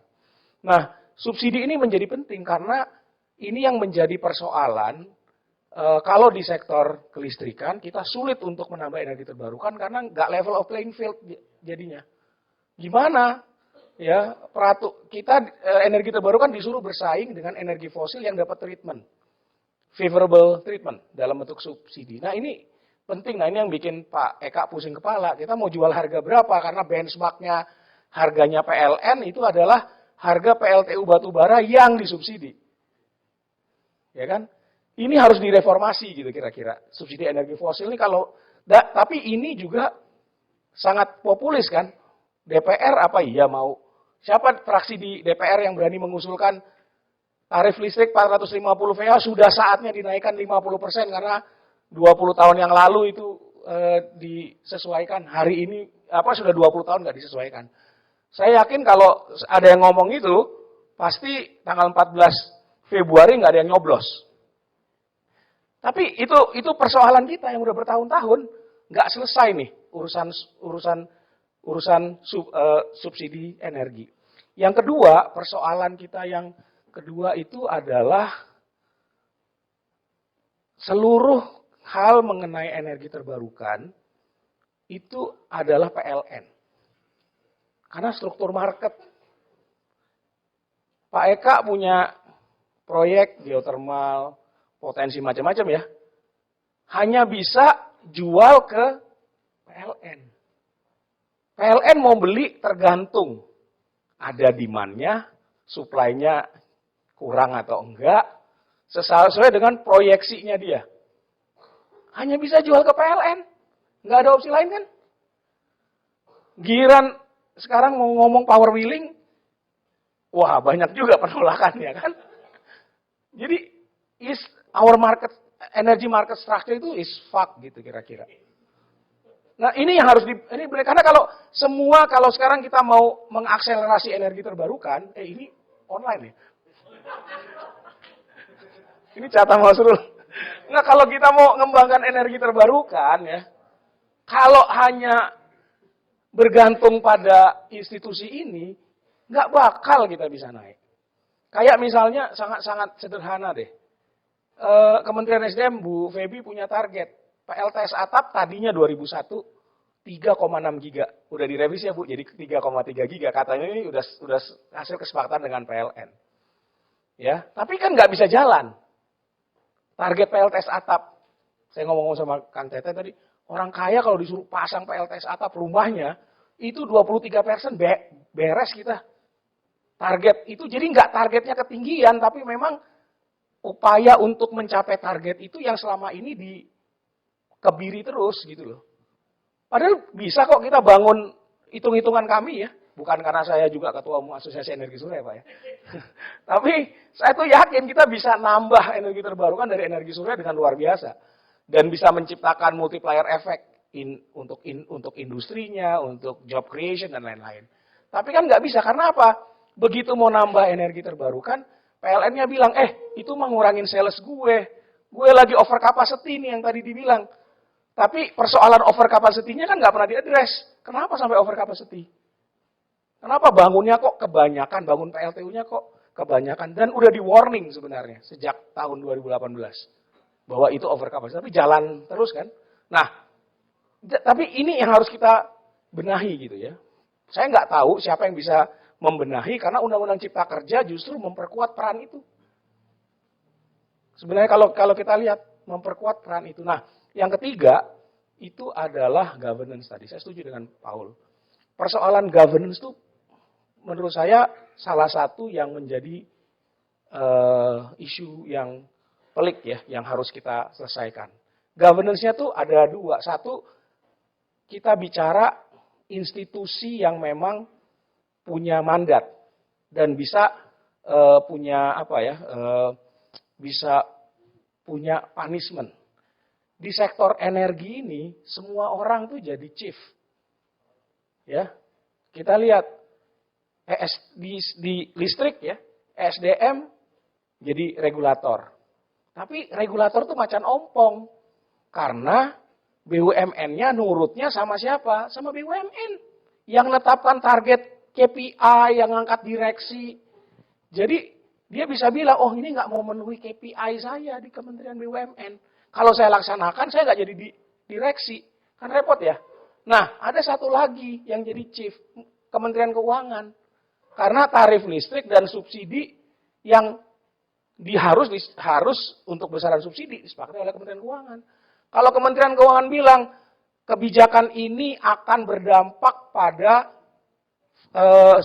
Nah, subsidi ini menjadi penting karena ini yang menjadi persoalan kalau di sektor kelistrikan kita sulit untuk menambah energi terbarukan karena nggak level of playing field jadinya. Gimana? Ya, kita energi terbarukan disuruh bersaing dengan energi fosil yang dapat treatment, favorable treatment dalam bentuk subsidi. Nah, ini penting. Nah, ini yang bikin Pak Eka pusing kepala. Kita mau jual harga berapa? Karena benchmarknya harganya PLN itu adalah harga PLTU batubara yang disubsidi. Ya kan? Ini harus direformasi gitu kira-kira. Subsidi energi fosil ini kalau tapi ini juga sangat populis kan? DPR apa iya mau? Siapa fraksi di DPR yang berani mengusulkan tarif listrik 450 VA sudah saatnya dinaikkan 50% karena 20 tahun yang lalu itu disesuaikan, hari ini sudah 20 tahun nggak disesuaikan. Saya yakin kalau ada yang ngomong itu, pasti tanggal 14 Februari nggak ada yang nyoblos. Tapi itu persoalan kita yang udah bertahun-tahun nggak selesai nih urusan subsidi energi. Yang kedua, persoalan kita yang kedua itu adalah seluruh hal mengenai energi terbarukan itu adalah PLN. Karena struktur market. Pak Eka punya proyek geothermal, potensi macam-macam ya. Hanya bisa jual ke PLN. PLN mau beli tergantung. Ada demand-nya, supply-nya kurang atau enggak, sesuai dengan proyeksinya dia. Hanya bisa jual ke PLN. Nggak ada opsi lain kan? Giran sekarang mau ngomong power wheeling, wah banyak juga penolakannya kan? Jadi our market, energy market structure itu is fuck gitu kira-kira. Nah ini yang harus karena kalau sekarang kita mau mengakselerasi energi terbarukan, ini online ya. Ini catatan Mas Rul. Nah kalau kita mau mengembangkan energi terbarukan ya, kalau hanya bergantung pada institusi ini, nggak bakal kita bisa naik. Kayak misalnya sangat-sangat sederhana deh. Kementerian SDM Bu Feby punya target PLTS atap tadinya 2001 3,6 giga. Udah direvisi ya Bu, jadi 3,3 giga. Katanya ini udah hasil kesepakatan dengan PLN. Ya, tapi kan nggak bisa jalan. Target PLTS atap Saya ngomong sama Kang Teten tadi, orang kaya kalau disuruh pasang PLTS atap rumahnya, itu 23% beres kita. Target itu, jadi nggak targetnya ketinggian, tapi memang upaya untuk mencapai target itu yang selama ini dikebiri terus gitu loh. Padahal bisa kok kita bangun hitung-hitungan kami ya. Bukan karena saya juga ketua umum Asosiasi Energi Surya Pak ya. Tapi saya tuh yakin kita bisa nambah energi terbarukan dari energi surya dengan luar biasa. Dan bisa menciptakan multiplier effect untuk industrinya, untuk job creation dan lain-lain. Tapi kan nggak bisa, karena apa? Begitu mau nambah energi terbarukan, PLN-nya bilang, itu mah ngurangin sales gue. Gue lagi over capacity nih yang tadi dibilang. Tapi persoalan over capacity-nya kan nggak pernah diadres. Kenapa sampai over capacity? Kenapa bangunnya kok kebanyakan, bangun PLTU-nya kok kebanyakan. Dan udah di warning sebenarnya sejak tahun 2018. Bahwa itu over capacity. Tapi jalan terus kan. Nah, tapi ini yang harus kita benahi gitu ya. Saya nggak tahu siapa yang bisa membenahi, karena Undang-Undang Cipta Kerja justru memperkuat peran itu. Sebenarnya kalau kita lihat, memperkuat peran itu. Nah, yang ketiga, itu adalah governance tadi. Saya setuju dengan Paul. Persoalan governance itu, menurut saya, salah satu yang menjadi isu yang pelik ya, yang harus kita selesaikan. Governance-nya tuh ada dua. Satu, kita bicara institusi yang memang punya mandat dan bisa punya bisa punya punishment. Di sektor energi ini semua orang tuh jadi chief. Ya. Kita lihat di listrik ya, ESDM jadi regulator. Tapi regulator tuh macan ompong. Karena BUMN-nya nurutnya sama siapa? Sama BUMN. Yang menetapkan target KPI, yang ngangkat direksi. Jadi dia bisa bilang, oh ini nggak mau memenuhi KPI saya di Kementerian BUMN. Kalau saya laksanakan, saya nggak jadi direksi. Kan repot ya. Nah, ada satu lagi yang jadi chief, Kementerian Keuangan. Karena tarif listrik dan subsidi yang harus untuk besaran subsidi disepakati oleh Kementerian Keuangan. Kalau Kementerian Keuangan bilang, kebijakan ini akan berdampak pada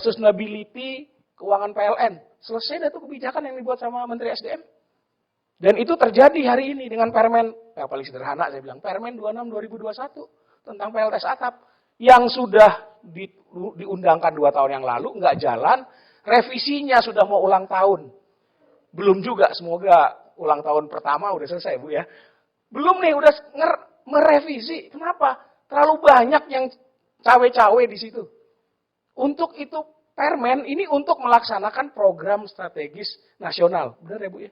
sustainability keuangan PLN. Selesai dah tuh kebijakan yang dibuat sama Menteri SDM. Dan itu terjadi hari ini dengan Permen, yang paling sederhana saya bilang, Permen 26/2021 tentang PLTS atap. Yang sudah diundangkan 2 tahun yang lalu, nggak jalan, revisinya sudah mau ulang tahun. Belum juga, semoga ulang tahun pertama udah selesai Bu ya. Belum nih, udah merevisi. Kenapa? Terlalu banyak yang cawe-cawe di situ. Untuk itu Permen ini untuk melaksanakan program strategis nasional. Benar ya Bu ya?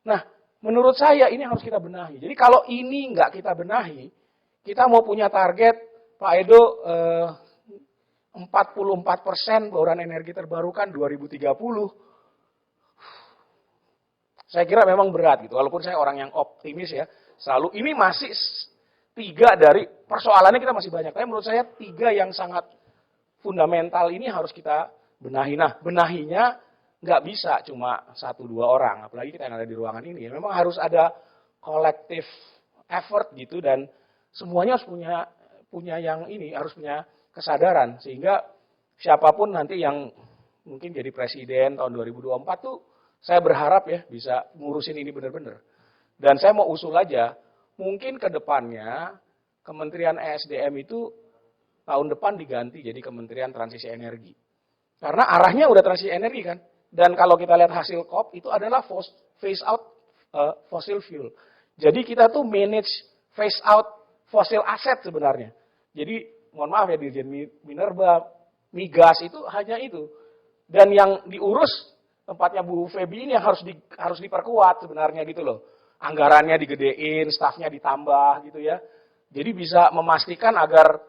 Nah, menurut saya ini harus kita benahi. Jadi kalau ini nggak kita benahi, kita mau punya target, Pak Edo, 44% bauran energi terbarukan 2030. Saya kira memang berat gitu. Walaupun saya orang yang optimis ya, selalu ini masih 3 dari persoalannya kita masih banyak. Tapi menurut saya 3 yang sangat fundamental ini harus kita benahi. Nah, benahinya nggak bisa cuma 1-2 orang, apalagi kita yang ada di ruangan ini. Memang harus ada collective effort gitu, dan semuanya harus punya yang ini, harus punya kesadaran. Sehingga siapapun nanti yang mungkin jadi presiden tahun 2024 tuh, saya berharap ya bisa ngurusin ini benar-benar. Dan saya mau usul aja, mungkin ke depannya Kementerian ESDM itu tahun depan diganti jadi Kementerian Transisi Energi. Karena arahnya udah transisi energi kan. Dan kalau kita lihat hasil COP itu adalah phase out fossil fuel. Jadi kita tuh manage phase out fossil asset sebenarnya. Jadi mohon maaf ya Dirjen Minerba, Migas itu hanya itu. Dan yang diurus tempatnya Bu Feby ini yang harus diperkuat sebenarnya gitu loh. Anggarannya digedein, stafnya ditambah gitu ya. Jadi bisa memastikan agar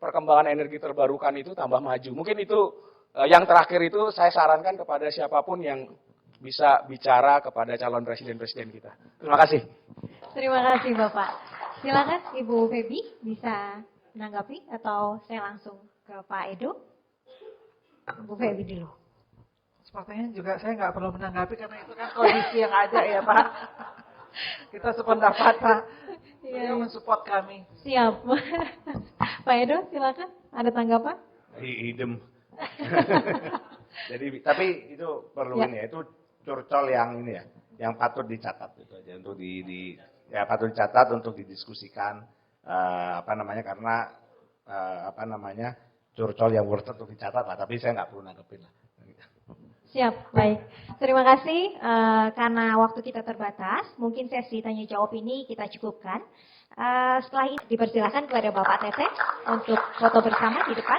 perkembangan energi terbarukan itu tambah maju. Mungkin itu yang terakhir itu saya sarankan kepada siapapun yang bisa bicara kepada calon presiden-presiden kita. Terima kasih. Terima kasih Bapak. Silakan Ibu Feby bisa menanggapi atau saya langsung ke Pak Edo. Bu Feby dulu. Sepertinya juga saya nggak perlu menanggapi karena itu kan kondisi yang ada ya Pak. Kita sependapat Pak. Beliau mensupport kami. Siap. Pak Edo, silakan. Ada tanggapan? Idem. Jadi tapi itu perlu Ya. ini ya, itu curcol yang ini ya, yang patut dicatat itu aja untuk ya patut dicatat untuk didiskusikan karena curcol yang worth it untuk dicatat lah, tapi saya nggak perlu nanggepin lah. Siap, baik. Terima kasih karena waktu kita terbatas, mungkin sesi tanya jawab ini kita cukupkan. Setelah ini dipersilakan kepada Bapak Tete untuk foto bersama di depan.